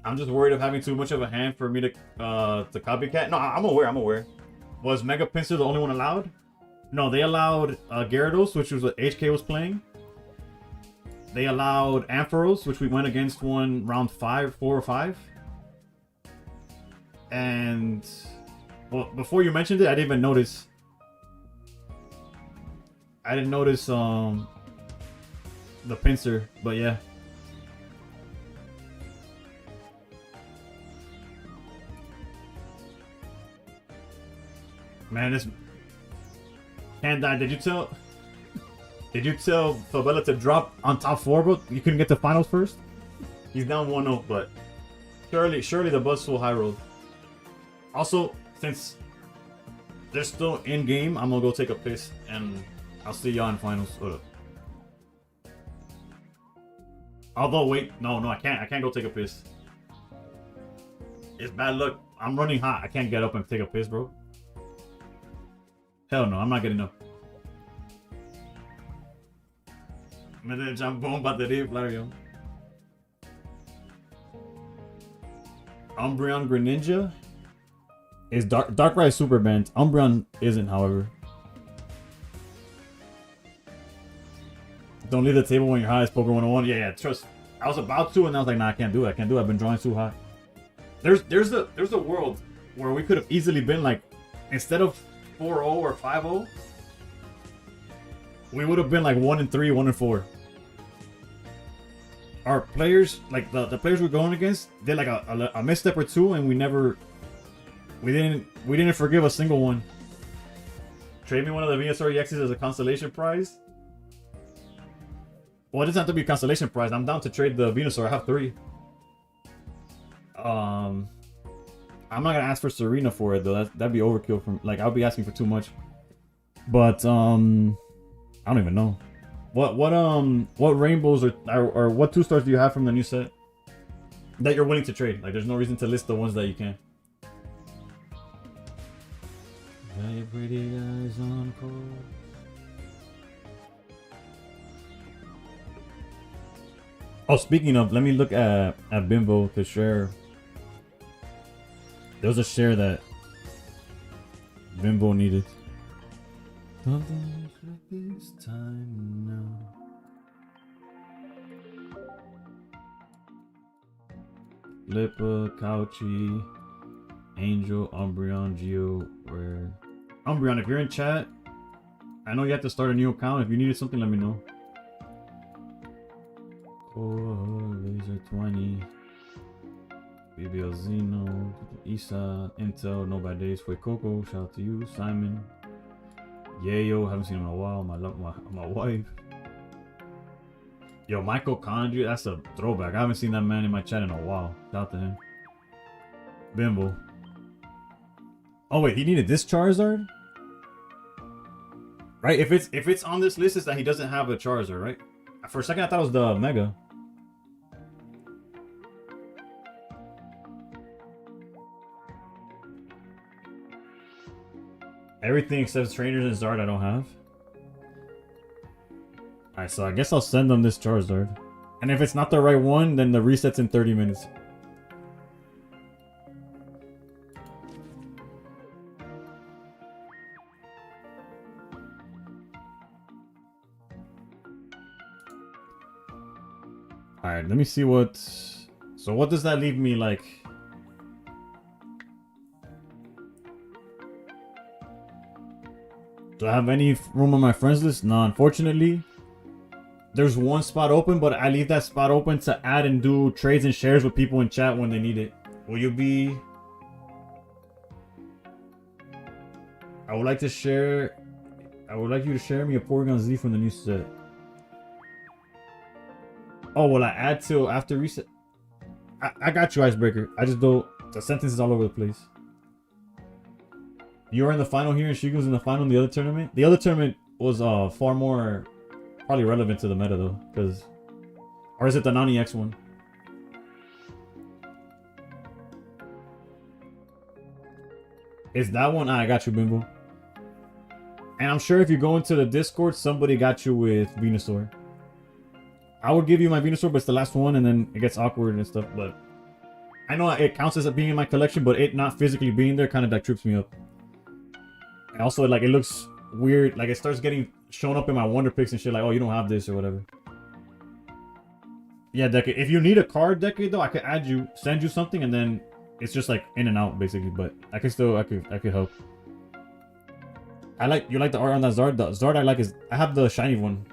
I'm just worried of having too much of a hand for me to copycat. No, I'm aware. Was Mega Pinsir the only one allowed? No, they allowed Gyarados, which was what HK was playing. They allowed Ampharos, which we went against one round 4 or 5. And well, before you mentioned it, I didn't even notice. I didn't notice the Pinsir, but yeah. Man, this can't die. Did you tell Fabella to drop on top 4, bro? You couldn't get to finals first? He's down 1-0, but surely the Buzzwole high road. Also, since they're still in game, I'm gonna go take a piss and I'll see y'all in finals. Although, wait, no, I can't go take a piss. It's bad luck. I'm running hot. I can't get up and take a piss, bro. Hell no, I'm not getting up. Me de jambon batería, Flareon. Umbreon Greninja is Darkrai super banned. Umbreon isn't, however. Don't leave the table when you're high. It's Poker 101. Yeah, trust. I was about to, and I was like, nah, I can't do it. I've been drawing too high. There's a world where we could have easily been like, instead of 4-0 or 5-0, we would have been like 1-3, 1-4. Our players, like the players we're going against, did like a misstep or two, and we didn't forgive a single one. Trade me one of the Venusaur EXs as a consolation prize. Well, it doesn't have to be a consolation prize. I'm down to trade the Venusaur. I have 3. I'm not gonna ask for Serena for it though. That'd be overkill. From like, I'll be asking for too much. But I don't even know. What rainbows or what 2-stars do you have from the new set that you're willing to trade? Like, there's no reason to list the ones that you can. Got your pretty eyes on course. Oh, speaking of, let me look at Bimbo to share. There was a share that Bimbo needed. Something like this time now. Lipa, Couchy, Angel, Umbreon, Geo, Rare. Umbreon, if you're in chat, I know you have to start a new account. If you needed something, let me know. Oh, Laser 20. BBL Zeno, Isa, Intel, No Bad Days, Fue Coco, shout out to you, Simon. Yayo, haven't seen him in a while. My wife. Yo, Michael Condry, that's a throwback. I haven't seen that man in my chat in a while. Shout out to him. Bimbo. Oh wait, he needed this Charizard? Right? If it's on this list, it's that he doesn't have a Charizard, right? For a second I thought it was the Mega. Everything except trainers and Zard I don't have. Alright, so I guess I'll send them this Charizard. And if it's not the right one, then the reset's in 30 minutes. Alright, let me see what... So what does that leave me like? Do I have any room on my friends list? No, unfortunately. There's one spot open, but I leave that spot open to add and do trades and shares with people in chat when they need it. Will you be... I would like to share... I would like you to share me a Porygon Z from the new set. Oh, will I add till after reset? I got you, Icebreaker. I just don't... The sentence is all over the place. You're in the final here and Shigun's in the final in the other tournament? The other tournament was far more... Probably relevant to the meta though, because... Or is it the Nani X one? Is that one? I got you, Bimbo. And I'm sure if you go into the Discord, somebody got you with Venusaur. I would give you my Venusaur, but it's the last one, and then it gets awkward and stuff, but... I know it counts as it being in my collection, but it not physically being there kind of like trips me up. And also, like, it looks weird. Like, it starts getting shown up in my Wonder Picks and shit, like, oh, you don't have this or whatever. Yeah, Decade. If you need a card, Decade, though, I could add you, send you something, and then it's just, like, in and out, basically. But I could still, I could help. You like the art on that Zard? The Zard I like is, I have the shiny one.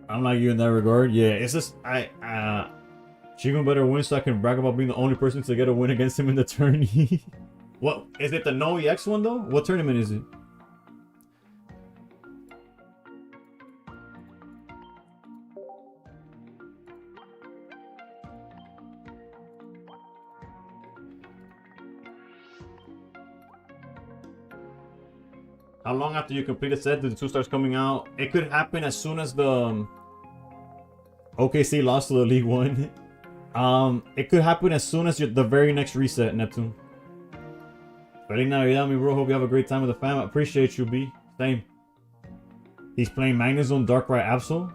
I'm like you in that regard. Yeah, it's just, Shigun better win so I can brag about being the only person to get a win against him in the tourney. What? Is it the No EX one though? What tournament is it? How long after you complete a set do the 2 stars coming out? It could happen as soon as the OKC lost to the League One. It could happen as soon as the very next reset, Neptune. Feliz Navidad, mi bro. Hope you have a great time with the fam. I appreciate you, B. Same. He's playing Magnezone, Darkrai, Absol.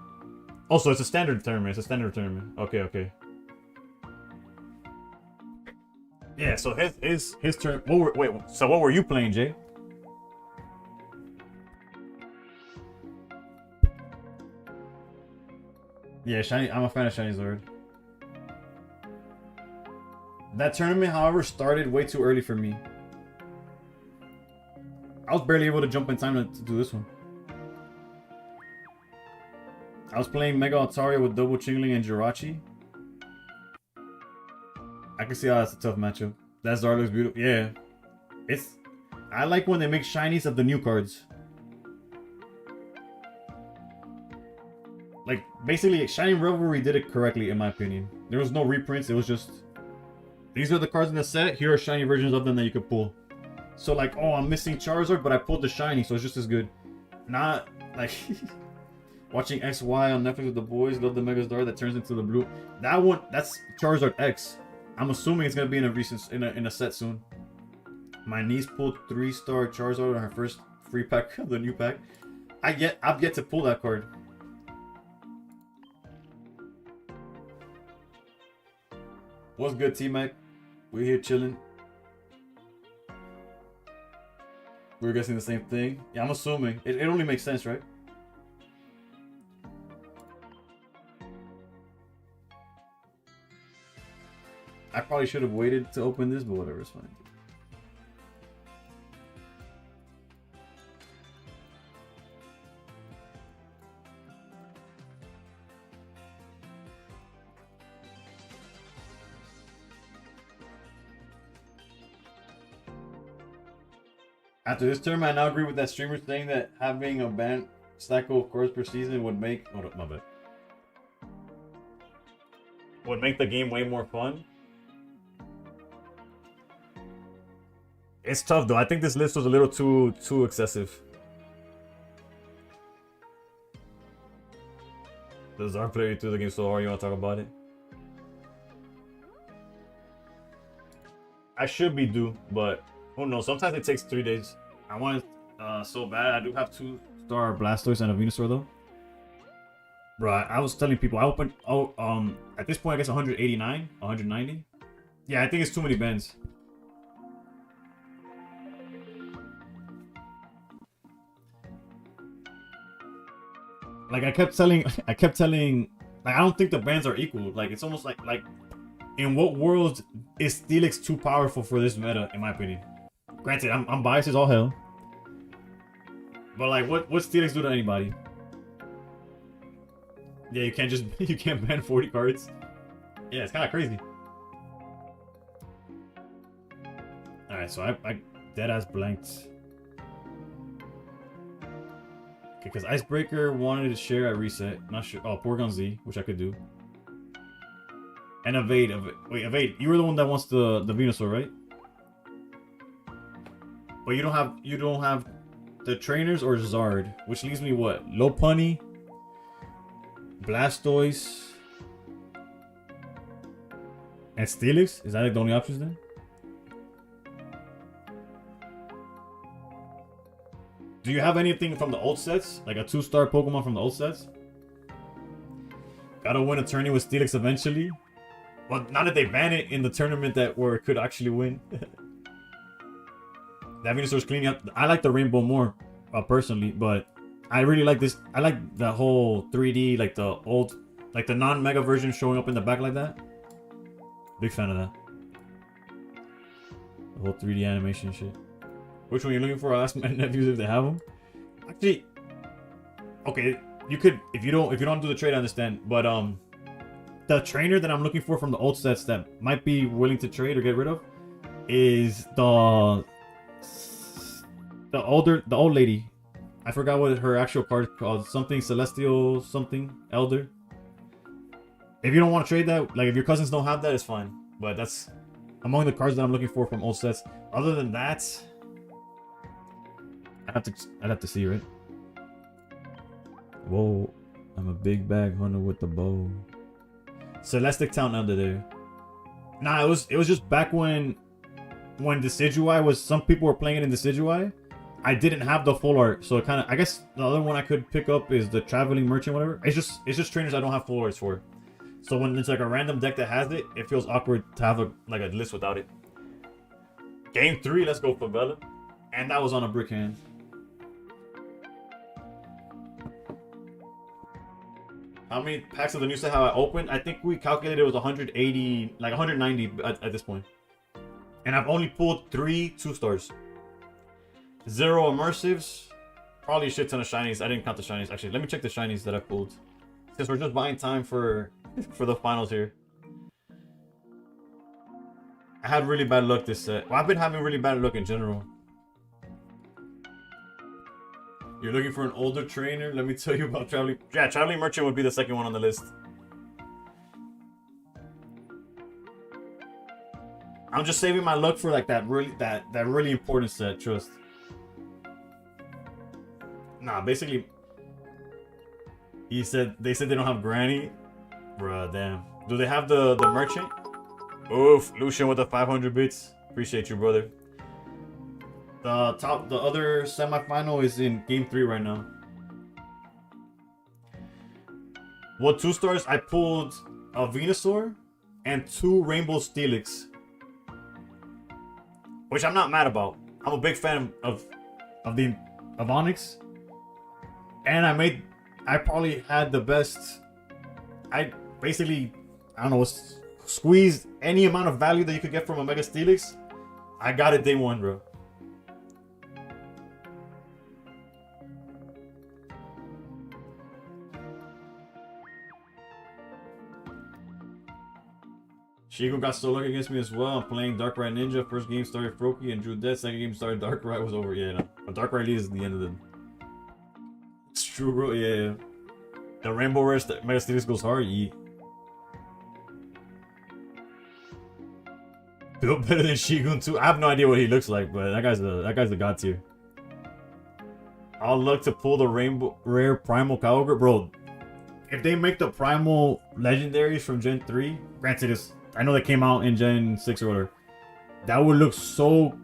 Oh, so it's a standard tournament. It's a standard tournament. Okay, okay. Yeah, so his turn. Wait, so what were you playing, Jay? Yeah, Shiny. I'm a fan of Shiny Zord. That tournament, however, started way too early for me. I was barely able to jump in time to do this one. I was playing Mega Altaria with double Chingling and Jirachi. I can see how that's a tough matchup. That Zard looks beautiful. Yeah. I like when they make shinies of the new cards. Like, basically, Shining Revelry did it correctly, in my opinion. There was no reprints, it was just... These are the cards in the set, here are shiny versions of them that you could pull. So, like, oh, I'm missing Charizard, but I pulled the shiny, so it's just as good. Not, like... Watching XY on Netflix with the boys, love the Megazord that turns into the blue. That one, that's Charizard X. I'm assuming it's gonna be in a set soon. My niece pulled 3-star Charizard on her first free pack of the new pack. I've yet to pull that card. What's good, T-Mac? We're here chilling. We're guessing the same thing. Yeah, I'm assuming. It only makes sense, right? I probably should have waited to open this, but whatever, it's fine. After this term, I now agree with that streamer saying that having a banned stack of cards per season would make... Oh, my bad. Would make the game way more fun. It's tough though. I think this list was a little too excessive. Does our player through the game so hard? You want to talk about it? I should be due, but Oh no, sometimes it takes 3 days. I want it so bad. I do have 2-star Blastoise and a Venusaur though. Bro, I was telling people I opened at this point I guess 189, 190. Yeah, I think it's too many bends. Like I kept telling like I don't think the bands are equal. Like it's almost like in what world is Steelix too powerful for this meta, in my opinion? Granted, I'm biased as all hell. But like what Steelix do to anybody? Yeah, you can't just you can't ban 40 cards. Yeah, it's kinda crazy. Alright, so I dead ass blanked. Okay, because Icebreaker wanted to share at reset. Not sure. Oh, Porygon Z, which I could do. And Evade. Wait, Evade. You were the one that wants the Venusaur, right? But you don't have the trainers or Zard, which leaves me what? Lopunny, Blastoise, and Steelix? Is that like the only options then? Do you have anything from the old sets? Like a 2-star Pokemon from the old sets? Gotta win a tourney with Steelix eventually. Well, now that they ban it in the tournament where it could actually win. That Venusaur's cleaning up. I like the rainbow more, personally, but I really like this. I like the whole 3D, like the old, like the non-mega version showing up in the back like that. Big fan of that. The whole 3D animation shit. Which one you're looking for? I'll ask my nephews if they have them. Actually, okay, you could if you don't do the trade, I understand. But the trainer that I'm looking for from the old sets that might be willing to trade or get rid of is the old lady. I forgot what her actual card is called. Something Celestial, something Elder. If you don't want to trade that, like if your cousins don't have that, it's fine. But that's among the cards that I'm looking for from old sets. Other than that, I'd have to see, right? Whoa, I'm a big bag hunter with the bow. Celestic Town under there. Nah, it was just back when Decidueye was, some people were playing it in Decidueye. I didn't have the full art, so it kind of, I guess the other one I could pick up is the Traveling Merchant, whatever. It's just trainers I don't have full arts for. So when it's like a random deck that has it, it feels awkward to have a list without it. Game 3, let's go for Bella. And that was on a brick hand. How many packs of the new set have I opened? I think we calculated it was 180, like 190 at this point. And I've only pulled 3 2-stars. 0 immersives. Probably a shit ton of shinies. I didn't count the shinies. Actually, let me check the shinies that I pulled. Since we're just buying time for the finals here. I had really bad luck this set. Well, I've been having really bad luck in general. You're looking for an older trainer? Let me tell you about Traveling... Yeah, Traveling Merchant would be the second one on the list. I'm just saving my luck for like that really important set, trust. Nah, basically... they said they don't have Granny. Bruh, damn. Do they have the Merchant? Oof, Lucian with the 500 bits. Appreciate you, brother. The other semifinal is in game 3 right now. What 2-stars? I pulled a Venusaur and 2 Rainbow Steelix, which I'm not mad about. I'm a big fan of Onyx, and I probably had the best. I don't know, squeezed any amount of value that you could get from a Mega Steelix. I got it day 1, bro. Shigo got so lucky against me as well. I'm playing Darkrai Ninja. First game started Froakie and drew dead. Second game started Darkrai, was over. Yeah, no. But Darkrai leads at the end of the... It's true, bro. Yeah. The Rainbow Rare Mega Steelix goes hard. Yeah. Built better than Shigun too. I have no idea what he looks like, but that guy's the god tier. I'll look to pull the Rainbow Rare Primal Kyogre, bro. If they make the Primal Legendaries from Gen 3, granted, I know they came out in Gen 6 or whatever. That would look so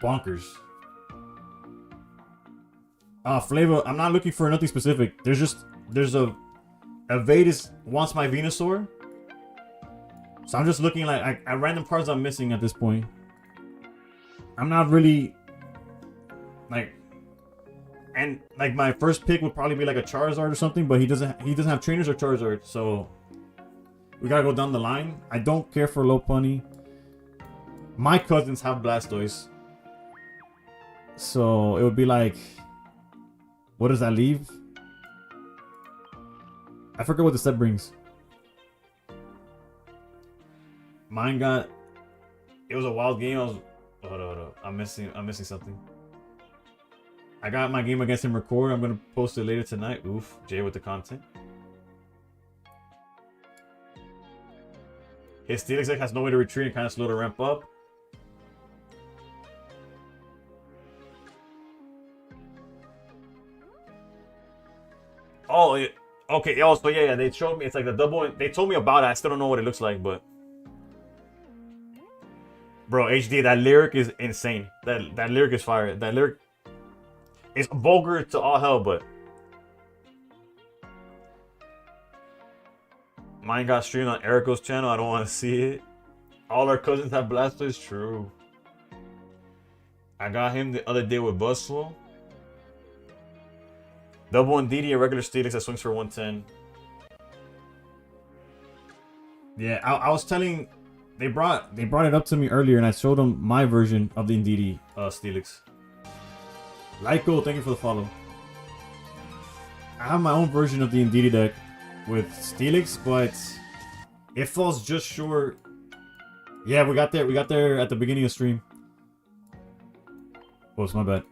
bonkers. Flavor, I'm not looking for nothing specific. There's a Vadis wants my Venusaur. So I'm just looking like at random cards I'm missing at this point. I'm not really like, and like my first pick would probably be like a Charizard or something, but he doesn't have trainers or Charizard, so we gotta go down the line. I don't care for Lopunny. My cousins have Blastoise, so it would be like, what does that leave? I forget what the set brings. Mine got, it was a wild game. Hold on. I'm missing something. I got my game against him record. I'm gonna post it later tonight. Oof, Jay with the content. His Steelix deck has no way to retreat and kind of slow to ramp up. Oh, okay. Oh, so yeah. They showed me. It's like the double. They told me about it. I still don't know what it looks like, but bro, HD, that lyric is insane. That lyric is fire. That lyric is vulgar to all hell, but mine got streamed on Erico's channel. I don't want to see it. All our cousins have Blastoise. True. I got him the other day with Buzzful. Double and DD, a regular Steelix that swings for 110. Yeah, I was telling, they brought it up to me earlier, and I showed them my version of the Indeedee Steelix. Lyco, thank you for the follow. I have my own version of the Indeedee deck with Steelix, but it falls just short. Yeah, we got there at the beginning of stream. Oh, it's my bad.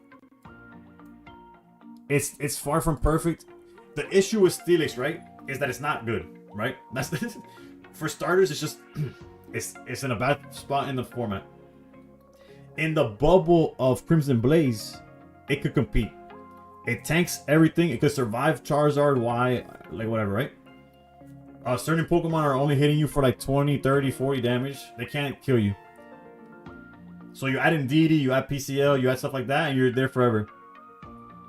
It's far from perfect. The issue with Steelix, right, is that it's not good, right? That's for starters, it's just it's in a bad spot in the format. In the bubble of Crimson Blaze, it could compete. It tanks everything. It could survive Charizard, Y, like whatever, right? Certain Pokemon are only hitting you for like 20, 30, 40 damage. They can't kill you. So you add Indeedee, you add PCL, you add stuff like that, and you're there forever.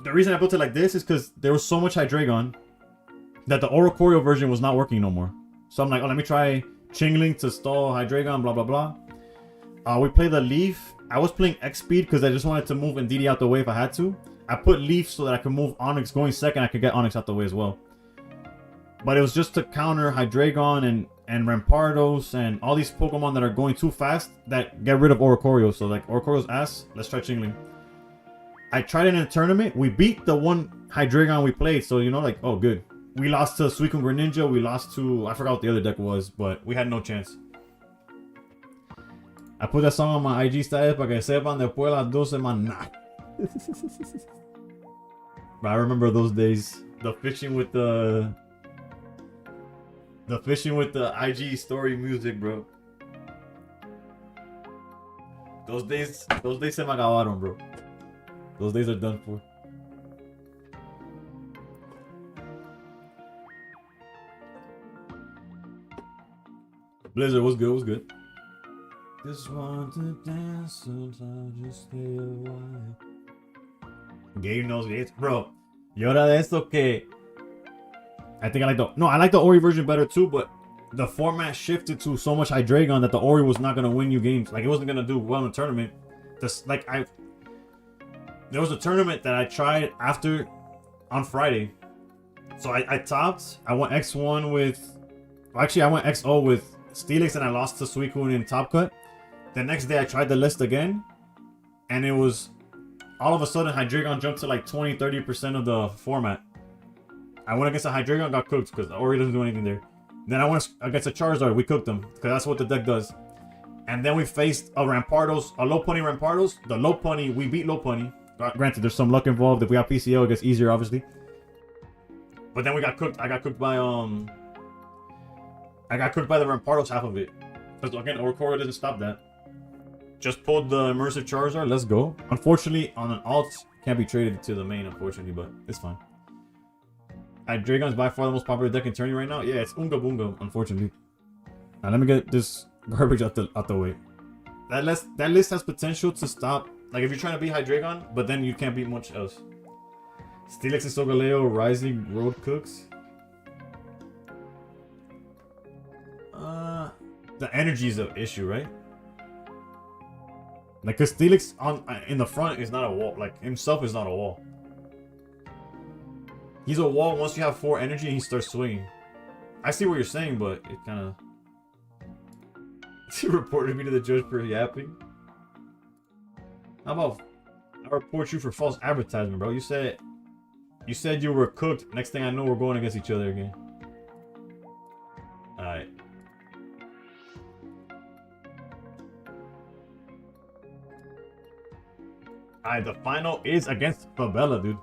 The reason I built it like this is because there was so much Hydreigon that the Oricorio version was not working no more. So I'm like, oh, let me try Chingling to stall Hydreigon, blah, blah, blah. We play the Leaf. I was playing X-Speed because I just wanted to move Indeedee out the way if I had to. I put Leaf so that I could move Onix going second. I could get Onix out the way as well. But it was just to counter Hydreigon and Rampardos and all these Pokemon that are going too fast that get rid of Oricorio. So like Oricorio's ass, let's try Chingling. I tried it in a tournament. We beat the one Hydreigon we played. So, you know, like, oh, good. We lost to Suicune Greninja. We lost to, I forgot what the other deck was, but we had no chance. I put that song on my IG style para que sepan después las 12 man. Nah. But I remember those days. The fishing with the IG story music, bro. Those days se me acabaron, bro. Those days are done for. Blizzard was good, was good. Just want to dance, sometimes just stay a while. Game knows gates, bro. Y ahora de esto que I think I like the Ori version better too, but the format shifted to so much Hydreigon that the Ori was not gonna win you games. Like it wasn't gonna do well in the tournament. Just like there was a tournament that I tried after on Friday. So I topped. I went X1 with, actually I went XO with Steelix and I lost to Suicune in Top Cut. The next day I tried the list again, and it was all of a sudden Hydreigon jumped to like 20-30% of the format. I went against a Hydreigon, got cooked because Ori doesn't do anything there. Then I went against a Charizard, we cooked them because that's what the deck does. And then we faced a Rampardos, a Lopunny Rampardos. The Lopunny, we beat Lopunny. Granted, there's some luck involved. If we have PCO, it gets easier, obviously. But then we got cooked. I got cooked by the Rampardos half of it. Because again, Oricorio doesn't stop that. Just pulled the immersive Charizard. Let's go. Unfortunately, on an alt, can't be traded to the main, unfortunately, but it's fine. Hydreigon's by far the most popular deck in tourney right now. Yeah, it's Unga Boonga, unfortunately. Now let me get this garbage out the way. That list has potential to stop Like if you're trying to beat Hydreigon, but then you can't beat much else. Steelix and Solgaleo, Rising Road Cooks. The energy is the issue, right? Like, cause Steelix in the front is not a wall. Like himself is not a wall. He's a wall once you have 4 energy and he starts swinging. I see what you're saying, but it kind of. He reported me to the judge for yapping. How about I report you for false advertisement, bro? You said you were cooked. Next thing I know, we're going against each other again. All right. Alright, the final is against Fabella, dude.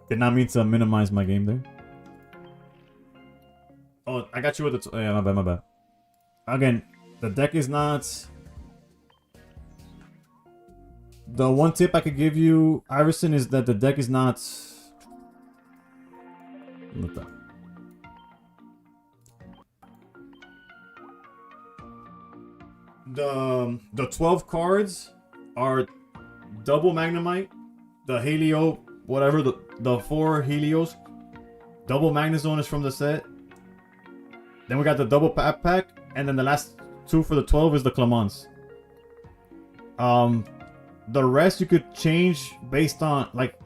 Did not mean to minimize my game there. Oh, I got you with the... Oh, yeah, my bad. Again, the deck is not... The one tip I could give you, Iverson, is that the deck is not... Look that. The 12 cards are... Double Magnemite, the Helio, whatever, the 4 Helios. Double Magnezone is from the set. Then we got the double pack, and then the last 2 for the 12 is the Clemence. The rest you could change based on, like,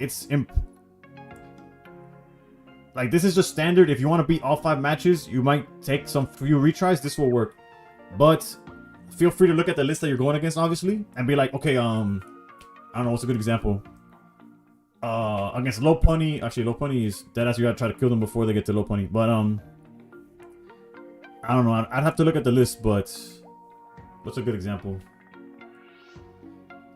like, this is just standard. If you want to beat all 5 matches, you might take some few retries. This will work. But feel free to look at the list that you're going against, obviously, and be like, okay, I don't know what's a good example. Against Lopunny. Actually, Lopunny is deadass. You gotta try to kill them before they get to Lopunny. But I don't know. I'd have to look at the list. But what's a good example?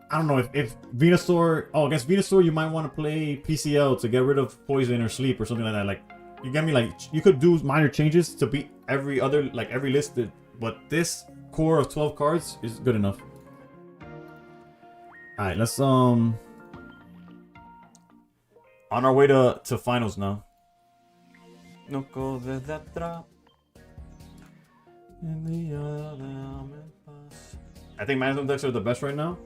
I don't know if Venusaur. Oh, against Venusaur, you might want to play PCL to get rid of Poison or Sleep or something like that. Like, you get me? Like, you could do minor changes to beat every list. But this core of 12 cards is good enough. Alright, let's on our way to finals now. No corre detrás. I think Magnezone decks are the best right now.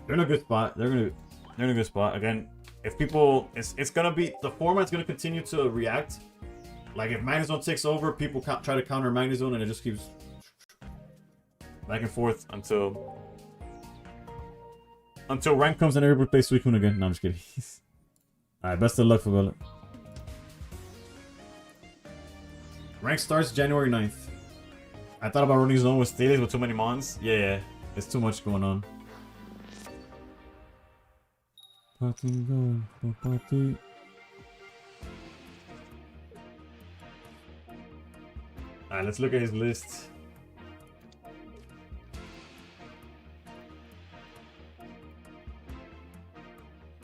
They're in a good spot. They're in a good spot. Again, if people, it's gonna be, the format's gonna continue to react. Like if Magnezone takes over, people try to counter Magnezone, and it just keeps back and forth until rank comes and everybody plays Suicune again. No, I'm just kidding. Alright, best of luck for Bella. Rank starts January 9th. I thought about running zone with Steelix with too many mons. Yeah. It's too much going on. Alright, let's look at his list.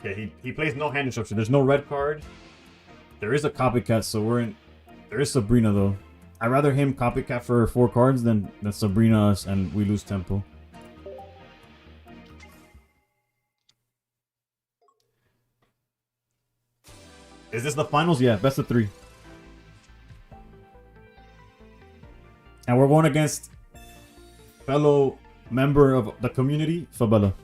Okay, he plays no hand destruction. There's no red card. There is a copycat, so we're in. There is Sabrina though. I'd rather him copycat for 4 cards than Sabrina us and we lose tempo. Is this the finals? Yeah, best of 3. And we're going against fellow member of the community, Fabella.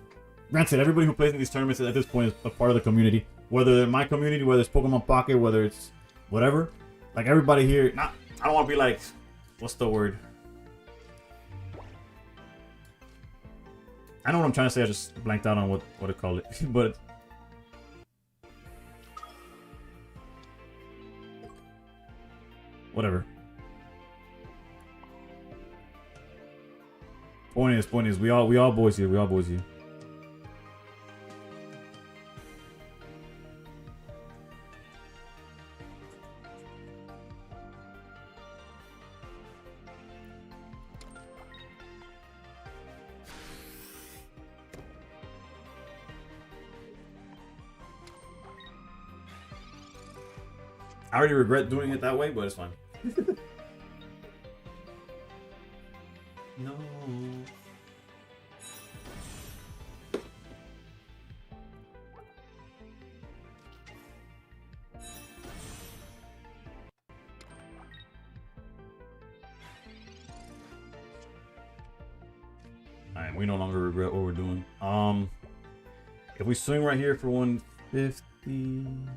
Granted, everybody who plays in these tournaments at this point is a part of the community. Whether they're my community, whether it's Pokemon Pocket, whether it's whatever. Like everybody here, I don't want to be like, what's the word? I know what I'm trying to say, I just blanked out on what to call it. But whatever. Point is, we all boys here. We all boys here. I already regret doing it that way, but it's fine. No. Alright, we no longer regret what we're doing. If we swing right here for 150.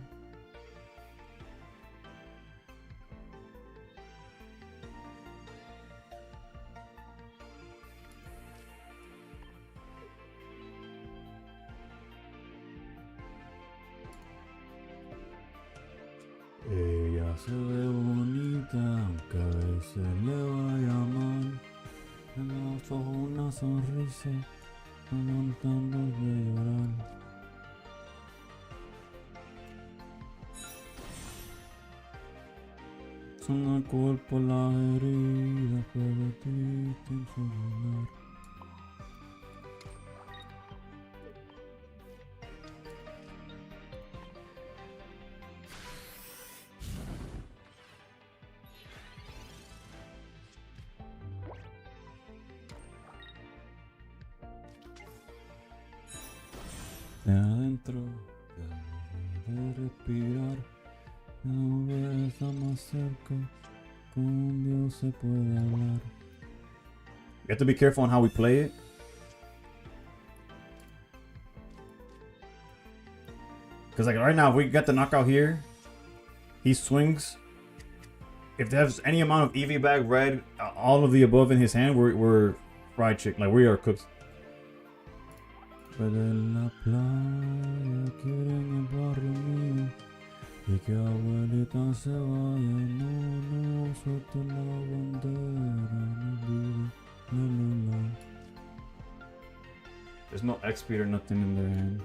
Ella se ve bonita, aunque a veces le vaya mal. En los ojos una sonrisa, aguantando de llorar. Son el cuerpo las heridas que de ti te enseñar. De adentro, de respirar, una vez más cerca, con Dios se puede hablar. You have to be careful on how we play it. Because like right now, if we get the knockout here, he swings. If there's any amount of EV bag, red, all of the above in his hand, we're fried chicken. Like we are cooked. Pero en la playa quieren el barrio mío y que abuelita se vaya, no, suelte la bandera, no vive, no. There's no X speed or nothing in their hand.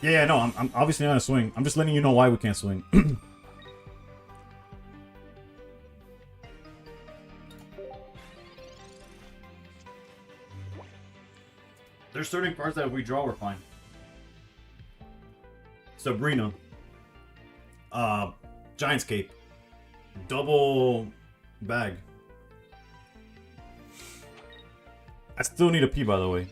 Yeah, no, I'm obviously not a swing. I'm just letting you know why we can't swing. There's certain cards that if we draw, we're fine. Sabrina. Giant's Cape. Double bag. I still need a P, by the way.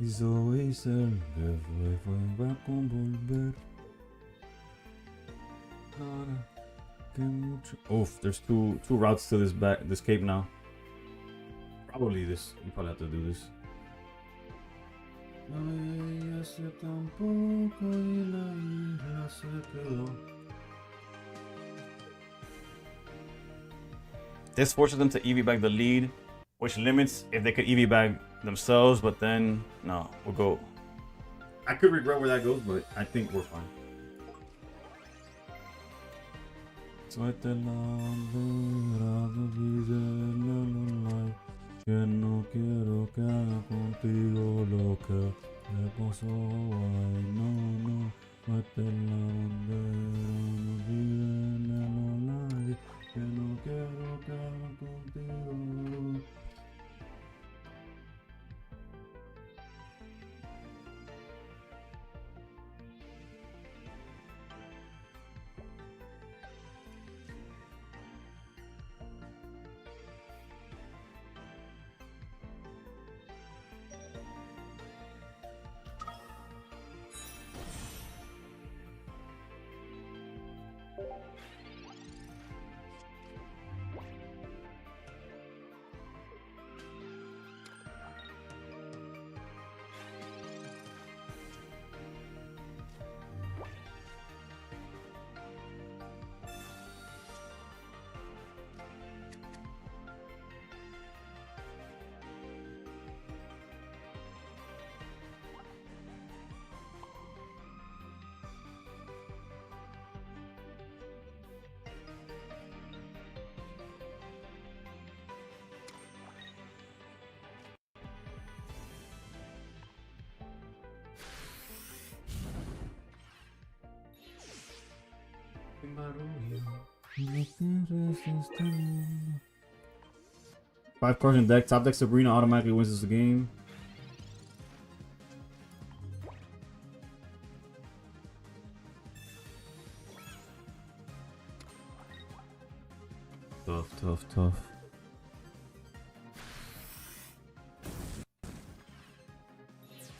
Hizo Isel, que fue, va con volver. Ahora que mucho. Oof, there's two routes to this cape now. Probably this. You probably have to do this. Ay, hace tan poco y la isla se quedó. This forces them to EV bag the lead, which limits if they could EV bag themselves, but then, no, we'll go. I could regret where that goes, but I think we're fine. Suelte la bandera de vida en el live, que no quiero que haga contigo lo que le pasó, ay, no, suelte la bandera de vida en el live, que no quiero que haga contigo. Five cards in deck. Top deck Sabrina automatically wins this game. Tough.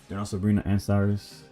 They're not Sabrina and Cyrus.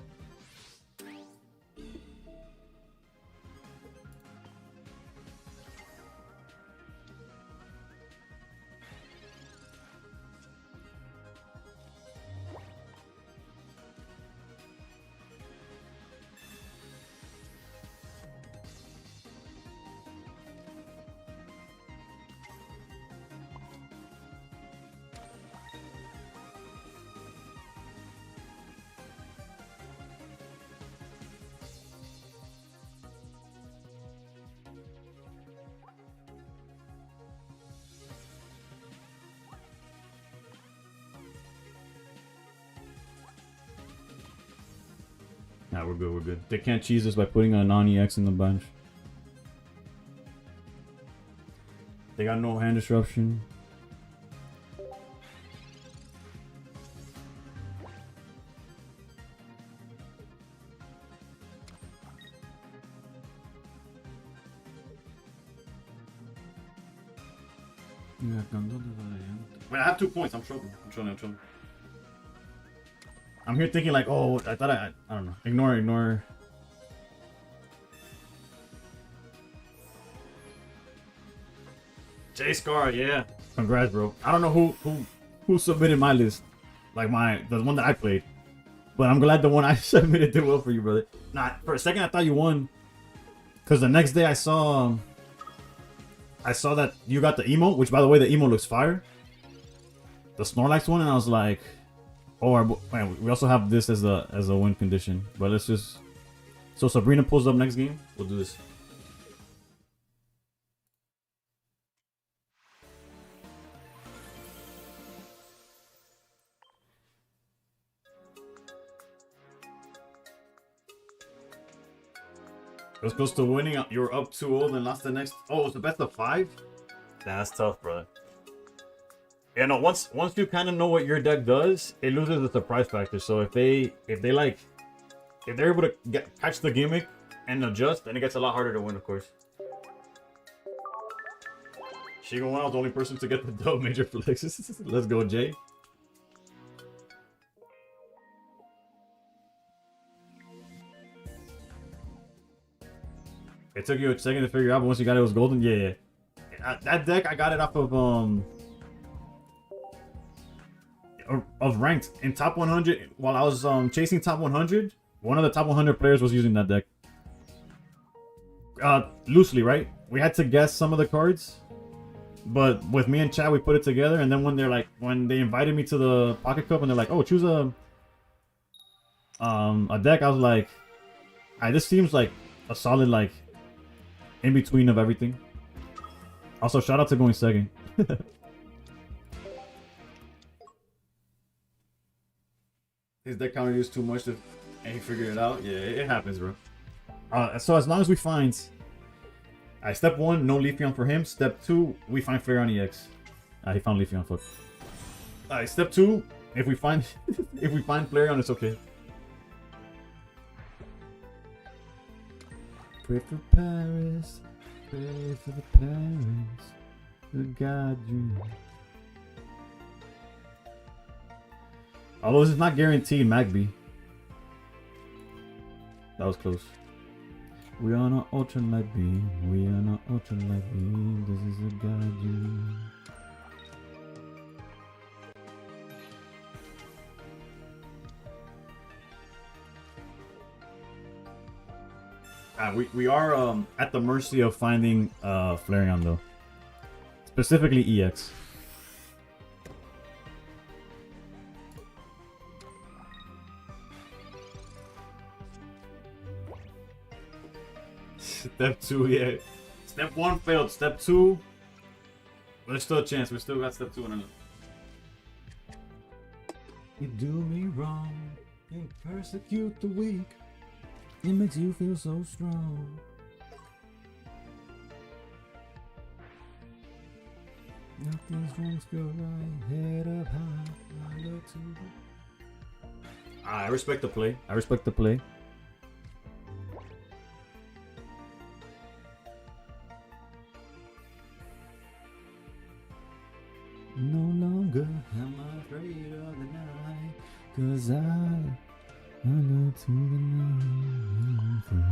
Nah, we're good, we're good. They can't cheese us by putting a non-EX in the bench. They got no hand disruption. Wait, I have 2 points. I'm trolling. I'm trolling. I'm here thinking like, oh, I thought I don't know. Ignore. J Scar, yeah. Congrats, bro. I don't know who submitted my list, like the one that I played, but I'm glad the one I submitted did well for you, brother. Nah, for a second I thought you won, cause the next day I saw that you got the emote, which by the way the emote looks fire. The Snorlax one, and I was like, oh, man, we also have this as a win condition. But let's just, so Sabrina pulls up next game. We'll do this. Let's go to winning. You're up 2-0, then lost the next. Oh, it's the best of 5. That's tough, brother. Yeah, no. Once you kind of know what your deck does, it loses the surprise factor. So if they're able to catch the gimmick and adjust, then it gets a lot harder to win, of course. Shigo One was the only person to get the dub major flexes. Let's go, Jay. It took you a second to figure out, but once you got it, it was golden. Yeah. That deck, I got it off of ranked in top 100 while I was chasing top 100. One of the top 100 players was using that deck. Loosely, right? We had to guess some of the cards, but with me and Chad, we put it together. And then when they invited me to the Pocket Cup, and they're like, "Oh, choose a deck," I was like, "This seems like a solid like in between of everything." Also, shout out to going second. His deck counter used too much and he figured it out. Yeah, it happens, bro. So as long as we find, step 1, no Leafeon for him. Step 2, we find Flareon EX. He found Leafeon. Fuck. Step 2, if we find Flareon, it's okay. Pray for Paris, pray for the parents who got you. Although this is not guaranteed, Magby. That was close. We are not ultralight beam. We are not ultralight beam. This is a guide you. We are at the mercy of finding Flareon though. Specifically EX. Step 2, yeah. Step 1 failed. Step 2, there's still a chance. We still got step 2 in it. You do me wrong and persecute the weak. It makes you feel so strong. Nothing's wrong, go right, head up high, I look to the... I respect the play. I respect the play. No longer am I afraid of the night, 'cause I look to the night for you.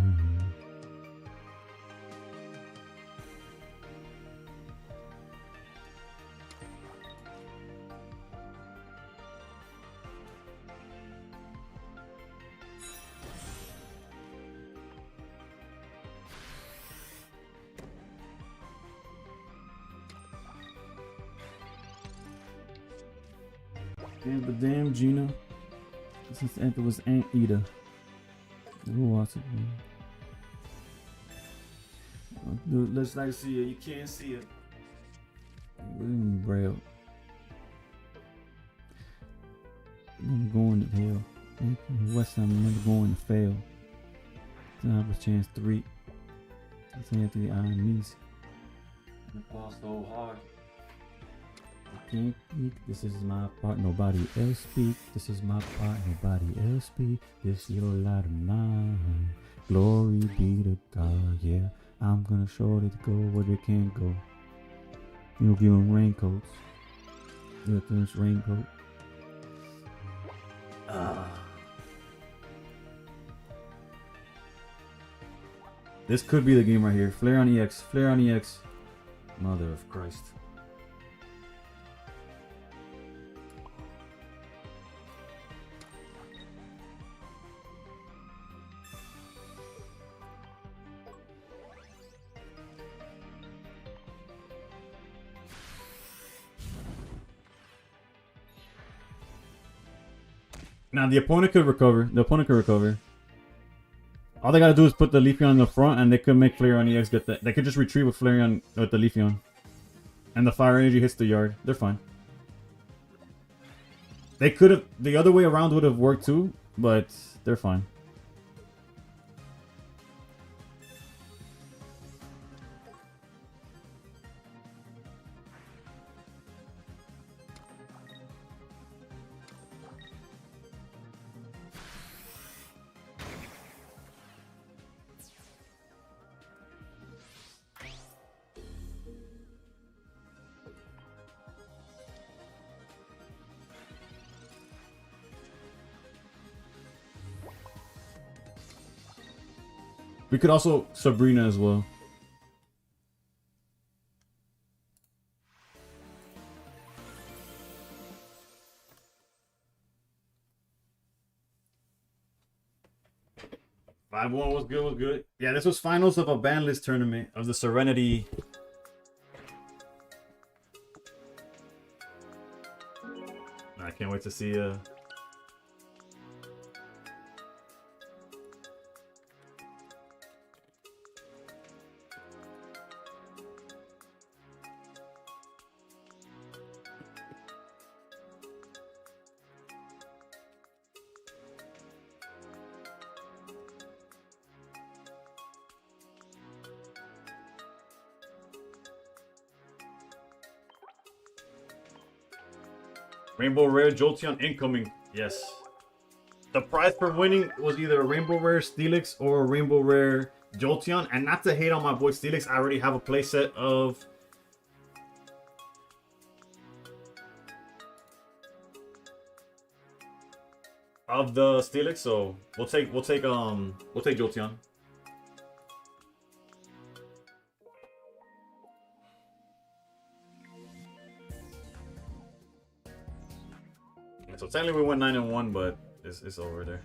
Damn Gina. Since Anther was Anteater. Who wants it? Dude, let's like see it. You can't see it. Braille. I'm going to hell. West I'm never going to fail. Time for chance 3. It's Anthony Ianese. The ball so hard. I can't speak. This is my part. Nobody else speak. This is my part. Nobody else speak. This little light of mine. Glory be to God. Yeah, I'm gonna show it to go where they can't go. You know, give them raincoats. Yeah, this raincoat. This could be the game right here. Flare on EX. Flare on EX. Mother of Christ. Now the opponent could recover. The opponent could recover. All they gotta do is put the Leafeon in the front, and they could make Flareon EX get that. They could just retreat with Flareon with the Leafeon, and the Fire Energy hits the yard. They're fine. They could have. The other way around would have worked too, but they're fine. We could also Sabrina as well. Five one was good. Was good. Yeah, this was finals of a ban list tournament of the Serenity. I can't wait to see. Rainbow Rare Jolteon incoming. Yes. The prize for winning was either a Rainbow Rare Steelix or a Rainbow Rare Jolteon. And not to hate on my boy Steelix, I already have a playset of the Steelix, so we'll take Jolteon. So technically we went 9-1, but it's over there.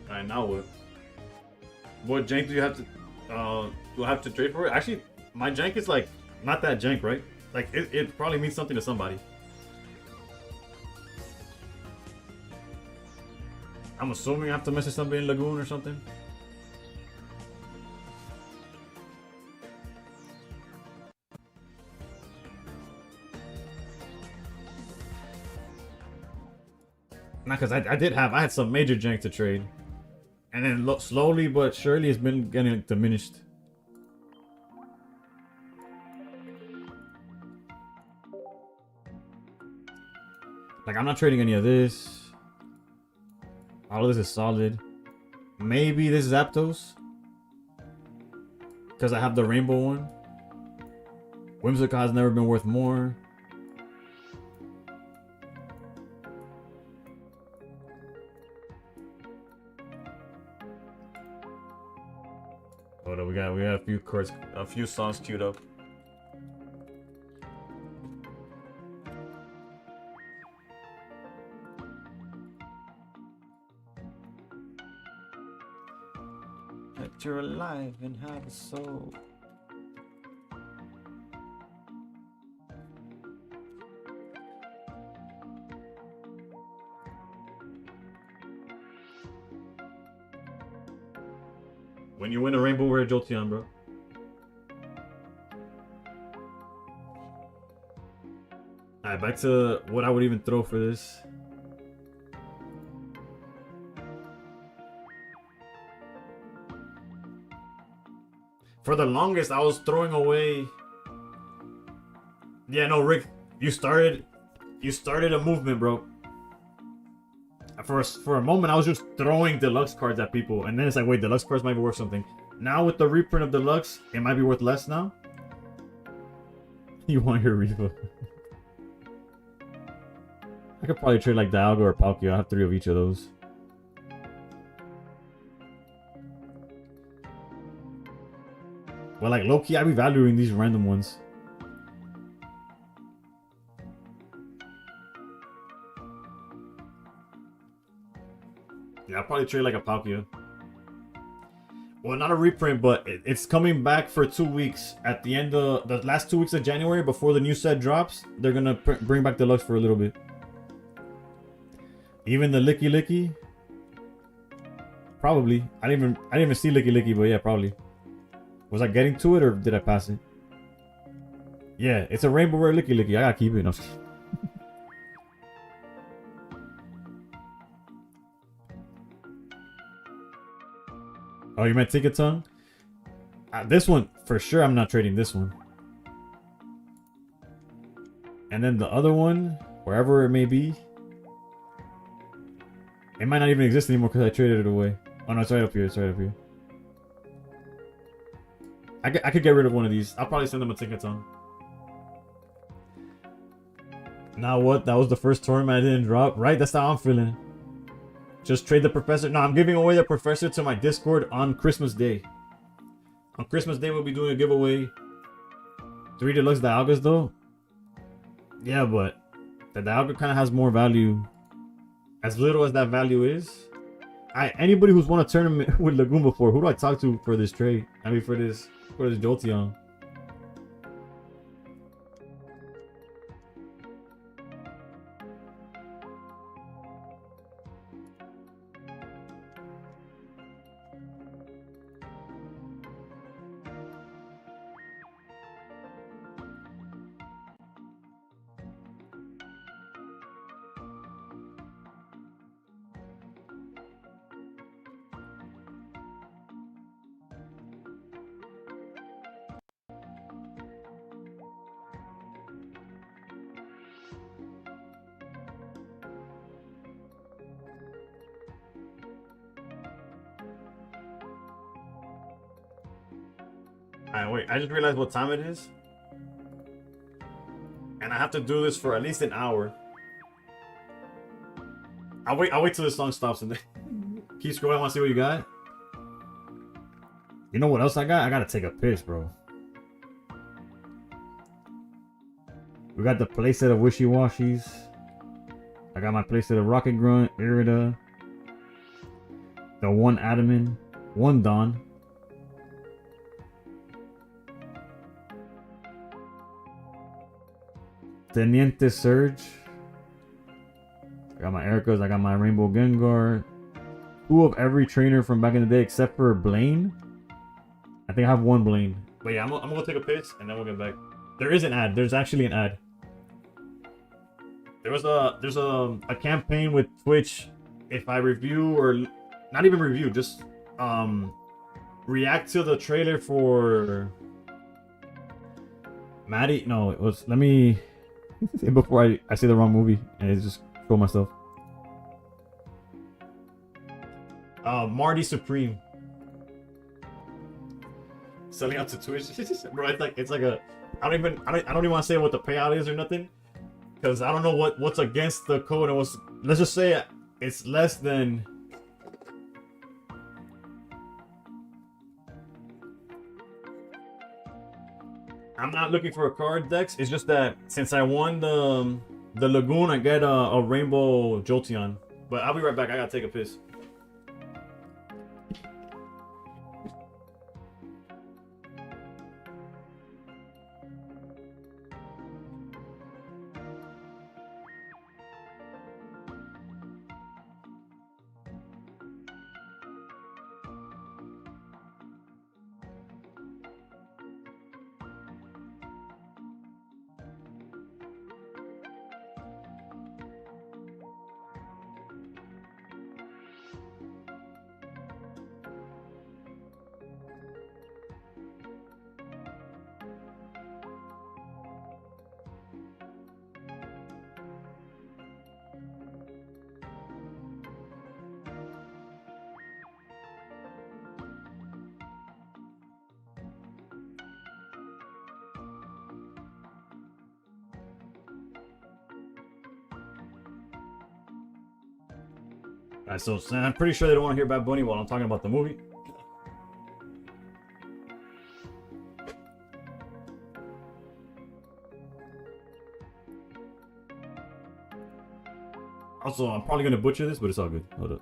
Alright, now what? What jank do you have to do I have to trade for it? Actually, my jank is like not that jank, right? Like it probably means something to somebody. I'm assuming I have to message somebody in Lagoon or something. Not because I had some major jank to trade. And then slowly but surely it's been getting diminished. Like, I'm not trading any of this. All of this is solid. Maybe this is Zapdos. Because I have the rainbow one. Whimsicott has never been worth more. Hold on, we got a few songs queued up. You're alive and have a soul. When you win a rainbow rare Jolteon, bro. Alright, back to what I would even throw for this. For the longest, I was throwing away. Yeah, no, Rick, you started a movement, bro. For a moment, I was just throwing deluxe cards at people, and then it's like, wait, deluxe cards might be worth something. Now with the reprint of deluxe, it might be worth less now. You want your Riva? I could probably trade like Dialga or Palkia. I have 3 of each of those. Well, like low-key, I be valuing these random ones. Yeah, I'll probably trade like a Palkia. Well, not a reprint, but it's coming back for 2 weeks. At the end of the last 2 weeks of January, before the new set drops, they're gonna bring back Deluxe for a little bit. Even the Licky Licky, probably. I didn't even see Licky Licky, but yeah, probably. Was I getting to it or did I pass it? Yeah, it's a rainbow rare Licky Licky. I gotta keep it. No, oh, you meant Ticket Tongue? This one, for sure, I'm not trading this one. And then the other one, wherever it may be, it might not even exist anymore because I traded it away. Oh no, it's right up here. It's right up here. I could get rid of one of these. I'll probably send them a Ticket Tongue. Now what? That was the first tournament I didn't drop. Right? That's how I'm feeling. Just trade the professor. No, I'm giving away the professor to my Discord on Christmas Day. On Christmas Day, we'll be doing a giveaway. 3 deluxe Dialgas though. Yeah, but the Dialga kind of has more value. As little as that value is. Anybody who's won a tournament with Lagoon before, who do I talk to for this trade? I mean, for this Jolteon. Alright, wait, I just realized what time it is. And I have to do this for at least an hour. I'll wait till the song stops and then keep scrolling. I want to see what you got. You know what else I got? I gotta take a piss, bro. We got the playset of Wishy Washies. I got my playset of Rocket Grunt, Irida, the one Adaman, one Dawn. Teniente Surge. I got my Ericas, I got my Rainbow Gengar. 2 of every trainer from back in the day except for Blaine. I think I have 1 Blaine. But yeah, I'm gonna go take a piss and then we'll get back. There is an ad. There's actually an ad. There's a campaign with Twitch. If I review or not even review, just react to the trailer for Maddie. No, it was, let me before I say the wrong movie and it's just show myself. Marty Supreme. Selling out to Twitch. Bro, it's like a I don't even want to say what the payout is or nothing. Because I don't know what's against the code and let's just say it's less than I'm not looking for a card, Dex. It's just that since I won the Lagoon, I get a Rainbow Jolteon. But I'll be right back. I gotta take a piss. Alright, so I'm pretty sure they don't want to hear Bad Bunny while I'm talking about the movie. Also, I'm probably gonna butcher this, but it's all good. Hold up.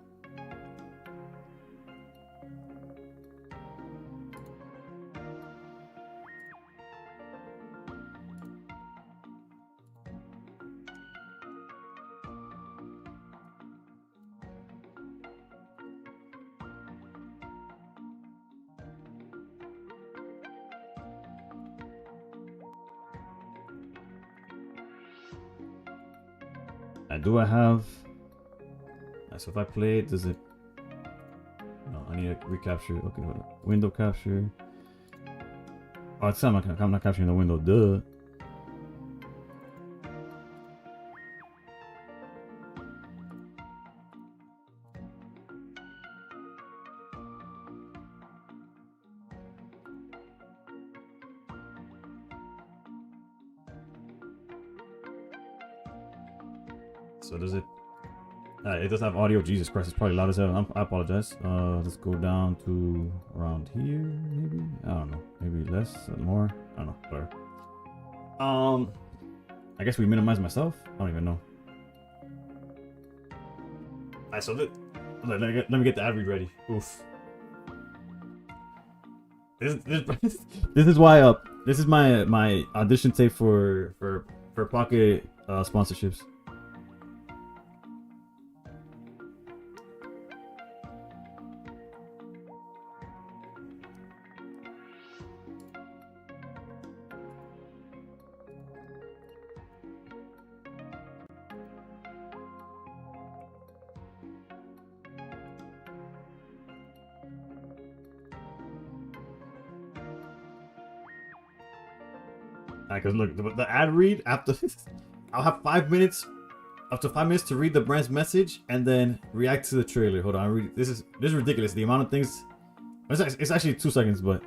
Do I have? So if I play it, does it? No, I need to recapture. Okay, hold on. Window capture. Oh, it's not. I'm not capturing the window. Duh. So does it? It does have audio. Jesus Christ, it's probably loud as hell. I apologize. Let's go down to around here, maybe. I don't know. Maybe less, more. I don't know. Whatever. I guess we minimize myself. I don't even know. Alright, so let me get the ad read ready. Oof. This is why this is my audition tape for Pocket sponsorships. Because look, the ad read after I'll have 5 minutes, up to 5 minutes to read the brand's message and then react to the trailer. Hold on, this is ridiculous. The amount of things. It's actually 2 seconds, but.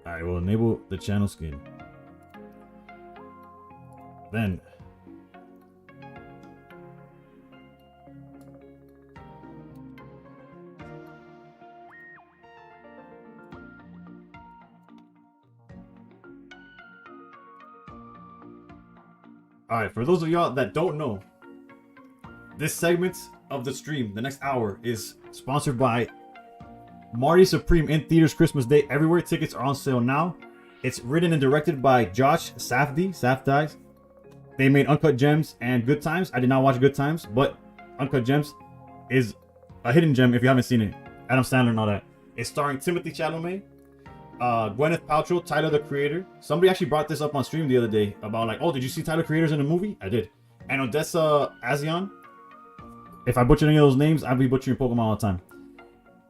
Alright, we'll enable the channel skin. Then. Alright, for those of y'all that don't know, this segment of the stream, the next hour, is sponsored by Marty Supreme in theaters Christmas Day everywhere. Tickets are on sale now. It's written and directed by Josh Safdie. They made Uncut Gems and Good Times. I did not watch Good Times, but Uncut Gems is a hidden gem if you haven't seen it. Adam Sandler and all that. It's starring Timothy Chalamet, Gwyneth Paltrow, Tyler the Creator. Somebody actually brought this up on stream the other day about like, oh, did you see Tyler Creator's in the movie? I did. And Odessa Azion. If I butcher any of those names, I'll be butchering Pokemon all the time.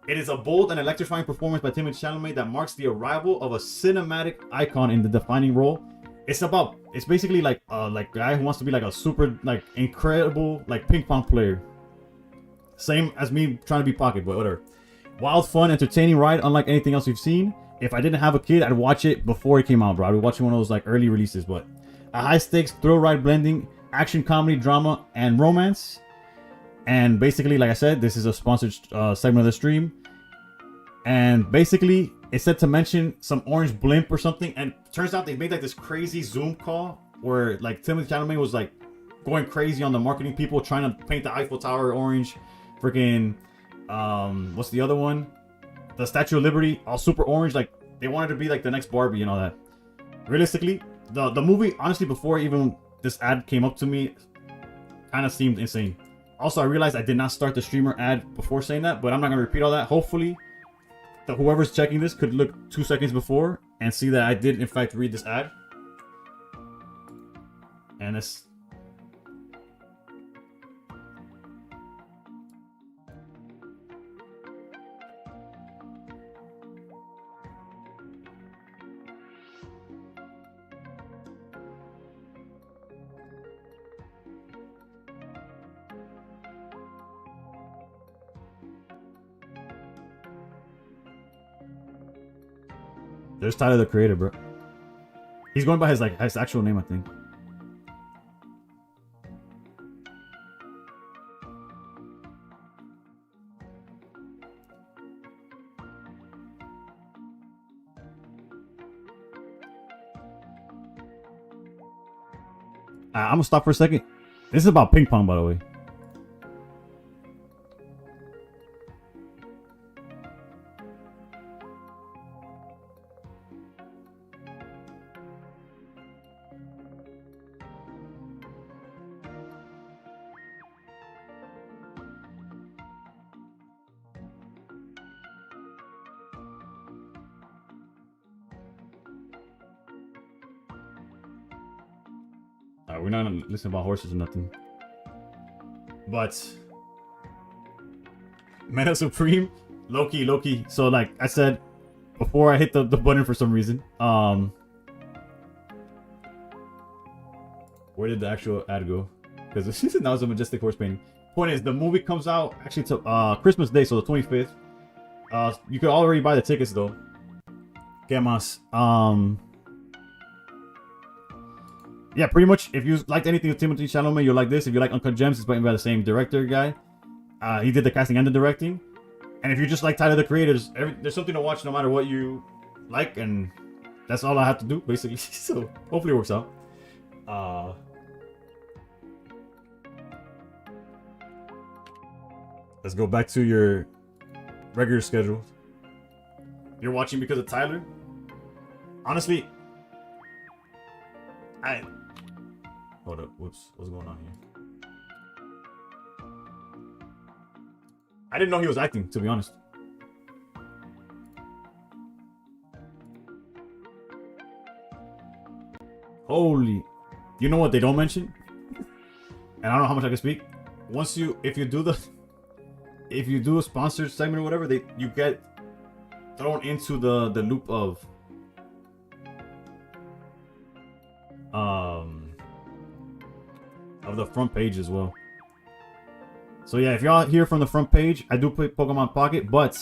It is a bold and electrifying performance by Timothy Chalamet that marks the arrival of a cinematic icon in the defining role. It's basically like a guy who wants to be like a super like incredible like ping pong player. Same as me trying to be Pocket Boy, whatever. Wild, fun, entertaining ride, unlike anything else you've seen. If I didn't have a kid, I'd watch it before it came out, bro. I'd be watching one of those like early releases, but a high stakes thrill ride blending action, comedy, drama, and romance. And basically, like I said, this is a sponsored segment of the stream. And basically, it's said to mention some orange blimp or something. And turns out they made like this crazy Zoom call where like Timothy Chalamet was like going crazy on the marketing people trying to paint the Eiffel Tower orange. Freaking, what's the other one? The Statue of Liberty, all super orange. Like they wanted to be like the next Barbie and all that. Realistically, the movie, honestly, before even this ad came up to me, kind of seemed insane. Also, I realized I did not start the streamer ad before saying that, but I'm not going to repeat all that. Hopefully, whoever's checking this could look 2 seconds before and see that I did, in fact, read this ad. And it's... There's Tyler the Creator, bro. He's going by his his actual name, I think. I'm gonna stop for a second. This is about ping pong, by the way. We're not gonna listen about horses or nothing. But Meta Supreme, Loki. So like I said before, I hit the button for some reason. Where did the actual ad go? Because that was a majestic horse painting. Point is, the movie comes out actually to Christmas Day, so the 25th. You could already buy the tickets though. ¿Qué más? Yeah, pretty much. If you liked anything with Timothée Chalamet, you'll like this. If you like Uncut Gems, it's written by the same director guy. He did the casting and the directing. And if you just like Tyler the Creators, there's something to watch no matter what you like, and that's all I have to do basically. So hopefully it works out. Let's go back to your regular schedule. You're watching because of Tyler? Honestly, hold up. Whoops. What's going on here? I didn't know he was acting, to be honest. Holy. You know what they don't mention? And I don't know how much I can speak. If you do a sponsored segment or whatever, you get thrown into the loop of the front page as well. So yeah, if y'all hear from the front page, I do play Pokemon Pocket, but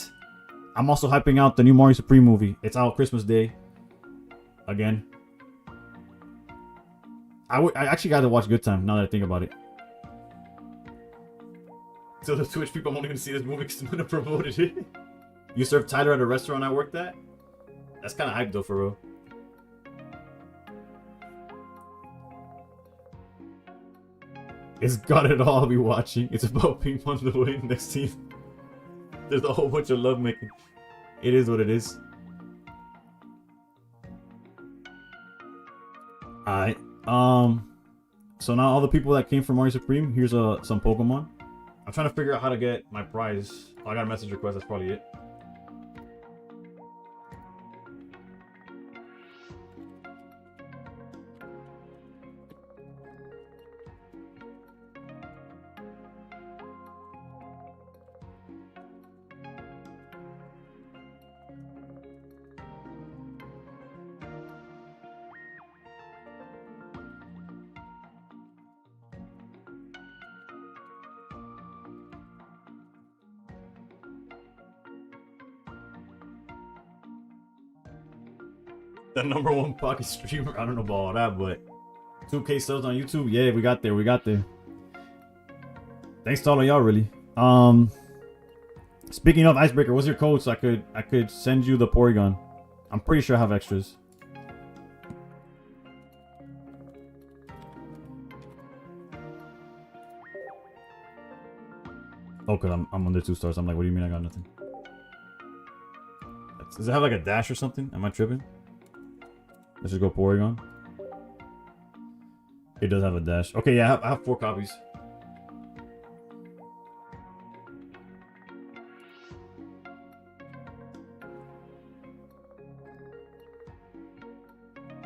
I'm also hyping out the new Mario Supreme movie. It's out Christmas Day. Again. I actually got to watch Good Time now that I think about it. So the Twitch people, I'm only gonna see this movie because I'm gonna promote it. You served Tyler at a restaurant I worked at? That's kind of hype though, for real. It's got it all. I'll be watching. It's about ping pong the way next team. There's a whole bunch of love making. It is what it is. Alright. So now all the people that came from Mario Supreme, here's some Pokemon. I'm trying to figure out how to get my prize. Oh, I got a message request. That's probably it. The #1 pocket streamer. I don't know about all that, but 2K subs on YouTube. Yeah, we got there. Thanks to all of y'all, really. Speaking of Icebreaker, what's your code so I could send you the Porygon? I'm pretty sure I have extras. Oh, cause I'm under 2 stars. I'm like, what do you mean I got nothing? Does it have like a dash or something? Am I tripping? Let's just go Porygon. It does have a dash. Okay, yeah, I have 4 copies.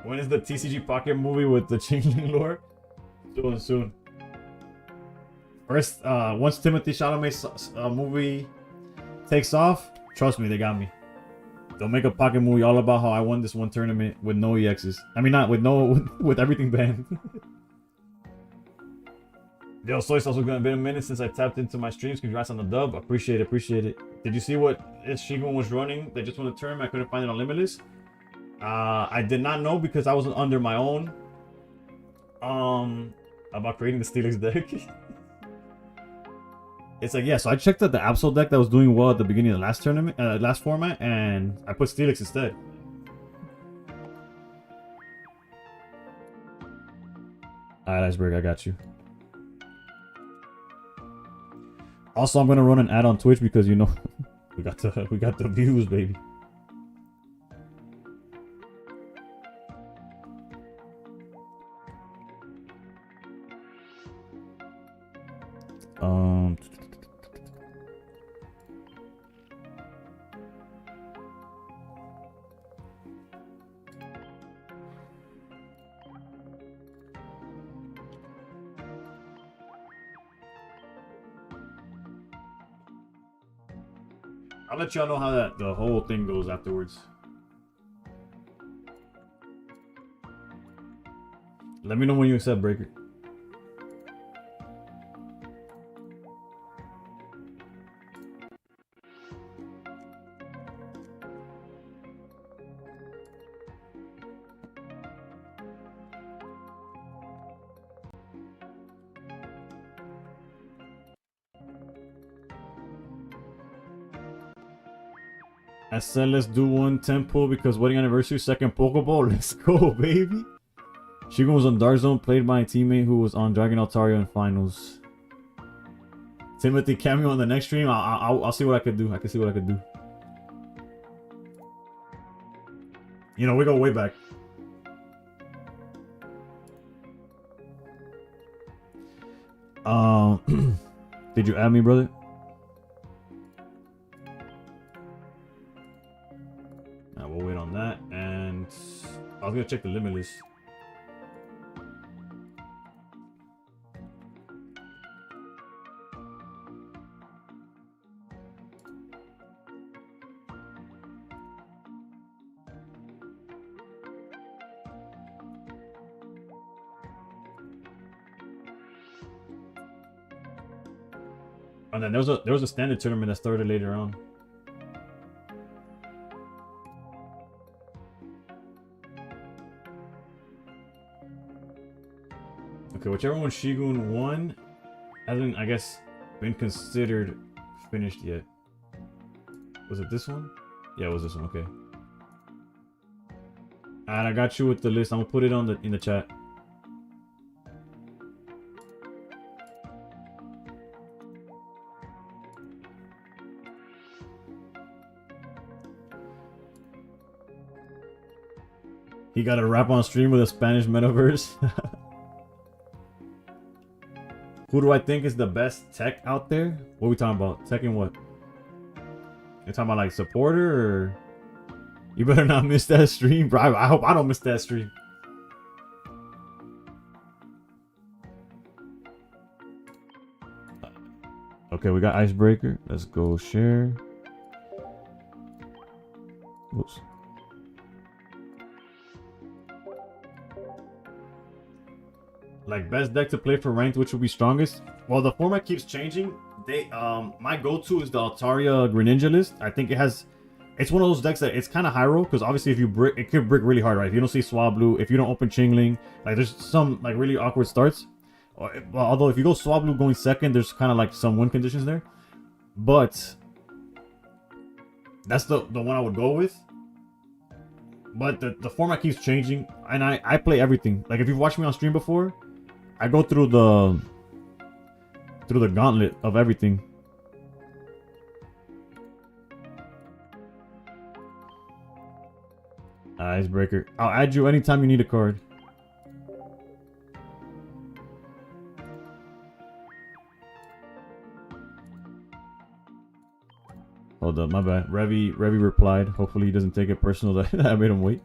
When is the TCG Pocket movie with the Chingling lore? Soon. First, once Timothée Chalamet's movie takes off, trust me, they got me. They'll make a pocket movie all about how I won this one tournament with no EXs. I mean, not with with everything banned. Yo, Soy Sauce, it's been a minute since I tapped into my streams. Congrats on the dub. Appreciate it. Did you see what Shigun was running? They just won the tournament. I couldn't find it on Limitless. I did not know because I wasn't under my own about creating the Steelix deck. It's like, yeah, so I checked out the Absol deck that was doing well at the beginning of the last tournament, last format, and I put Steelix instead. Alright, Iceberg, I got you. Also, I'm gonna run an ad on Twitch because you know we got the views, baby. I'll let y'all know how the whole thing goes afterwards. Let me know when you accept Breaker. I said let's do one 10 pull because wedding anniversary, second Pokeball. Let's go, baby. Shigun was on Dark Zone, played by a teammate who was on Dragon Altaria in finals. Timothy cameo on the next stream. I'll see what I could do. I can see what I could do. You know, we go way back. Did you add me, brother? We'll wait on that, and I was gonna check the limit list. And then there was a standard tournament that started later on. Okay, whichever one Shigun won hasn't, I guess, been considered finished yet. Was it this one? Yeah, it was this one. Okay. Alright, I got you with the list. I'm gonna put it on in the chat. He got a rap on stream with a Spanish metaverse. Who do I think is the best tech out there? What are we talking about? Tech and what? You're talking about like supporter or... You better not miss that stream, bro. I hope I don't miss that stream. Okay, we got Icebreaker. Let's go share. Whoops. Like best deck to play for ranked, which will be strongest? Well, the format keeps changing. My go-to is the Altaria Greninja list. I think it's one of those decks that it's kind of high roll because obviously if you brick, it could brick really hard, right? If you don't see Swablu, if you don't open Chingling, like there's some like really awkward starts. Although if you go Swablu going second, there's kind of like some win conditions there. But that's the one I would go with. But the format keeps changing, and I play everything. Like if you've watched me on stream before, I go through the gauntlet of everything. Icebreaker. I'll add you anytime you need a card. Hold up, my bad. Revi replied. Hopefully he doesn't take it personal that I made him wait.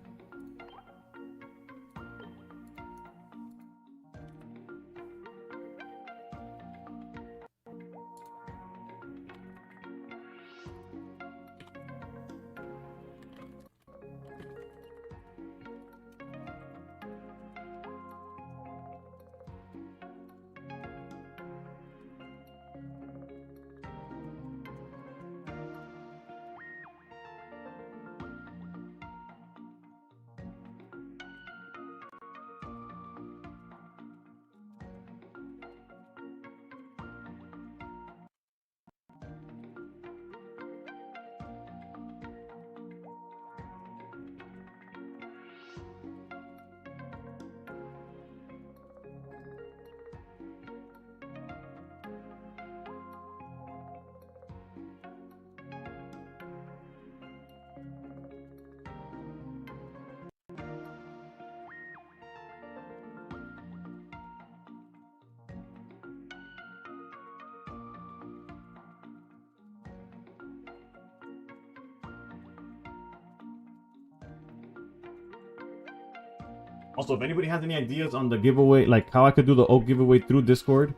Also, if anybody has any ideas on the giveaway, like how I could do the oak giveaway through Discord,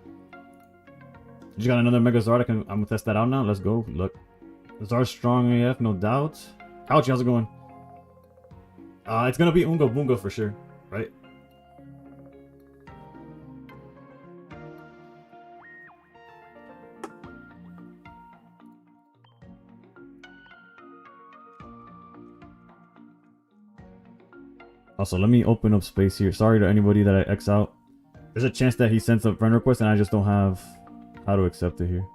just got another Mega Zard. I'm gonna test that out now. Let's go. Look, Zard's strong AF, no doubt. Ouchie, how's it going? It's gonna be Unga Boonga for sure, right? Also, let me open up space here. Sorry to anybody that I X out. There's a chance that he sends a friend request and I just don't have how to accept it here.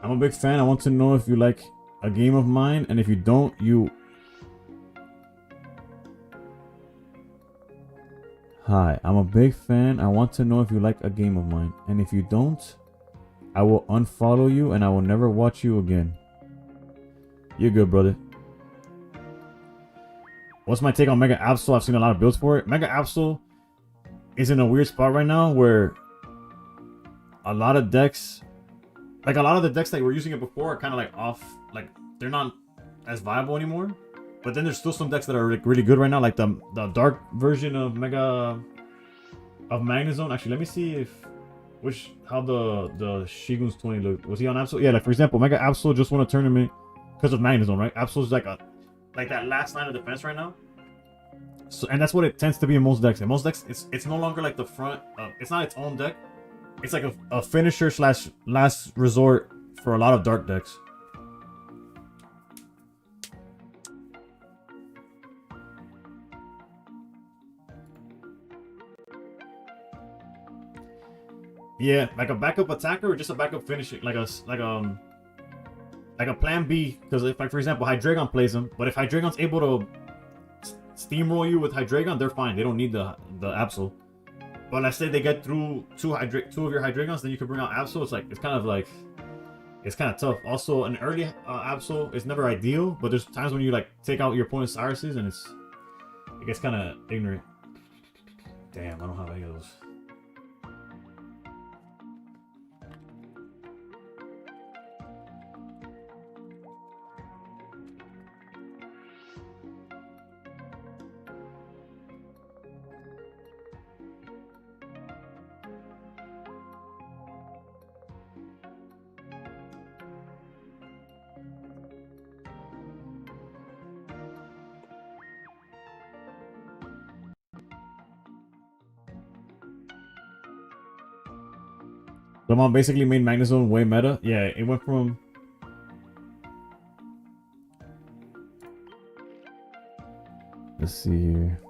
I'm a big fan. I want to know if you like a game of mine, and if you don't, you... Hi, I'm a big fan. I want to know if you like a game of mine, and if you don't, I will unfollow you and I will never watch you again. You're good, brother. What's my take on Mega Absol? I've seen a lot of builds for it. Mega Absol is in a weird spot right now where a lot of decks... Like, a lot of the decks that were using it before are kind of, like, off. Like, they're not as viable anymore. But then there's still some decks that are, like, really good right now. Like, the dark version of Magnezone. Actually, let me see if... How the Shigun's 20 looked. Was he on Absol? Yeah, like, for example, Mega Absol just won a tournament because of Magnezone, right? Absol's, like, that last line of defense right now. So, and that's what it tends to be in most decks. In most decks, it's no longer, like, the front... it's not its own deck. It's like a finisher slash last resort for a lot of dark decks. Yeah, like a backup attacker or just a backup finishing, like a plan B. Because if, like, for example, Hydreigon plays him, but if Hydreigon's able to steamroll you with Hydreigon, they're fine. They don't need the Absol. But let's say they get through two of your Hydreigons, then you can bring out Absol. It's kind of tough. Also, an early Absol is never ideal, but there's times when you like take out your opponent's Cyruses and it gets kind of ignorant. Damn, I don't have any of those. Someone basically made Magnezone way meta. Yeah, it went from... Let's see here.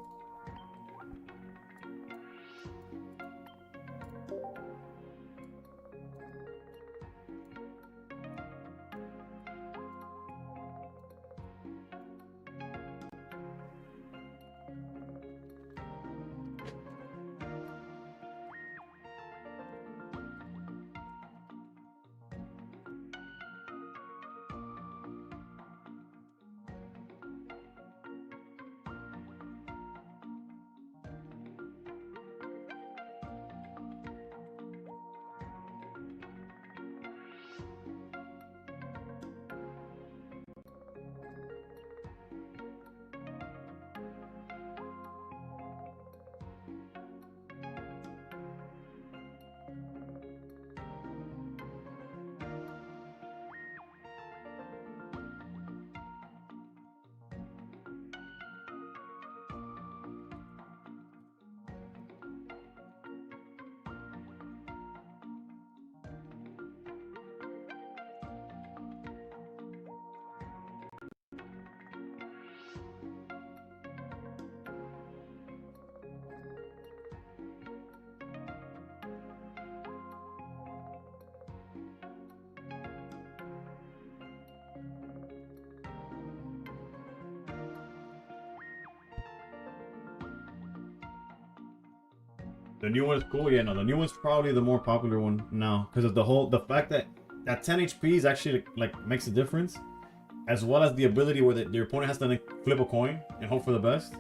The new one is cool. Yeah, no, the new one's probably the more popular one now because of the fact that that 10 HP is actually like makes a difference, as well as the ability where your opponent has to like, flip a coin and hope for the best.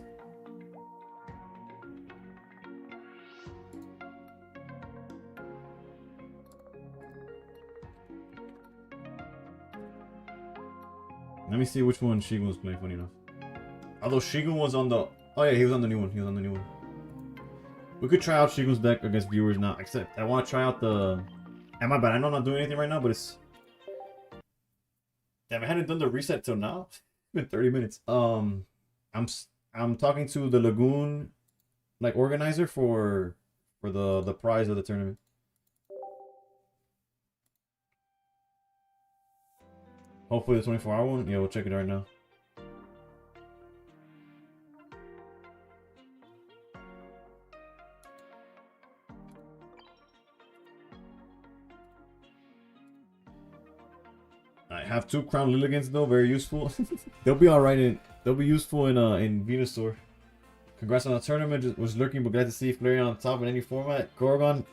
Let me see which one Shigun was playing. Funny enough, although Shigun was on the he was on the new one. He was on the new one. We could try out Shigun's deck against viewers now. Except I want to try out the. And my bad, I know I'm not doing anything right now, but it's. Damn, I hadn't done the reset till now. It's been 30 minutes. I'm talking to the Lagoon, like organizer for the prize of the tournament. Hopefully the 24-hour one. Yeah, we'll check it right now. I have 2 Crown Lilligans though, very useful. They'll be alright they'll be useful in Venusaur. Congrats on the tournament, just was lurking but glad to see Flareon on top in any format. Gorgon,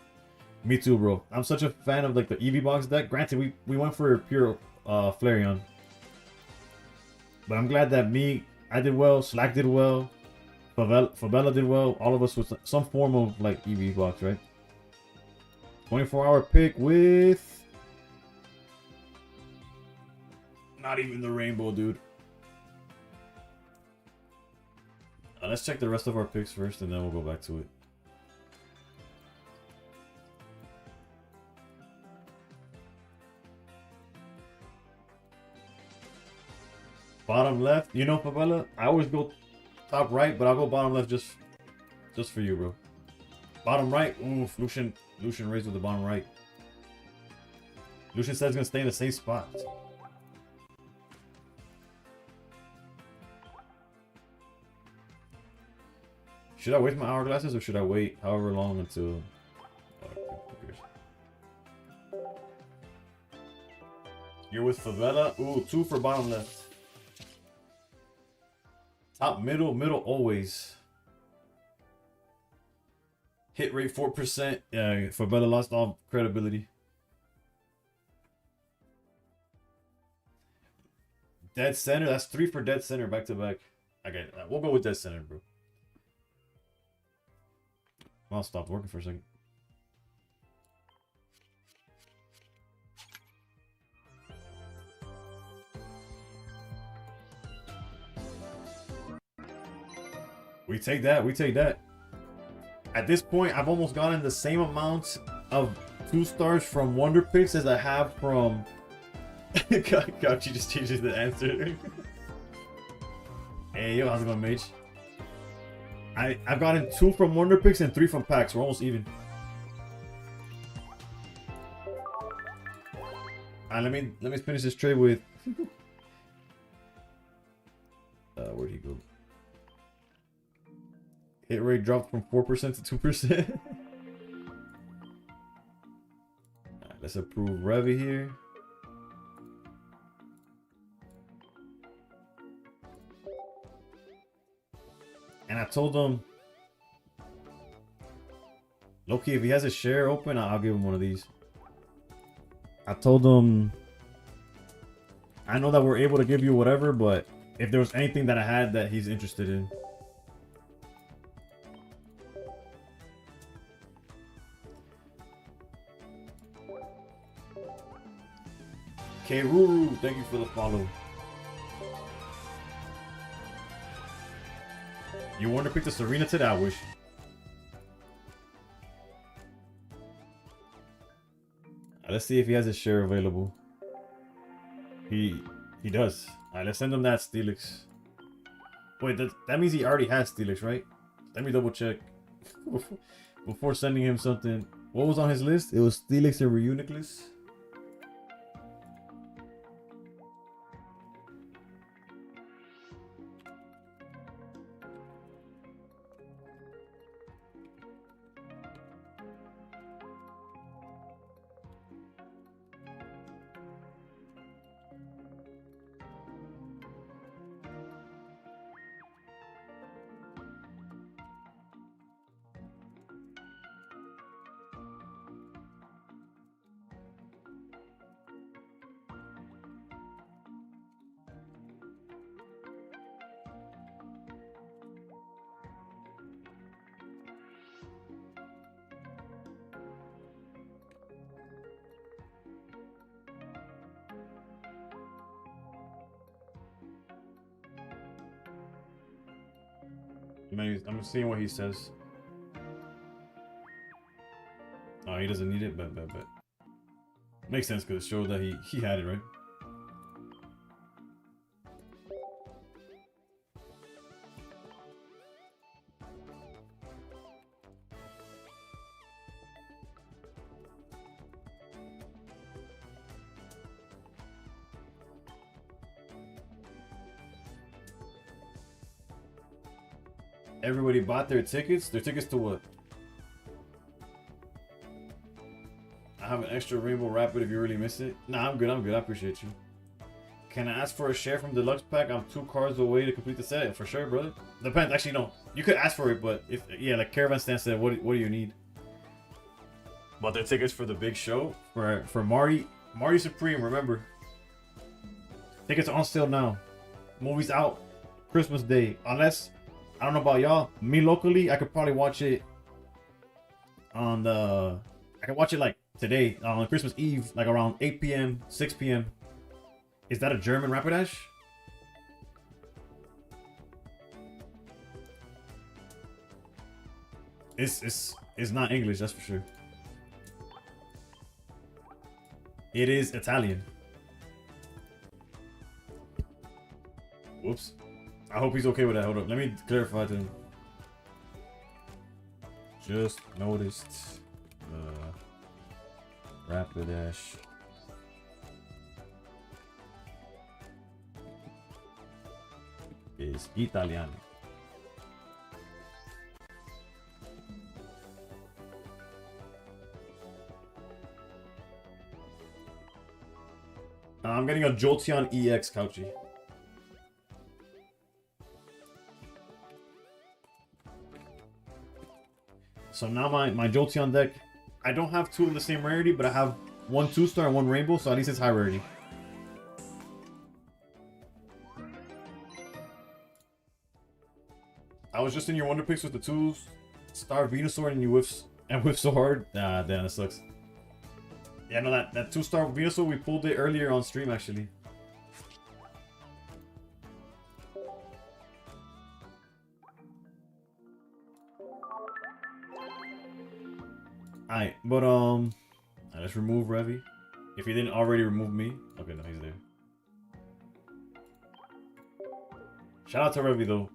me too, bro. I'm such a fan of like the EV box deck. Granted, we went for pure Flareon. But I'm glad that I did well, Slack did well, Fabella did well, all of us with some form of like EV box, right? 24-hour pick with not even the rainbow, dude. Let's check the rest of our picks first, and then we'll go back to it. Bottom left, you know, Fabella, I always go top right, but I'll go bottom left just for you, bro. Bottom right, oof, Lucian raised with the bottom right. Lucian says he's gonna stay in the same spot. Should I wait my hourglasses or should I wait however long until... You're with Favela? Ooh, 2 for bottom left. Top middle always. Hit rate 4%. Yeah, Favela lost all credibility. Dead center? That's 3 for dead center back to back. Okay, we'll go with dead center, bro. I'll stop working for a second. We take that. We take that. At this point, I've almost gotten the same amount of 2 stars from Wonder Picks as I have from... God, she just changes the answer. Hey, yo, how's it going, Mage? I've gotten 2 from Wonder Picks and 3 from packs. We're almost even. Let me finish this trade with. Where'd he go? Hit rate dropped from 4% to 2%. Alright, let's approve Revy here. And I told him, Loki, if he has a share open, I'll give him one of these. I told him, I know that we're able to give you whatever, but if there was anything that I had that he's interested in. K Ruru, thank you for the follow. You want to pick the Serena today? I wish. Let's see if he has a share available. He does. Alright, let's send him that Steelix. Wait, that means he already has Steelix, right? Let me double check. Before sending him something. What was on his list? It was Steelix and Reuniclus. I'm seeing what he says. Oh, he doesn't need it, but. Makes sense because it showed that he had it, right? Everybody bought their tickets? Their tickets to what? I have an extra Rainbow Rapid if you really miss it. Nah, I'm good. I appreciate you. Can I ask for a share from Deluxe Pack? I'm 2 cards away to complete the set. For sure, brother. Depends. Actually, no. You could ask for it, but if like Caravan Stand said, what do you need? But their tickets for the big show for Marty Supreme. Remember, tickets are on sale now. Movie's out Christmas Day. Unless I don't know about y'all. Me locally, I could probably watch it on the. I can watch it like today on Christmas Eve, like around 8 p.m., 6 p.m. Is that a German Rapidash? It's not English, that's for sure. It is Italian. Whoops. I hope he's okay with that. Hold up. Let me clarify to him. Just noticed Rapidash is Italian. I'm getting a Jolteon EX, Couchy. So now my Jolteon deck, I don't have 2 of the same rarity, but I have 1 2-star and 1 rainbow, so at least it's high rarity. I was just in your Wonder Picks with the 2-star Venusaur and you whiff so hard. Ah, damn, that sucks. Yeah, no, that 2-star Venusaur, we pulled it earlier on stream, actually. Alright, but let's remove Revy. If he didn't already remove me. Okay, no, he's there. Shout out to Revy though.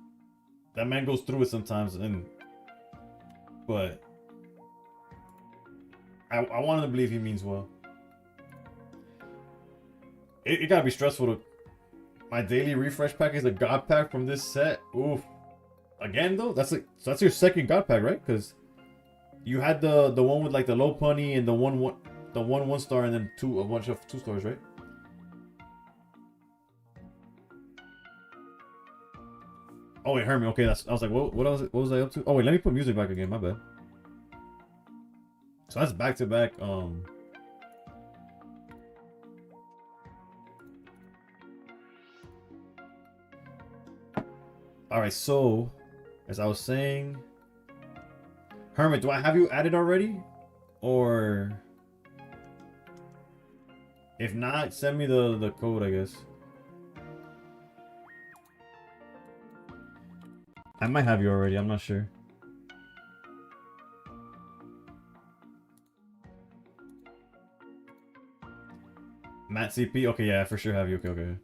That man goes through it sometimes, but I wanted to believe he means well. It gotta be stressful to. My daily refresh pack is a god pack from this set. Oof. Again though, that's your second god pack, right? Because you had the one with like the low punny and the one star and then a bunch of 2-stars, right? Oh wait, Hermie. Okay, I was like, what was I up to? Oh wait, let me put music back again. My bad. So that's back to back. All right. So, as I was saying, Hermit, do I have you added already, or if not, send me the code, I guess. I might have you already. I'm not sure. Matt CP? Okay, yeah, I for sure have you. Okay.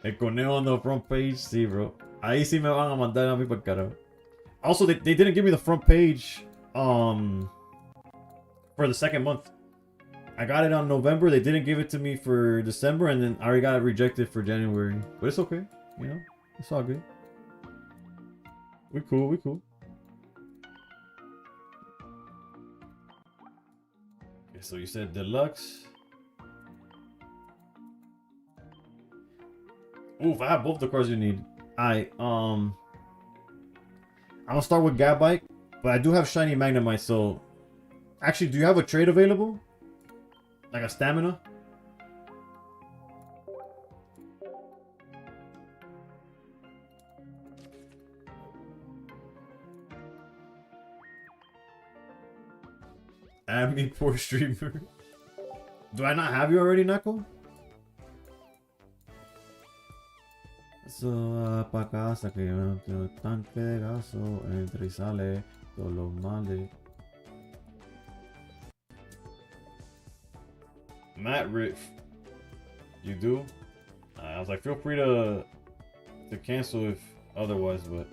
El conejo on the front page, sí, bro. Ahí sí me van a mandar a mí por carajo. Also, they didn't give me the front page for the second month. I got it on November. They didn't give it to me for December, and then I already got it rejected for January. But it's okay, you know. It's all good. We cool. We cool. Okay, so you said deluxe. Oof, I have both the cards you need. I'm gonna start with Gabite, but I do have Shiny Magnemite, so actually, do you have a trade available? Like a stamina? Add me, poor streamer. Do I not have you already, Knuckle? Eso pa' casa que yo tengo tanque de gaso. Entra y sale todos los males. Matt Riff. You do? I was like, feel free to cancel if otherwise, but.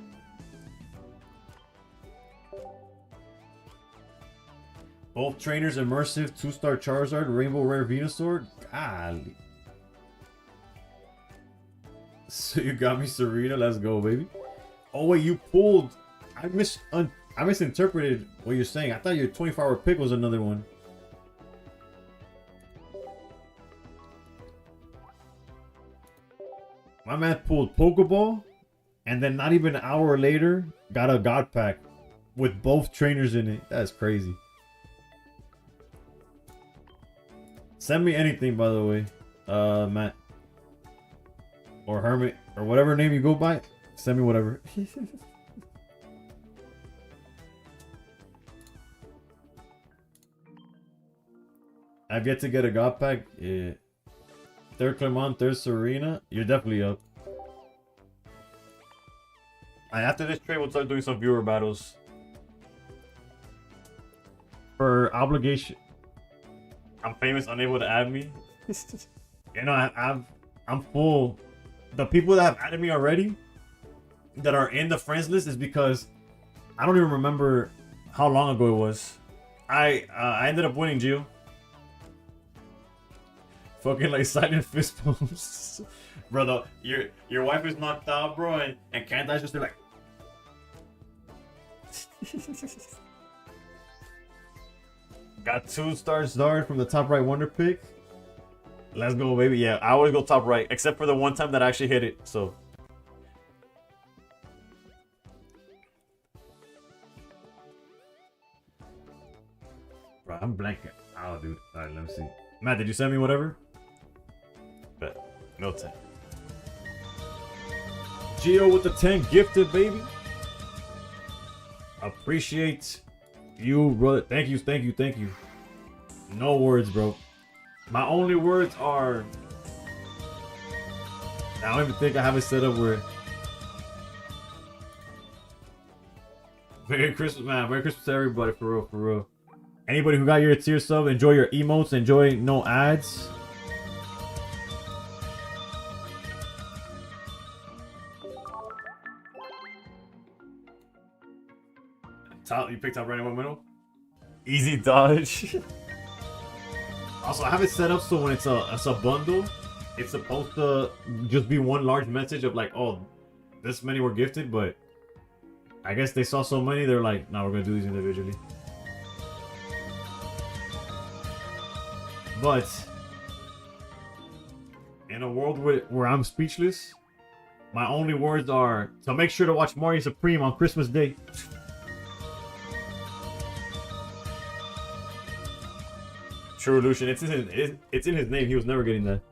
Both trainers immersive 2-star Charizard, Rainbow Rare Venusaur. Golly. So you got me Serena. Let's go, baby. Oh wait, you pulled. I misinterpreted what you're saying. I thought your 24-hour pick was another one. My man pulled Pokeball, and then not even an hour later, got a God Pack with both trainers in it. That's crazy. Send me anything, by the way, Matt. Or Hermit, or whatever name you go by. Send me whatever. I've yet to get a God Pack. Yeah. Third Clement, third Serena. You're definitely up. After this trade, we'll start doing some viewer battles. For obligation. I'm famous, unable to add me. You know, I'm full. The people that have added me already, that are in the friends list, is because I don't even remember how long ago it was. I ended up winning, Gio. Fucking like silent fist bumps. Brother, your wife is knocked out, bro, and can't I just be like got 2-star Zard from the top right wonder pick. Let's go, baby. Yeah, I always go top right, except for the one time that I actually hit it, so. Bro, I'm blanking. Oh, dude. Alright, let me see. Matt, did you send me whatever? Bet. No 10. Gio with the 10 gifted, baby. Appreciate you, brother. Thank you, thank you, thank you. No words, bro. My only words are... I don't even think I have it set up where... Merry Christmas, man. Merry Christmas to everybody, for real, for real. Anybody who got your tier sub, enjoy your emotes, enjoy no ads. Top, you picked up right in one middle. Easy dodge. Also, I have it set up so when it's a bundle, it's supposed to just be one large message of like, oh, this many were gifted, but I guess they saw so many, they're like, no, we're gonna do these individually. But in a world where I'm speechless, my only words are to make sure to watch Mario Supreme on Christmas Day. True Illusion, it's in his name. He was never getting that.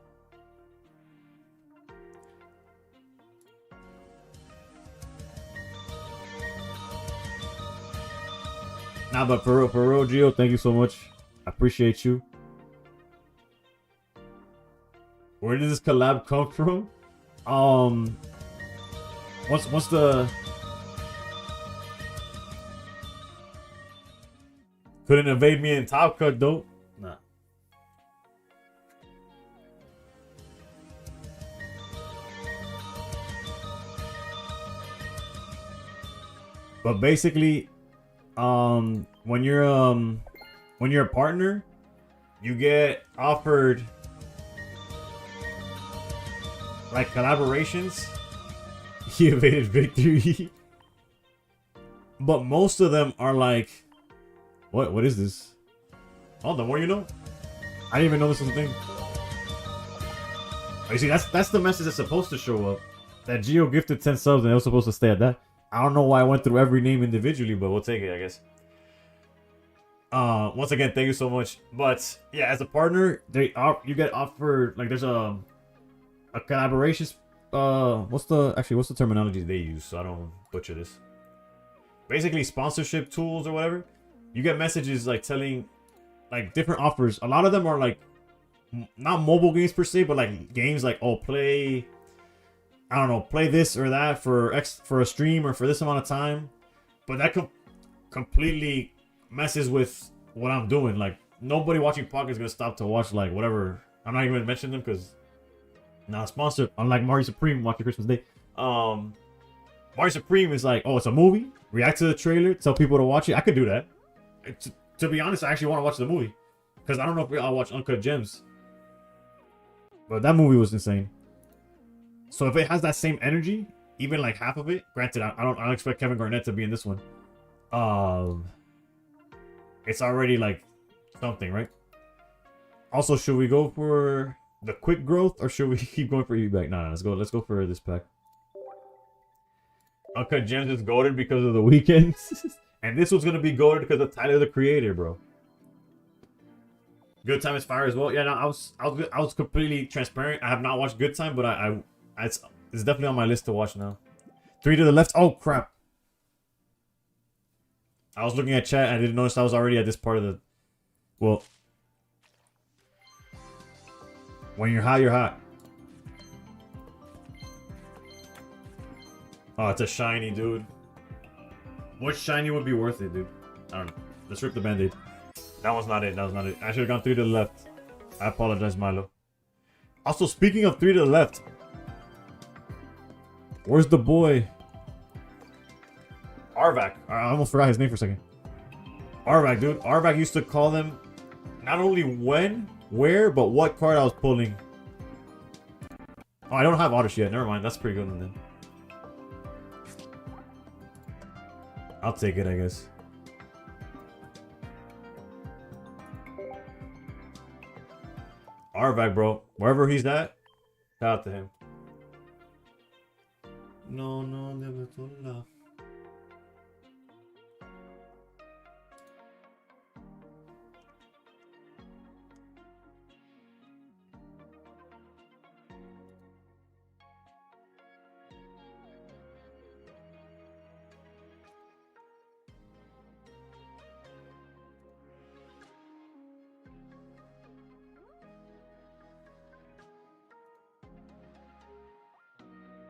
Nah, but for real, Gio, thank you so much. I appreciate you. Where did this collab come from? What's the... Couldn't evade me in Top Cut, though. Nah. But basically, when you're a partner, you get offered like collaborations. He evaded victory. But most of them are like, what is this? Oh, the more you know. I didn't even know this was a thing. Oh, you see, that's the message that's supposed to show up. That Gio gifted 10 subs and it was supposed to stay at that. I don't know why I went through every name individually, but we'll take it, I guess. Once again, thank you so much. But yeah, as a partner, you get offered, like, there's a collaboration. What's the terminology they use, so I don't butcher this. Basically, sponsorship tools or whatever. You get messages like telling, like, different offers. A lot of them are like not mobile games per se, but like games like, oh, play I don't know, play this or that for a stream or for this amount of time, but that completely messes with what I'm doing. Like nobody watching podcast is gonna stop to watch like whatever. I'm not even gonna mention them because not sponsored. Unlike Mario Supreme watching Christmas Day. Mario Supreme is like, oh, it's a movie. React to the trailer, tell people to watch it. I could do that. To be honest, I actually want to watch the movie because I don't know if I'll watch Uncut Gems. But that movie was insane. So if it has that same energy, even like half of it, granted, I don't expect Kevin Garnett to be in this one. It's already like something, right? Also, should we go for the quick growth or should we keep going for EV back? Nah, let's go for this pack. Uncut Gems is goated because of the weekends. And this was gonna be goated because of Tyler the Creator, bro. Good Time is fire as well. Yeah, no, I was completely transparent. I have not watched Good Time, but it's definitely on my list to watch now. 3 to the left. Oh crap! I was looking at chat. I didn't notice I was already at this part of the. Well, when you're hot, you're hot. Oh, it's a shiny, dude. What shiny would be worth it, dude? I don't know. Let's rip the band-aid. That was not it. That was not it. I should have gone 3 to the left. I apologize, Milo. Also, speaking of 3 to the left. Where's the boy? Arvac. I almost forgot his name for a second. Arvac, dude. Arvac used to call them not only when, where, but what card I was pulling. Oh, I don't have Oddish yet. Never mind. That's pretty good one then. I'll take it, I guess. Arvac, bro. Wherever he's at, shout out to him. No, never to love.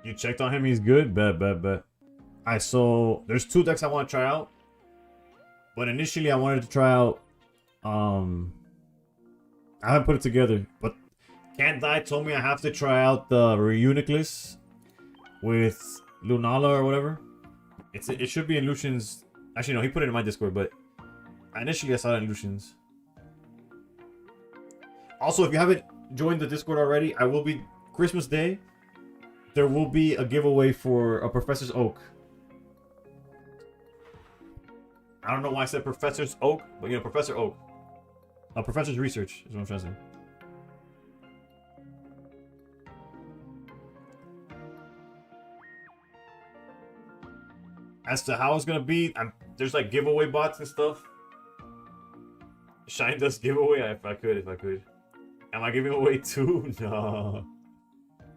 You checked on him, he's good? Bet. Alright, so there's 2 decks I want to try out. But initially I wanted to try out I haven't put it together, but Can't Die told me I have to try out the Reuniclus with Lunala or whatever. It should be in Lucian's. Actually no, he put it in my Discord, but initially I saw it in Lucian's. Also, if you haven't joined the Discord already, I will be Christmas Day. There will be a giveaway for a Professor's Oak. I don't know why I said Professor's Oak, but you know, Professor Oak. Professor's Research is what I'm trying to say. As to how it's gonna be, there's like giveaway bots and stuff. Shine Dust giveaway, if I could. Am I giving away 2? No.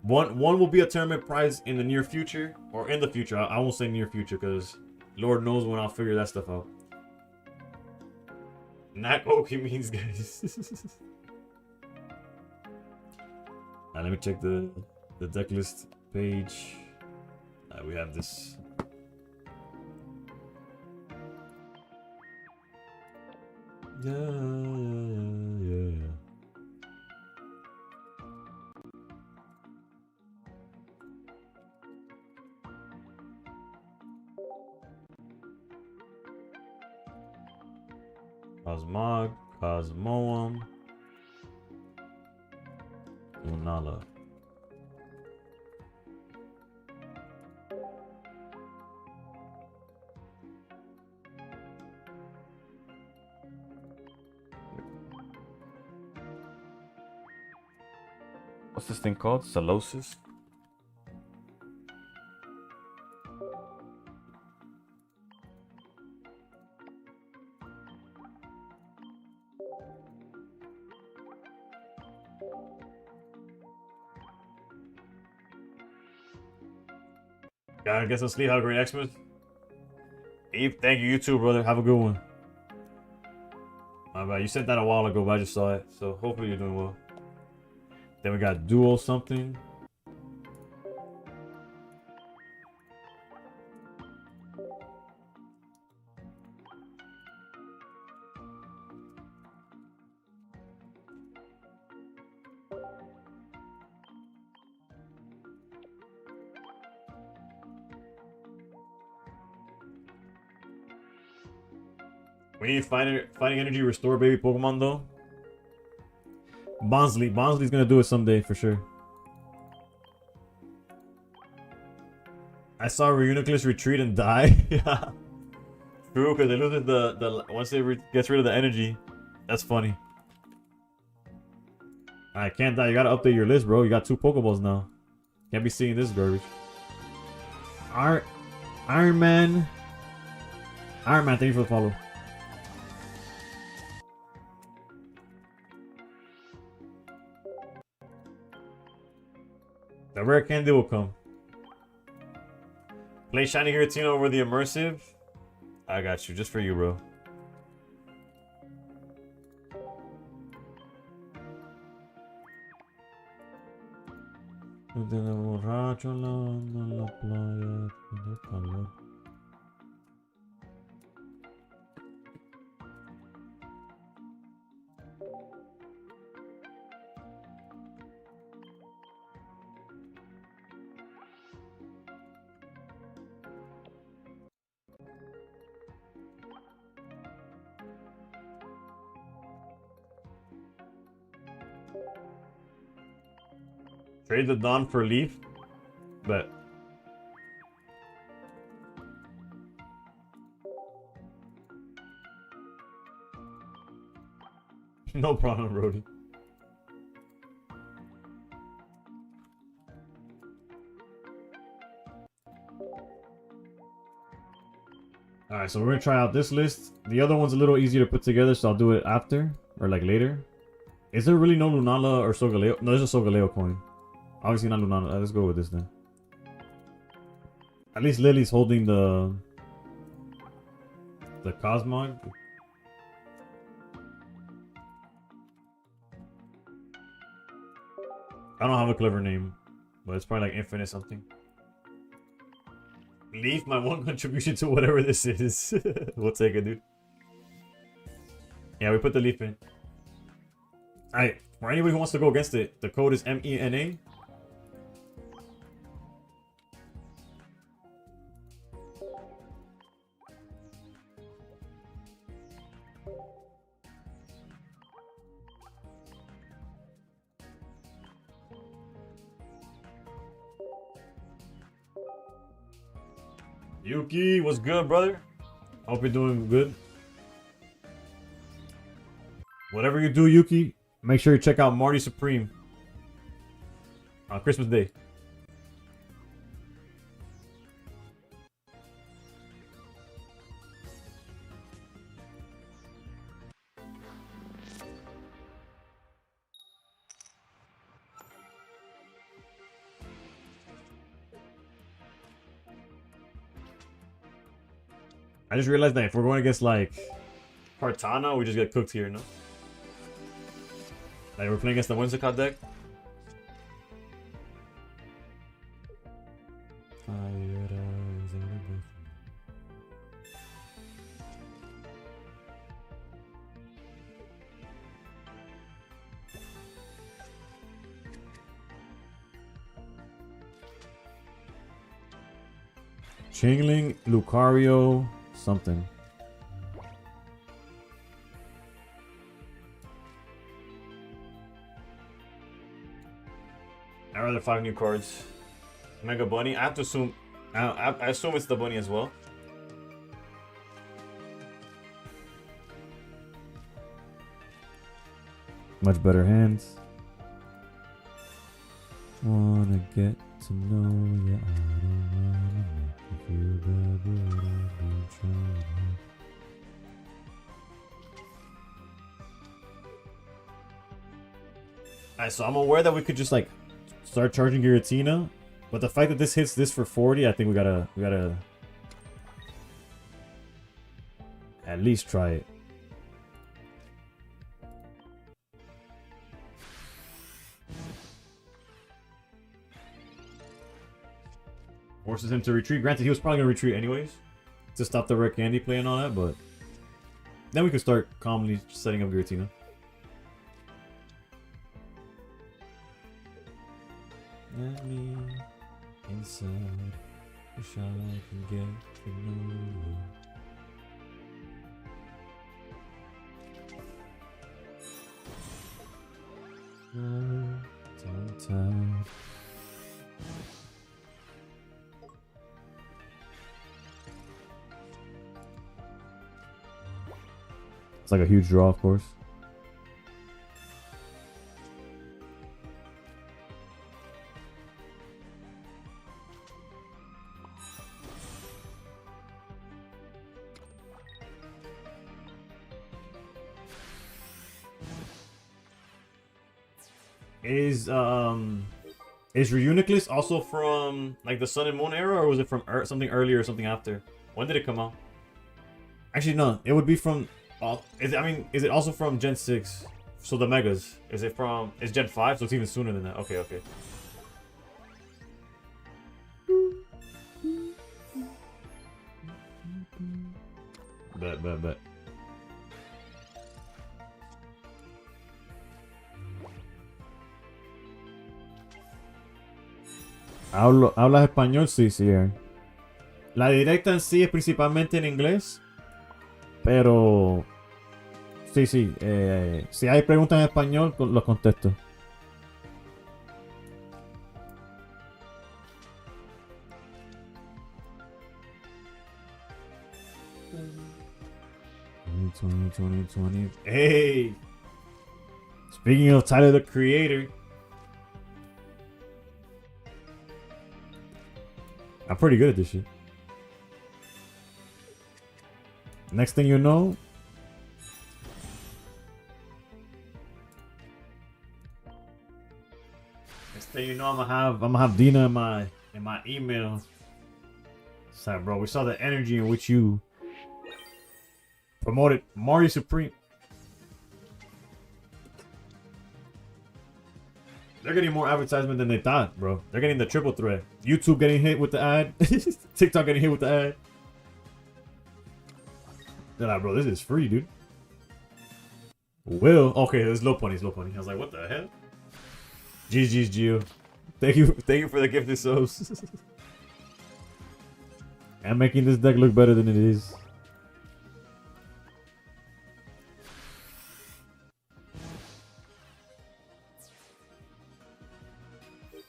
One will be a tournament prize in the near future, or in the future. I won't say near future because Lord knows when I'll figure that stuff out. Not okay means, guys. Let me check the deck list page. We have this. Yeah. Cosmog, Cosmoem, Lunala. What's this thing called? Solosis? Gotta get some sleep. Have a great Xmas. Eve, thank you. You too, brother. Have a good one. My bad. You sent that a while ago, but I just saw it. So hopefully you're doing well. Then we got Duo something. We need fighting energy restore baby Pokemon though. Bonsley's gonna do it someday for sure. I saw Reuniclus retreat and die. Yeah. True, because they lose the once they gets rid of the energy. That's funny. I can't die. You gotta update your list, bro. You got 2 Pokeballs now. Can't be seeing this garbage. Iron Man. Thank you for the follow. The rare candy will come. Play Shiny Giratina over the immersive. I got you, just for you, bro. Trade the Dawn for Leaf. But no problem, Brody. Alright, so we're gonna try out this list. The other one's a little easier to put together, so I'll do it after. Or like later. Is there really no Lunala or Solgaleo? No, there's a Solgaleo coin. Obviously not Lunala. Let's go with this then. At least Lily's holding the Cosmog. I don't have a clever name, but it's probably like Infinite something. Leave my one contribution to whatever this is. We'll take it, dude. Yeah, we put the leaf in. Alright, for anybody who wants to go against it, the code is MENA. Yuki, what's good, brother? Hope you're doing good. Whatever you do, Yuki, make sure you check out Marty Supreme on Christmas Day. I just realized that if we're going against like Cartana, we just get cooked here, no? Like we're playing against the Whimsicott deck. Chingling, Lucario, something. I'd rather 5 new cards. Mega Bunny. I have to assume. I assume it's the bunny as well. Much better hands. Wanna get to know you. I don't wanna make you feel bad, but I've been trying. Alright, so I'm aware that we could just like start charging Giratina, but the fact that this hits this for 40, I think we gotta at least try it. Forces him to retreat. Granted, he was probably gonna retreat anyways to stop the Red Candy play and all that, but then we could start calmly setting up Giratina. Let me inside. Wish I can get to know you. like a huge draw, of course. Is Reuniclus also from like the Sun and Moon era, or was it from something earlier or something after? When did it come out? Actually, no. It would be from. Is it also from Gen 6? So the Megas. Is it from? It's Gen 5, so it's even sooner than that. Okay, okay. Bet. ¿Hablas español? Sí, sí. La directa en sí es principalmente en inglés. Pero... Sí. Si hay preguntas en español, los contesto. Hey! Speaking of Tyler, the Creator. I'm pretty good at this shit. Next thing you know, I'm gonna have Dina in my email. Sorry, bro. We saw the energy in which you promoted Mario Supreme. They're getting more advertisement than they thought, bro. They're getting the triple threat. YouTube getting hit with the ad. TikTok getting hit with the ad. They're like, bro, this is free, dude. Will. Okay, there's low pony. I was like, what the hell? GG's, Gio. Thank you for the gifted subs. I'm making this deck look better than it is.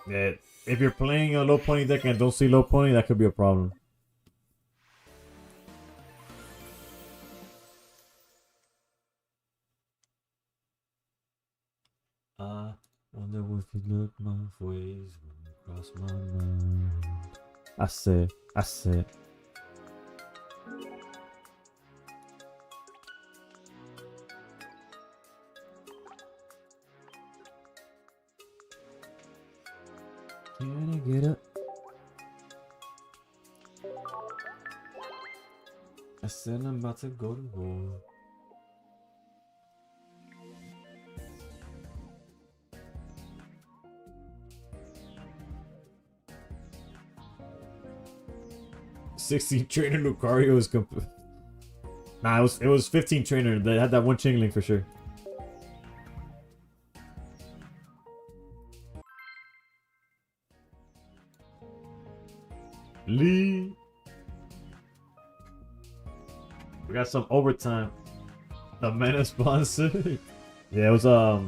Yeah, if you're playing a low pony deck and don't see low pony, that could be a problem. Wonder if you look my ways cross my mind. I said. Can I get up? I said I'm about to go to war. $16 trainer Lucario is complete. Nah, it was 15 trainer. They had that one Chingling for sure. Lee. We got some overtime. The Meta sponsor. Yeah, it was a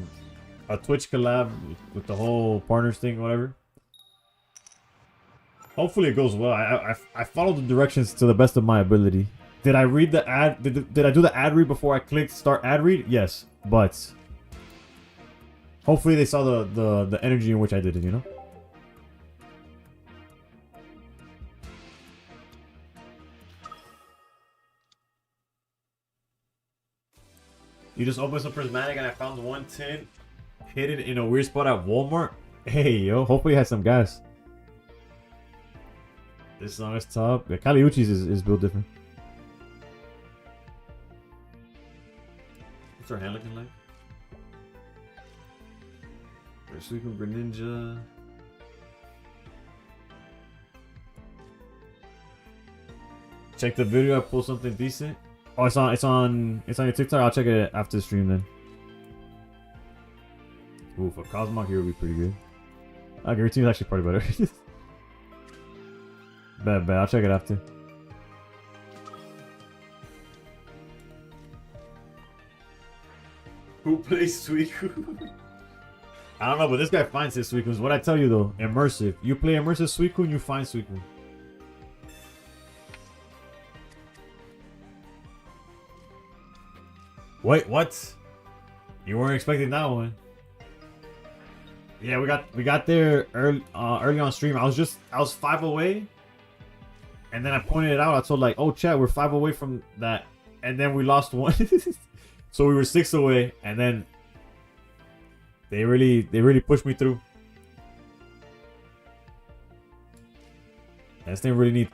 Twitch collab with the whole partners thing, whatever. Hopefully it goes well. I followed the directions to the best of my ability. Did I read the ad? Did I do the ad read before I clicked start ad read? Yes, but hopefully they saw the energy in which I did it, you know? You just opened some prismatic and I found 110 hidden in a weird spot at Walmart. Hey, yo, hopefully it has some gas. This song is top. Yeah, Kaliuchi's is built different. What's our hand looking like? We're Sleeping Greninja. Check the video. I pulled something decent. Oh, it's on your TikTok. I'll check it after the stream then. Ooh, for Cosmog here would be pretty good. Your team's actually probably better. Bet. I'll check it after. Who plays Suicune? I don't know, but this guy finds his Suicunes. What I tell you though, immersive. You play immersive Suicune, you find Suicune. Wait, what? You weren't expecting that one. Yeah, we got there early on stream. I was 5 away. And then I pointed it out. I told like, oh chat, we're 5 away from that. And then we lost one. So we were 6 away, and then they really pushed me through. This thing really need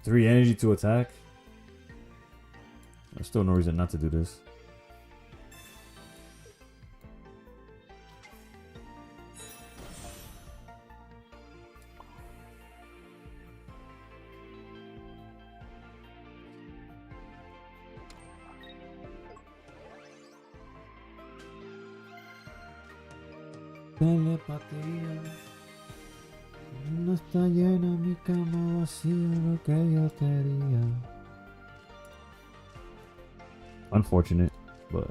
3 energy to attack. There's still no reason not to do this. Telepatía. No está llena mi cama vacía lo que yo quería. Unfortunate, but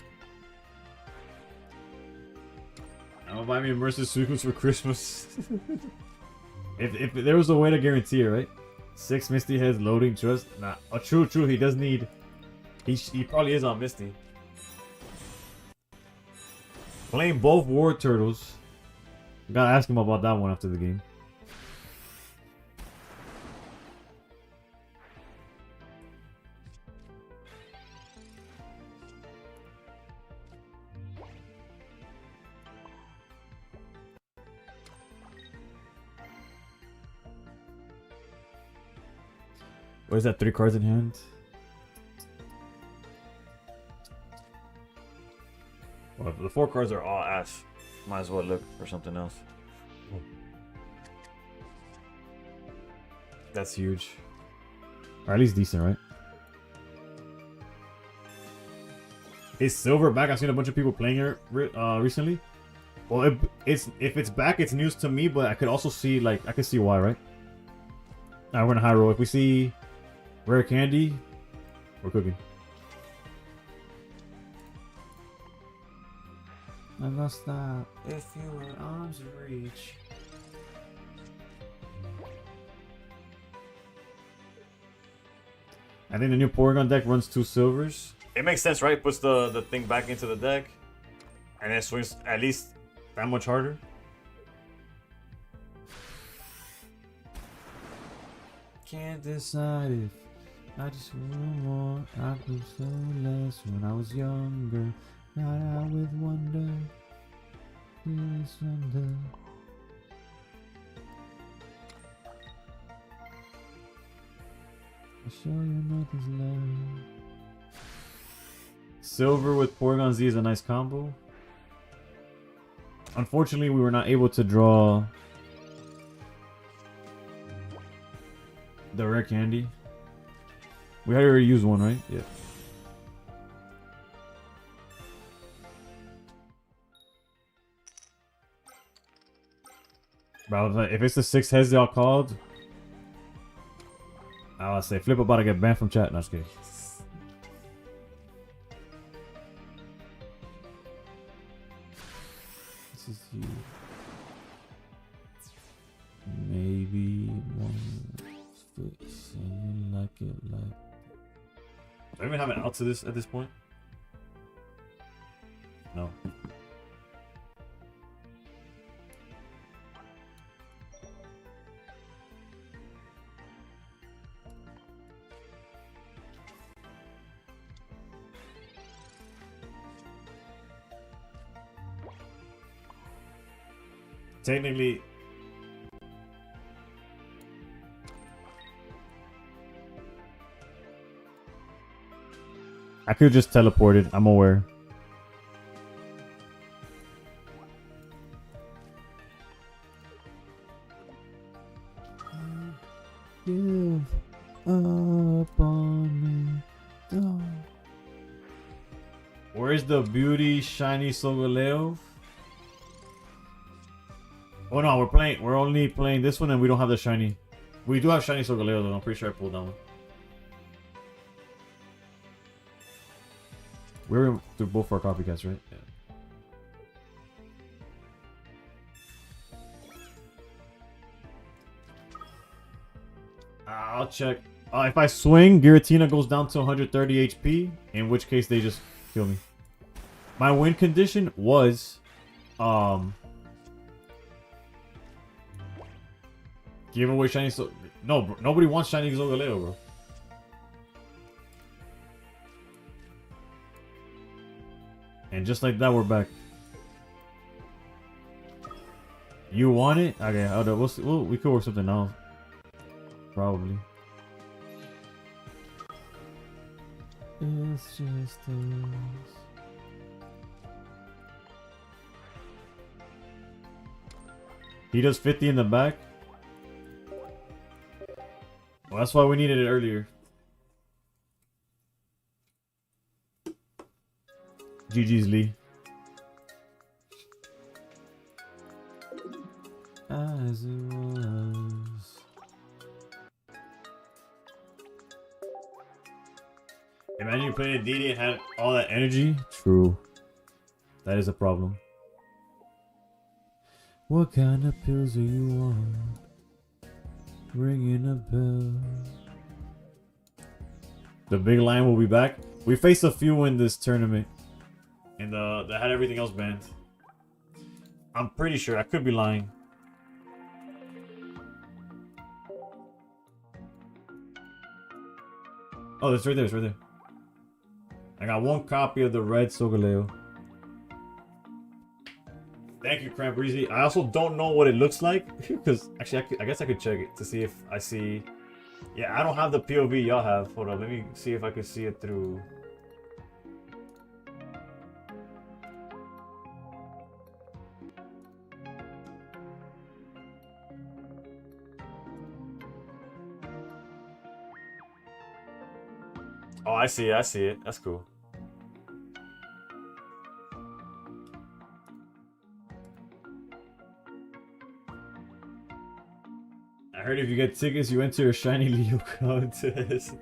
I'm gonna buy me immersive suicune for Christmas. if there was a way to guarantee it, right? 6 Misty heads loading trust. Nah, oh, true. He does need. He probably is on Misty. Playing both War Turtles. Gotta ask him about that one after the game. What is that? 3 cards in hand? Well, if the 4 cards are all ash, might as well look for something else. That's huge. Or at least decent, right? Is silver back? I've seen a bunch of people playing it recently. Well, if it's back, it's news to me, but I could also see, like, I could see why, right? Alright, we're gonna high roll. If we see rare candy, we're cooking. Never stop if your arms reach. I think the new Porygon deck runs 2 silvers. It makes sense, right? Puts the thing back into the deck, and it swings at least that much harder. Can't decide if I just want more. I grew so less when I was younger. Not out with wonder. Really surrender. I show you nothing's left. Silver with Porygon Z is a nice combo. Unfortunately, we were not able to draw the rare candy. We had already used one, right? Yeah. But I was like, if it's the 6 heads y'all called, I would say Flip about to get banned from chat. No, just kidding. This is you. Maybe one fix and you like it like. Do I even have an out to this at this point? No. Technically, I could just teleport it. I'm aware. Give up on me. Don't. Where's the beauty shiny Solgaleo? Oh no, we're only playing this one and we don't have the shiny. We do have shiny Solgaleo though. I'm pretty sure I pulled that one. We're through both our copycats, right? Yeah. I'll check. If I swing, Giratina goes down to 130 HP. In which case they just kill me. My win condition was, give away shiny. So no, bro, nobody wants shiny Solgaleo, bro. And just like that, we're back. You want it? Okay, we could work something out. Probably. It's just us. He does 50 in the back. Well, that's why we needed it earlier. GG's Lee. As it was. Imagine you playing a DD and had all that energy. True. That is a problem. What kind of pills do you want? Ringing a bell. The big line will be back. We faced a few in this tournament. And that had everything else banned. I'm pretty sure. I could be lying. Oh, it's right there. It's right there. I got one copy of the red Solgaleo. Thank you, Cranbreezy. I also don't know what it looks like. Because, actually, I guess I could check it to see if I see... Yeah, I don't have the POV y'all have. Hold on, let me see if I can see it through... Oh, I see it. That's cool. I heard if you get tickets, you enter a shiny Leo contest.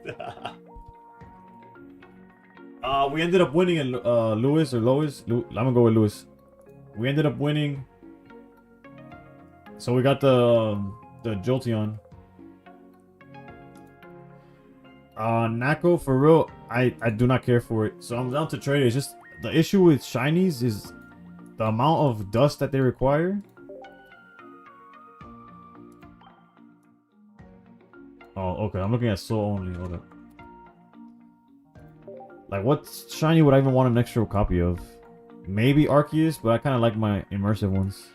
We ended up winning in Lewis or Lois. I'm gonna go with Lewis. We ended up winning. So we got the Jolteon. Nako, for real, I do not care for it. So I'm down to trade it. It's just the issue with shinies is the amount of dust that they require. Oh, okay. I'm looking at soul only. Hold up. Like, what shiny would I even want an extra copy of? Maybe Arceus, but I kind of like my immersive ones.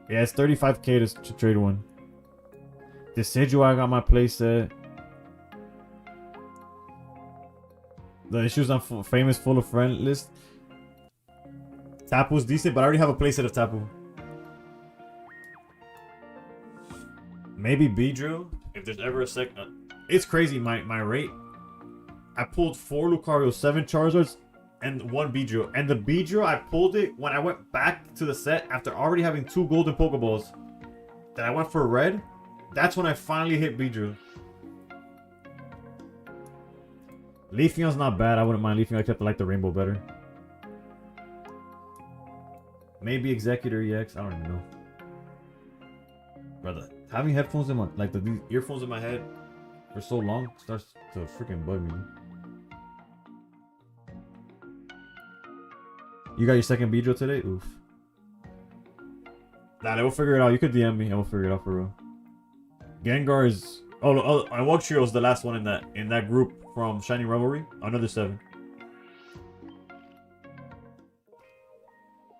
Yeah, it's 35k to trade one. Decidueye got my playset. The issues on famous full of friend list. Tapu's decent, but I already have a playset of Tapu. Maybe Beedrill, if there's ever a second. It's crazy, my rate. I pulled 4 Lucario, 7 Charizards, and 1 Beedrill. And the Beedrill, I pulled it when I went back to the set after already having 2 golden Pokeballs. Then I went for red. That's when I finally hit Beedrill. Leafeon's not bad. I wouldn't mind Leafeon, except I like the rainbow better. Maybe Executor EX. I don't even know. Brother, having headphones in my these earphones in my head for so long starts to freaking bug me. You got your second Beedrill today? Oof. Nah, we'll figure it out. You could DM me and we'll figure it out for real. Gengar is... Oh, and Wugtrio is the last one in that group from Shiny Revelry. Another 7.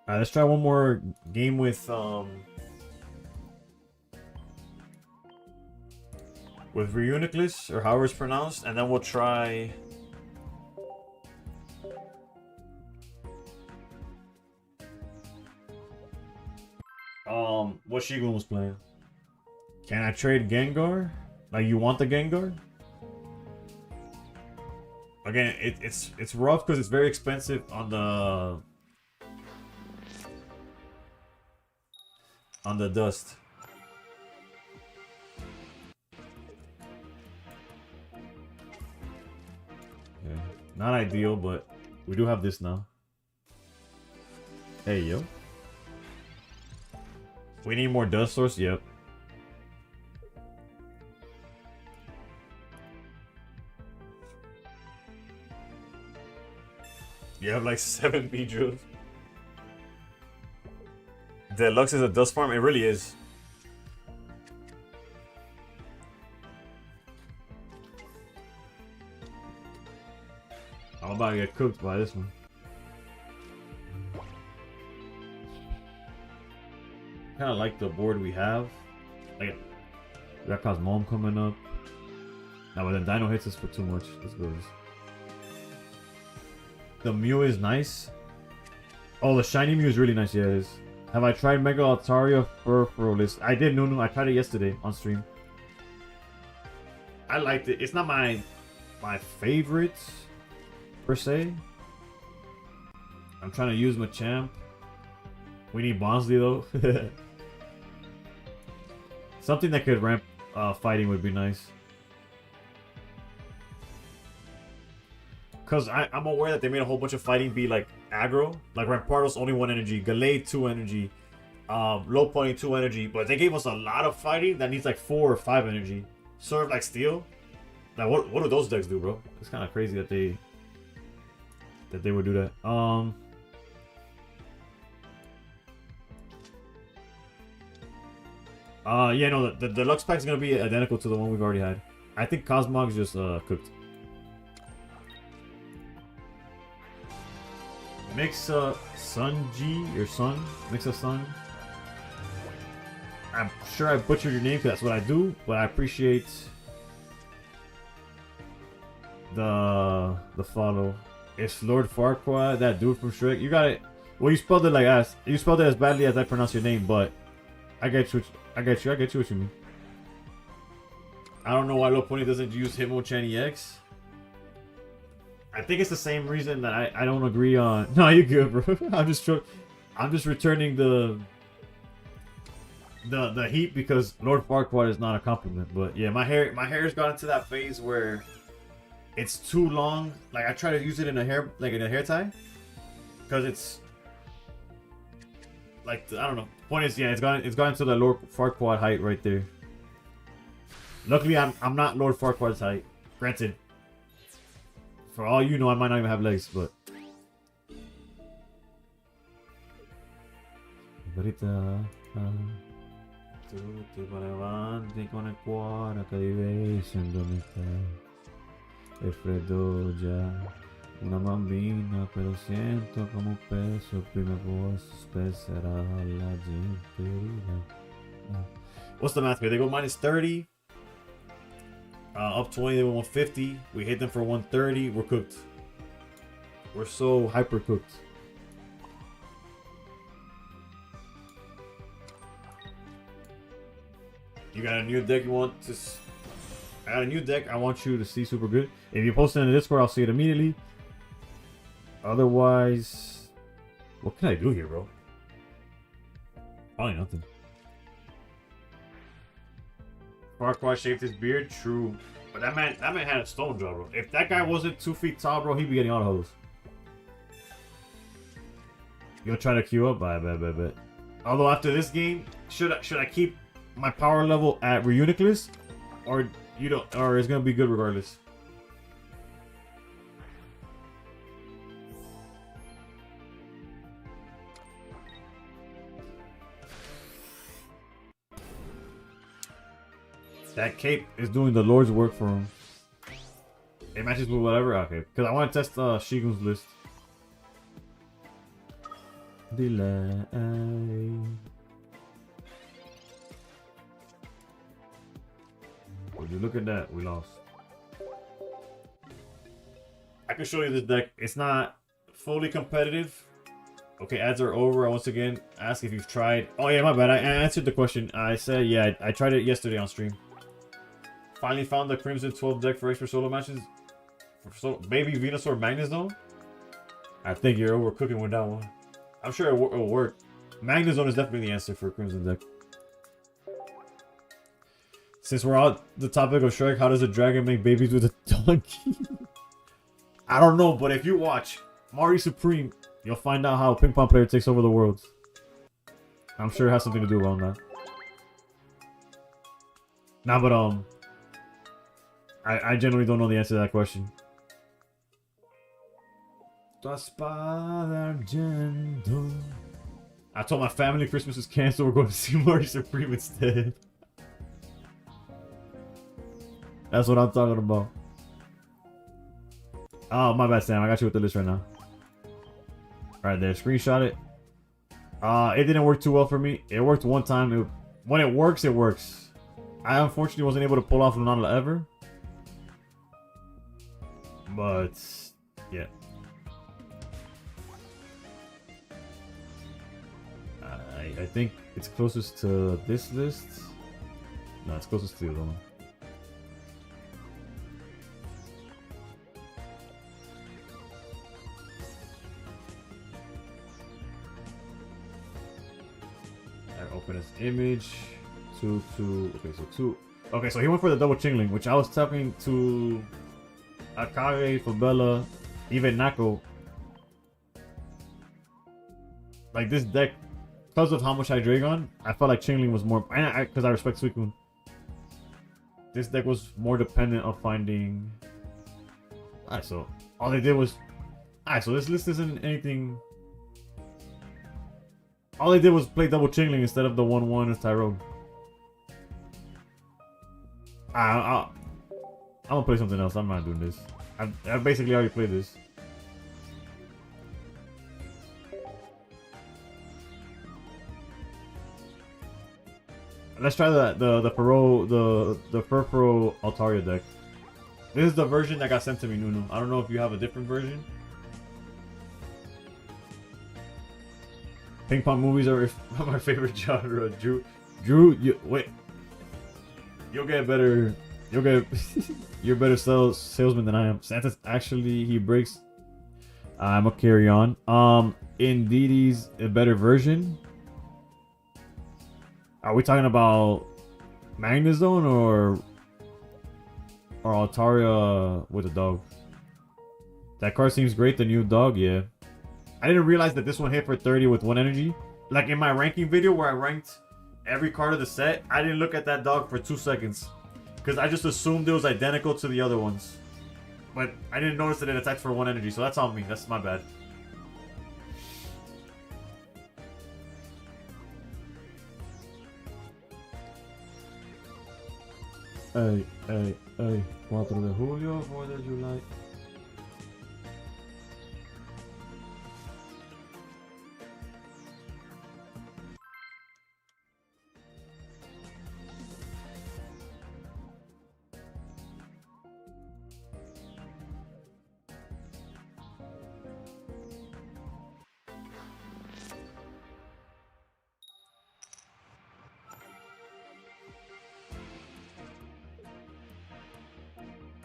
Alright, let's try one more game with Reuniclus, or however it's pronounced, and then we'll try... what Shigun was playing. Can I trade Gengar? Like, you want the Gengar? Again, it's rough because it's very expensive on the dust. Okay. Not ideal, but we do have this now. Hey, yo. We need more dust source? Yep. You have like 7 Beedrills. Deluxe is a dust farm. It really is. I'm about to get cooked by this one. Kind of like the board we have. Like, we got Cosmome coming up. Now, but then Dino hits us for too much. This goes. The Mew is nice. Oh, the shiny Mew is really nice. Yeah, it is. Have I tried Mega Altaria Furfurolist? I did, Nunu. I tried it yesterday on stream. I liked it. It's not my favorite per se. I'm trying to use Machamp. We need Bonsley though. Something that could ramp fighting would be nice. Because I'm aware that they made a whole bunch of fighting be like aggro. Like Rampardos only 1 energy, Gallade 2 energy, Low Pony 2 energy. But they gave us a lot of fighting that needs like 4 or 5 energy. Sort of like Steel. Like what do those decks do, bro? It's kind of crazy that they would do that. Yeah, no, the deluxe pack is gonna be identical to the one we've already had. I think Cosmog's just cooked. Mix Sun G or Sun. Mix a Sun. I'm sure I butchered your name because that's what I do, but I appreciate the follow. It's Lord Farquaad, that dude from Shrek. You got it. Well, you spelled it like ass. You spelled it as badly as I pronounce your name, but I get you. I get you what you mean. I don't know why Low Pony doesn't use Hitmonchan EX. I think it's the same reason that I don't agree on. No, you're good, bro. I'm just returning the heat because Lord Farquaad is not a compliment. But yeah, my hair's gotten to that phase where it's too long. Like I try to use it in a hair tie, because it's like I don't know. Point is, yeah, it's gone to the Lord Farquaad height right there. Luckily, I'm not Lord Farquaad's height. Granted, for all you know, I might not even have legs, but. Tutti vanno avanti con il cuore che diventa dove sta. È freddo già. Una bambina, però sento come un peso. Prima o poi spesserà la gente. What's the math here? They go minus 30. Up 20, they went 150. We hit them for 130. We're cooked. We're so hyper cooked. You got a new deck you want to... I got a new deck I want you to see super good. If you post it in the Discord, I'll see it immediately. Otherwise... What can I do here, bro? Probably nothing. Farquaad shaved his beard? True. But that man had a stone jaw, bro. If that guy wasn't 2 feet tall, bro, he'd be getting all the hoes. You'll try to queue up? I bet. Although after this game, should I keep my power level at Reuniclus? Or you don't, or it's gonna be good regardless. That cape is doing the Lord's work for him. It matches with whatever? Okay. Because I want to test Shigun's list. Delay. Would you look at that? We lost. I can show you this deck. It's not fully competitive. Okay, ads are over. I once again ask if you've tried. Oh yeah, my bad. I answered the question. I said, yeah, I tried it yesterday on stream. Finally found the Crimson 12 deck for extra solo matches. For Baby Venusaur Magnezone? I think you're overcooking with that one. I'm sure it'll work. Magnezone is definitely the answer for Crimson deck. Since we're on the topic of Shrek, how does a dragon make babies with a donkey? I don't know, but if you watch Mario Supreme, you'll find out how a ping pong player takes over the world. I'm sure it has something to do around that. Nah, but I generally don't know the answer to that question. Tu espada argento. I told my family Christmas is canceled. We're going to see Marty Supreme instead. That's what I'm talking about. Oh, my bad, Sam. I got you with the list right now. Alright, there. Screenshot it. It didn't work too well for me. It worked one time. When it works, it works. I unfortunately wasn't able to pull off Lunala ever. But, yeah. I think it's closest to this list. No, it's closest to the other one. I open his image. Two. Okay, so two. Okay, so he went for the double Chingling, which I was talking to Akage, Fabella, even Nako. Like this deck, because of how much I Dragon, I felt like Chingling was more, because I respect Suicune. This deck was more dependent on finding. Alright, so all they did was. Alright, so this list isn't anything. All they did was play double Chingling instead of the 1/1 as Tyrone. I'm gonna play something else. I'm not doing this. I've basically already played this. Let's try the Furfuro Altaria deck. This is the version that got sent to me, Nunu. I don't know if you have a different version. Ping pong movies are my favorite genre. Drew, wait. You'll get better. You're better salesman than I am. Santa's actually he breaks. I'm gonna carry on. Indeedy's a better version. Are we talking about Magnezone or Altaria with a dog? That card seems great. The new dog, yeah. I didn't realize that this one hit for 30 with 1 energy. Like in my ranking video where I ranked every card of the set, I didn't look at that dog for 2 seconds. Because I just assumed it was identical to the other ones. But I didn't notice that it attacked for 1 energy, so that's on me. That's my bad. Hey, 4 de julio, 4 de July.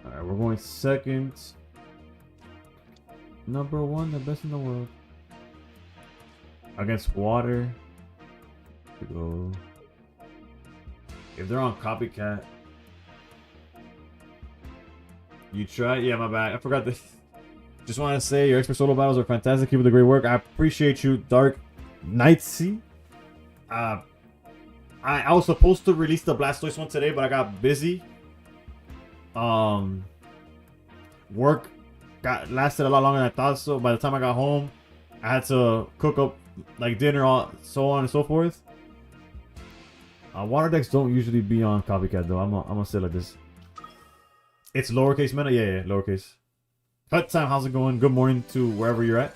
Alright, we're going second. Number 1, the best in the world. Against water. We go. If they're on copycat. You try? Yeah, my bad. I forgot this. Just want to say your expert solo battles are fantastic. Keep up the great work. I appreciate you, Dark Knightsy. I was supposed to release the Blastoise one today, but I got busy. Work lasted a lot longer than I thought, so by the time I got home I had to cook up like dinner, all so on and so forth. Water decks don't usually be on copycat though. I'm gonna say it like this. It's lowercase meta, yeah, lowercase. Cut time, how's it going? Good morning to wherever you're at.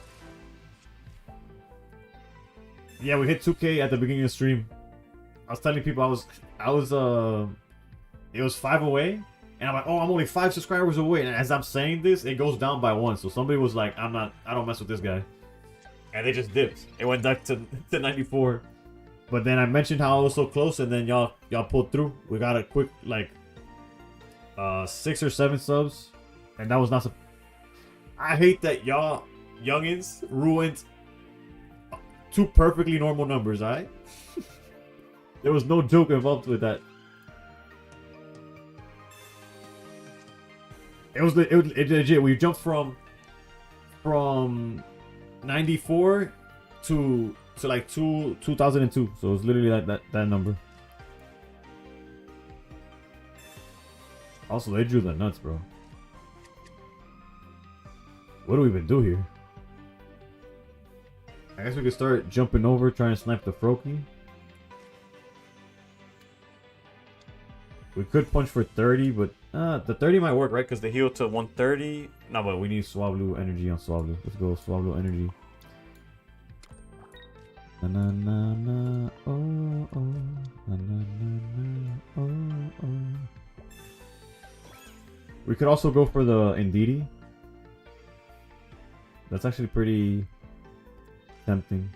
Yeah, we hit 2K at the beginning of the stream. I was telling people it was 5 away. And I'm like, oh, I'm only 5 subscribers away. And as I'm saying this, it goes down by 1. So somebody was like, I don't mess with this guy. And they just dipped. It went back to 94. But then I mentioned how I was so close, and then y'all pulled through. We got a quick, like, 6 or 7 subs. And that was not... I hate that y'all youngins ruined 2 perfectly normal numbers, alright? There was no joke involved with that. It was legit. We jumped from 94 to like 2002. So it was literally like that number. Also, they drew the nuts, bro. What do we even do here? I guess we could start jumping over, trying to snipe the Froakie. We could punch for 30, but the 30 might work, right? Because they heal to 130. No, but we need Swablu energy on Swablu. Let's go Swablu energy. Na na na na oh oh na na na na oh oh. We could also go for the Indeedee. That's actually pretty tempting.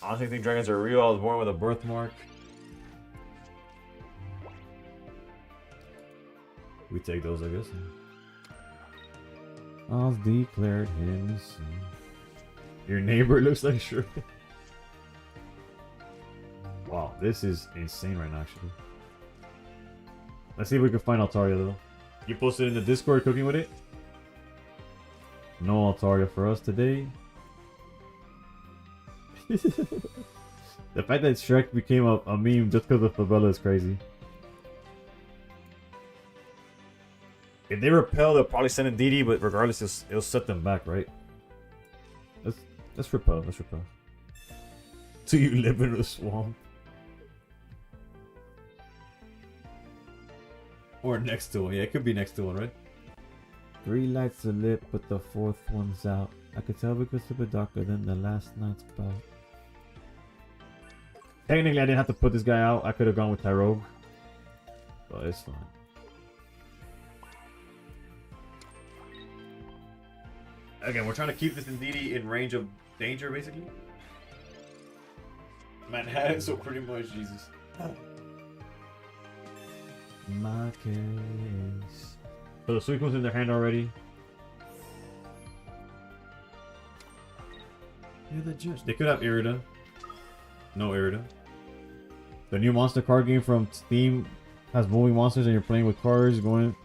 I honestly think dragons are real. I was born with a birthmark. We take those, I guess. I've declared him innocent. Your neighbor looks like Shrek. Wow, this is insane right now, actually. Let's see if we can find Altaria, though. You posted in the Discord cooking with it? No Altaria for us today. The fact that Shrek became a meme just because of Favela is crazy. If they repel, they'll probably send in DD, but regardless, it'll set them back, right? Let's repel. Let's repel. Do you live in a swamp? Or next to one. Yeah, it could be next to one, right? 3 lights are lit, but the 4th one's out. I could tell because it's a bit darker than the last night's bout. Technically, I didn't have to put this guy out. I could have gone with Tyrogue. But it's fine. Again, we're trying to keep this Indeedee in range of danger, basically. Manhattan, so pretty much, Jesus. My case. So the Suicune's in their hand already. You're the judge. They could have Irida. No Irida. The new monster card game from Steam has moving monsters and you're playing with cards going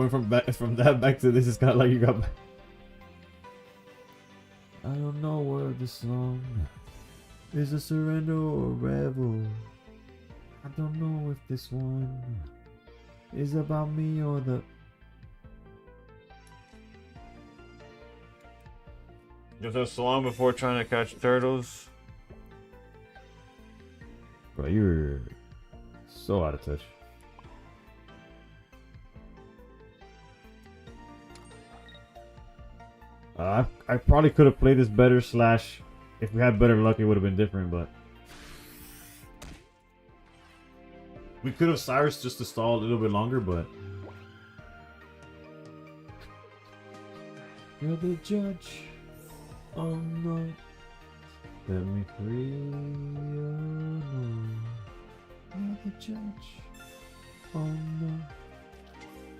from that back to this is kind of like you got. I don't know where the song is, a surrender or a rebel. I don't know if this one is about me or the. Just a song before trying to catch turtles. Bro, you're so out of touch. I probably could have played this better, slash if we had better luck it would have been different, but we could have Cyrus just to stall a little bit longer, but you're the judge. Oh no. Let me free. Oh no. You're the judge. Oh no.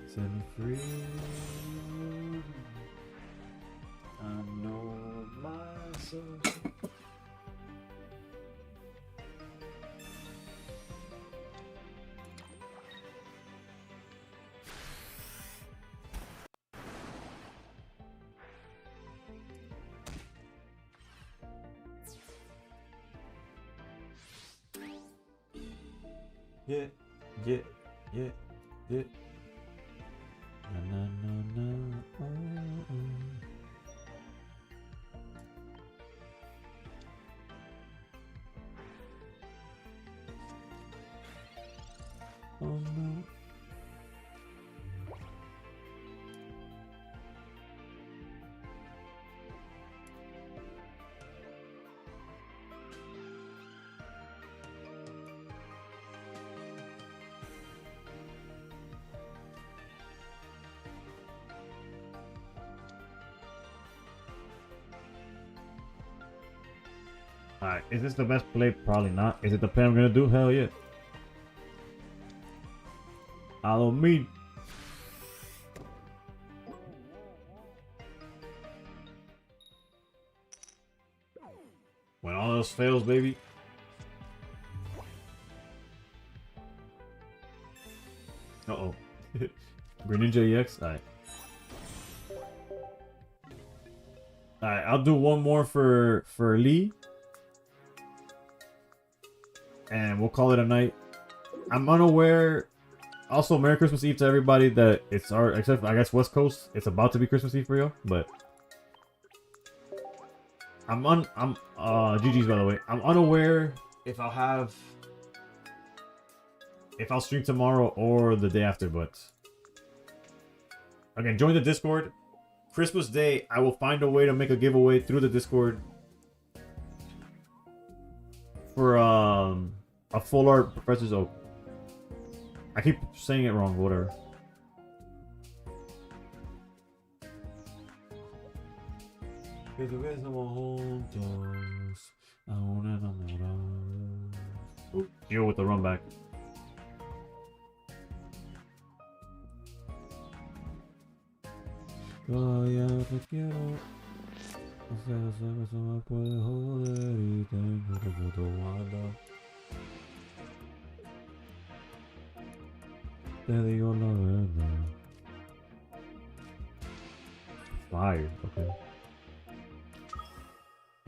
Set me free. I know myself. Yeah, yeah, yeah, yeah. Na na na na. Oh, oh. Oh no. Alright, is this the best play? Probably not. Is it the play I'm gonna do? Hell yeah. Follow me. When all else fails, baby. Uh-oh. Greninja EX? Alright. Alright, I'll do one more for Lee. And we'll call it a night. I'm unaware Also, Merry Christmas Eve to everybody that it's our, except I guess West Coast. It's about to be Christmas Eve for you, but I'm GG's by the way. I'm unaware if I'll stream tomorrow or the day after, but again, join the Discord. Christmas Day, I will find a way to make a giveaway through the Discord for a full art Professor's Oak. I keep saying it wrong, whatever. Ooh, deal with the run back. Todavía te quiero. No sé, eso me puede joder y tengo tu foto guardada. Te digo la verdad. Fire, okay.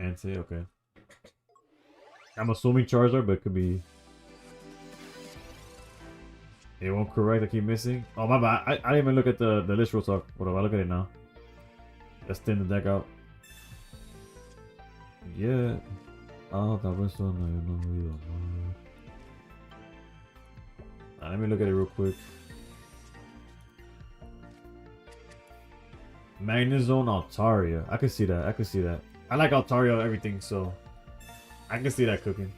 Ansay, okay. I'm assuming Charizard, but it could be. It won't correct, I keep missing. Oh, my bad. I didn't even look at the list real talk. Whatever, I look at it now. Let's thin the deck out. Yeah. Ah, tal vez no olvido. Let me look at it real quick. Magnezone Altaria. I can see that. I can see that. I like Altaria everything, so I can see that cooking.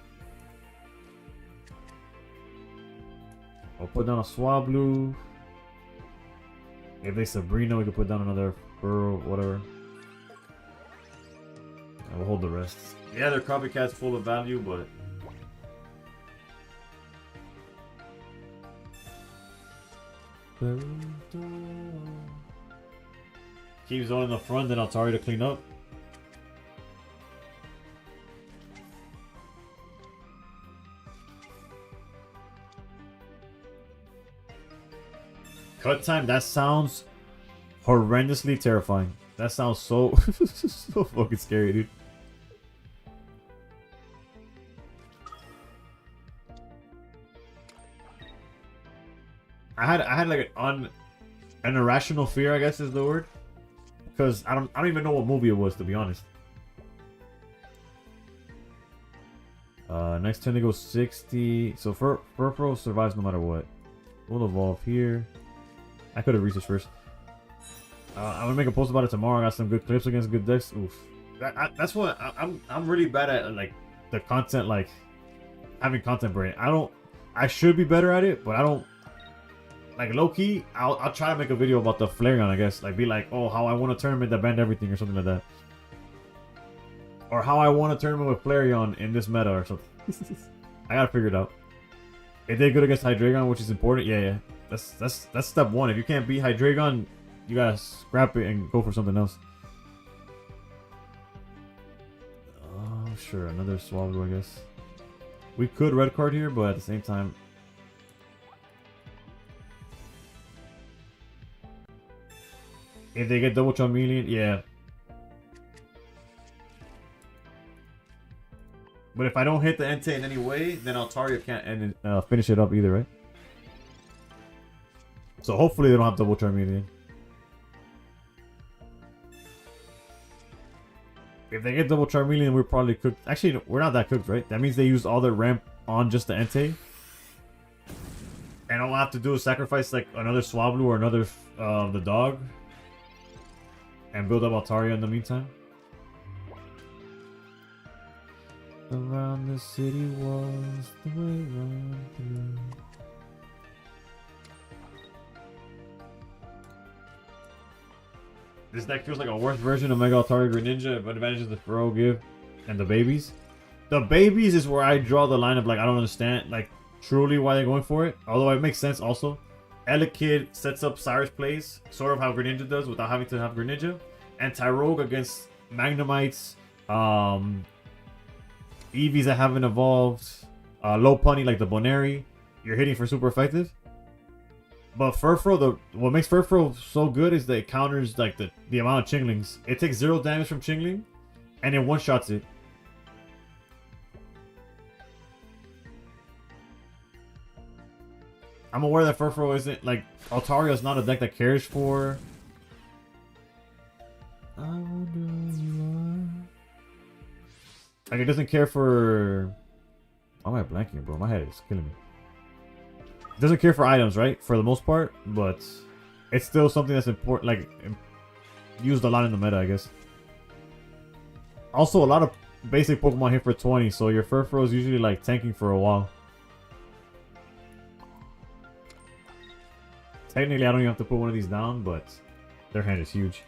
I'll put down a Swablu. If they Sabrina, we can put down another Burrow, whatever. I will hold the rest. Yeah, they're copycats full of value, but keep Zone in the front, then Altari to clean up. Cut time, that sounds horrendously terrifying. That sounds so so fucking scary, dude. I had like an irrational fear, I guess is the word. Because I don't even know what movie it was, to be honest. Next turn they go 60. So Furfro survives no matter what. We'll evolve here. I could have researched first. I'm gonna make a post about it tomorrow. I got some good clips against good decks. Oof. That's what I'm really bad at, like the content, like having content brain. I should be better at it, but I don't. Like low key, I'll try to make a video about the Flareon, I guess. Like be like, oh, how I want a tournament that banned everything or something like that. Or how I want a tournament with Flareon in this meta or something. I gotta figure it out. It did good against Hydreigon, which is important. Yeah. That's step one. If you can't beat Hydreigon, you gotta scrap it and go for something else. Oh, sure, another Swablu, I guess. We could red card here, but at the same time, if they get double Charmeleon, yeah. But if I don't hit the Entei in any way, then Altaria can't finish it up either, right? So hopefully they don't have double Charmeleon. If they get double Charmeleon, we're probably cooked. Actually, we're not that cooked, right? That means they used all their ramp on just the Entei. And all I have to do is sacrifice like another Swablu or another the dog. And build up Altaria in the meantime. Around the city walls, the way run through. This deck feels like a worse version of Mega Altaria Greninja, but advantages the throw give and the babies. The babies is where I draw the line of like I don't understand like truly why they're going for it. Although it makes sense also. Elekid sets up Cyrus plays, sort of how Greninja does without having to have Greninja. And Tyrogue against Magnemites, Eevees that haven't evolved, low punny like the Boneri, you're hitting for super effective. But Furfro, what makes Furfro so good is that it counters like the amount of Chinglings. It takes 0 damage from Chingling, and it one-shots it. I'm aware that Furfuro isn't like Altaria is not a deck that cares for. I wonder where you are. Like it doesn't care for. Why am I blanking, bro? My head is killing me. It doesn't care for items, right? For the most part, but it's still something that's important. Like used a lot in the meta, I guess. Also, a lot of basic Pokemon hit for 20, so your Furfuro is usually like tanking for a while. Technically, I don't even have to put one of these down, but their hand is huge.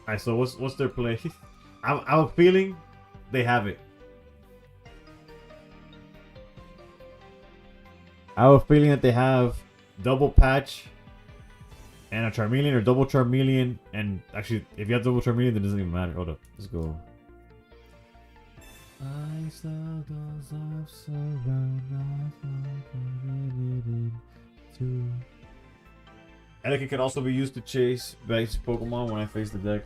Alright, so what's their play? I have a feeling they have it. I have a feeling that they have double patch and a Charmeleon or double Charmeleon. And actually, if you have double Charmeleon, then it doesn't even matter. Hold up. Let's go. Etiquette can also be used to chase base Pokemon when I face the deck.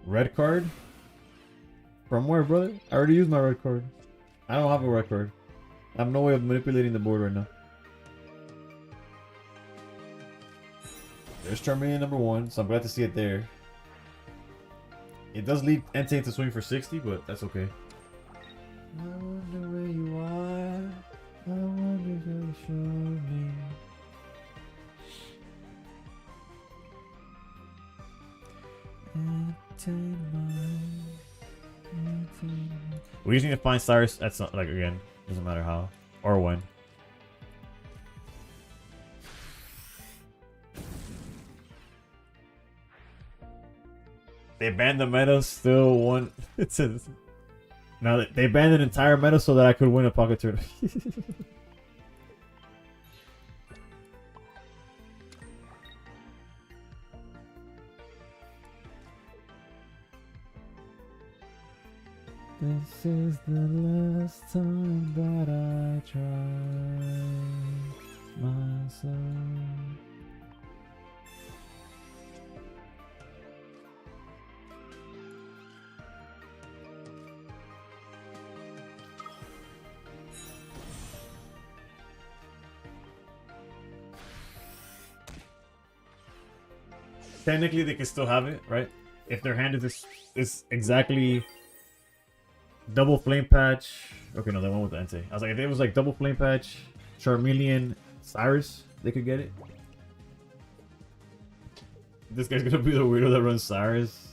Red card? From where, brother? I already used my red card. I don't have a red card. I have no way of manipulating the board right now. There's Charmeleon number 1, so I'm glad to see it there. It does lead Entei to swing for 60, but that's okay. I wonder where you are. I wonder if you show me. We just need to find Cyrus at some, like again, doesn't matter how or when. They banned the meta, still won. It says now they banned an entire meta so that I could win a pocket tournament. This is the last time that I try myself. Technically, they can still have it, right? If their hand is exactly double flame patch. Okay, no, they went with the Entei. I was like, if it was like double flame patch, Charmeleon, Cyrus, they could get it. This guy's gonna be the weirdo that runs Cyrus.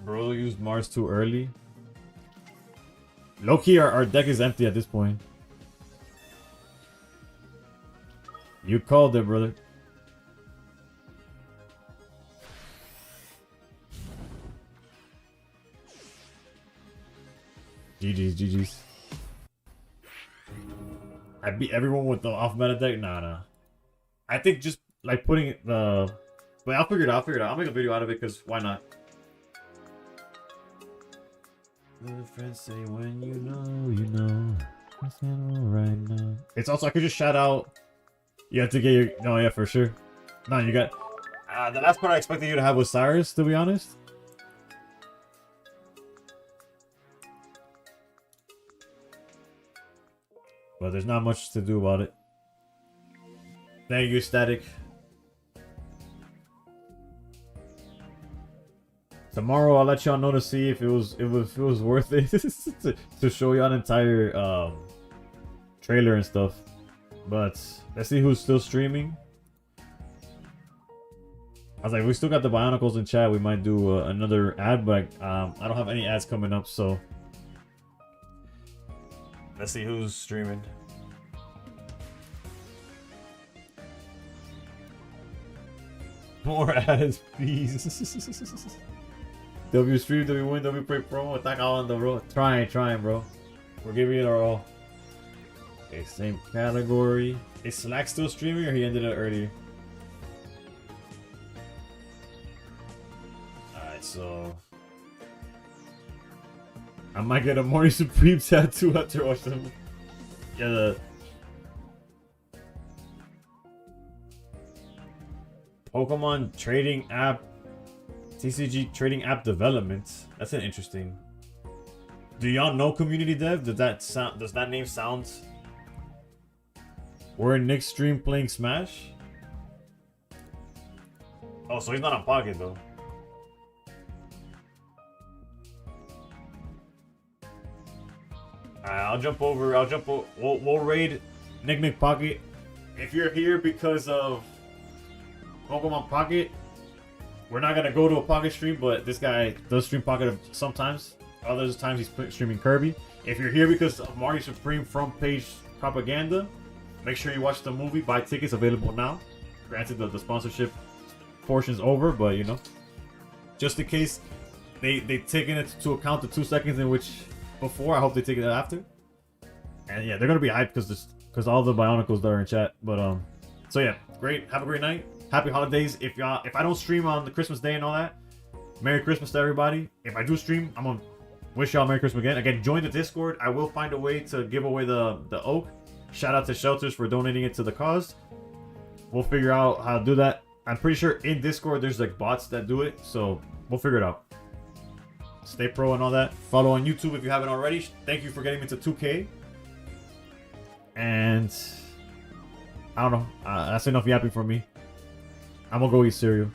Bro used Mars too early. Low-key, our deck is empty at this point. You called it, brother. GG's, GG's. I beat everyone with the off-meta deck? Nah. I think just, like, putting the... But I'll figure it out, I'll make a video out of it, because why not? Little friends say when you know. It's not right now. It's also, I could just shout out... You have to get your... No, yeah, for sure. No, you got... the last part I expected you to have was Cyrus, to be honest. But there's not much to do about it. Thank you, Static. Tomorrow I'll let y'all know to see if it was worth it to show y'all an entire trailer and stuff. But let's see who's still streaming. I was like, we still got the Bionicles in chat. We might do another ad, but I don't have any ads coming up, so let's see who's streaming. More ads, please. W stream, W win, W play promo, attack all on the road. Trying, bro. We're giving it our all. Okay, same category. Is Slack still streaming or he ended it early? Alright, so I might get a Morning Supreme tattoo after watching them. Yeah, the Pokemon trading app, TCG trading app development. That's an interesting. Do y'all know community dev? Does that sound? Does that name sound? We're in Nick's stream playing Smash. Oh, so he's not on Pocket though. I'll jump over. We'll raid Nick Pocket. If you're here because of Pokemon Pocket, we're not gonna go to a Pocket stream, but this guy does stream Pocket sometimes. Other times he's streaming Kirby. If you're here because of Mario Supreme front page propaganda, make sure you watch the movie. Buy tickets, available now. Granted, the sponsorship portion's over, but you know, just in case they taken it to account the 2 seconds in which before. I hope they take it after. And yeah, they're gonna be hyped because all the Bionicles that are in chat. But so yeah, great. Have a great night. Happy holidays. If I don't stream on the Christmas day and all that, Merry Christmas to everybody. If I do stream, I'm gonna wish y'all Merry Christmas again. Again, join the Discord. I will find a way to give away the oak. Shout out to Shelters for donating it to the cause. We'll figure out how to do that. I'm pretty sure in Discord there's like bots that do it, so we'll figure it out. Stay pro and all that. Follow on YouTube if you haven't already. Thank you for getting me to 2K. And I don't know. That's enough yapping for me. I'm gonna go eat cereal.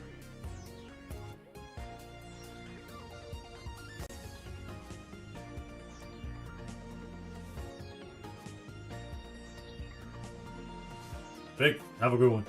Vic, have a good one.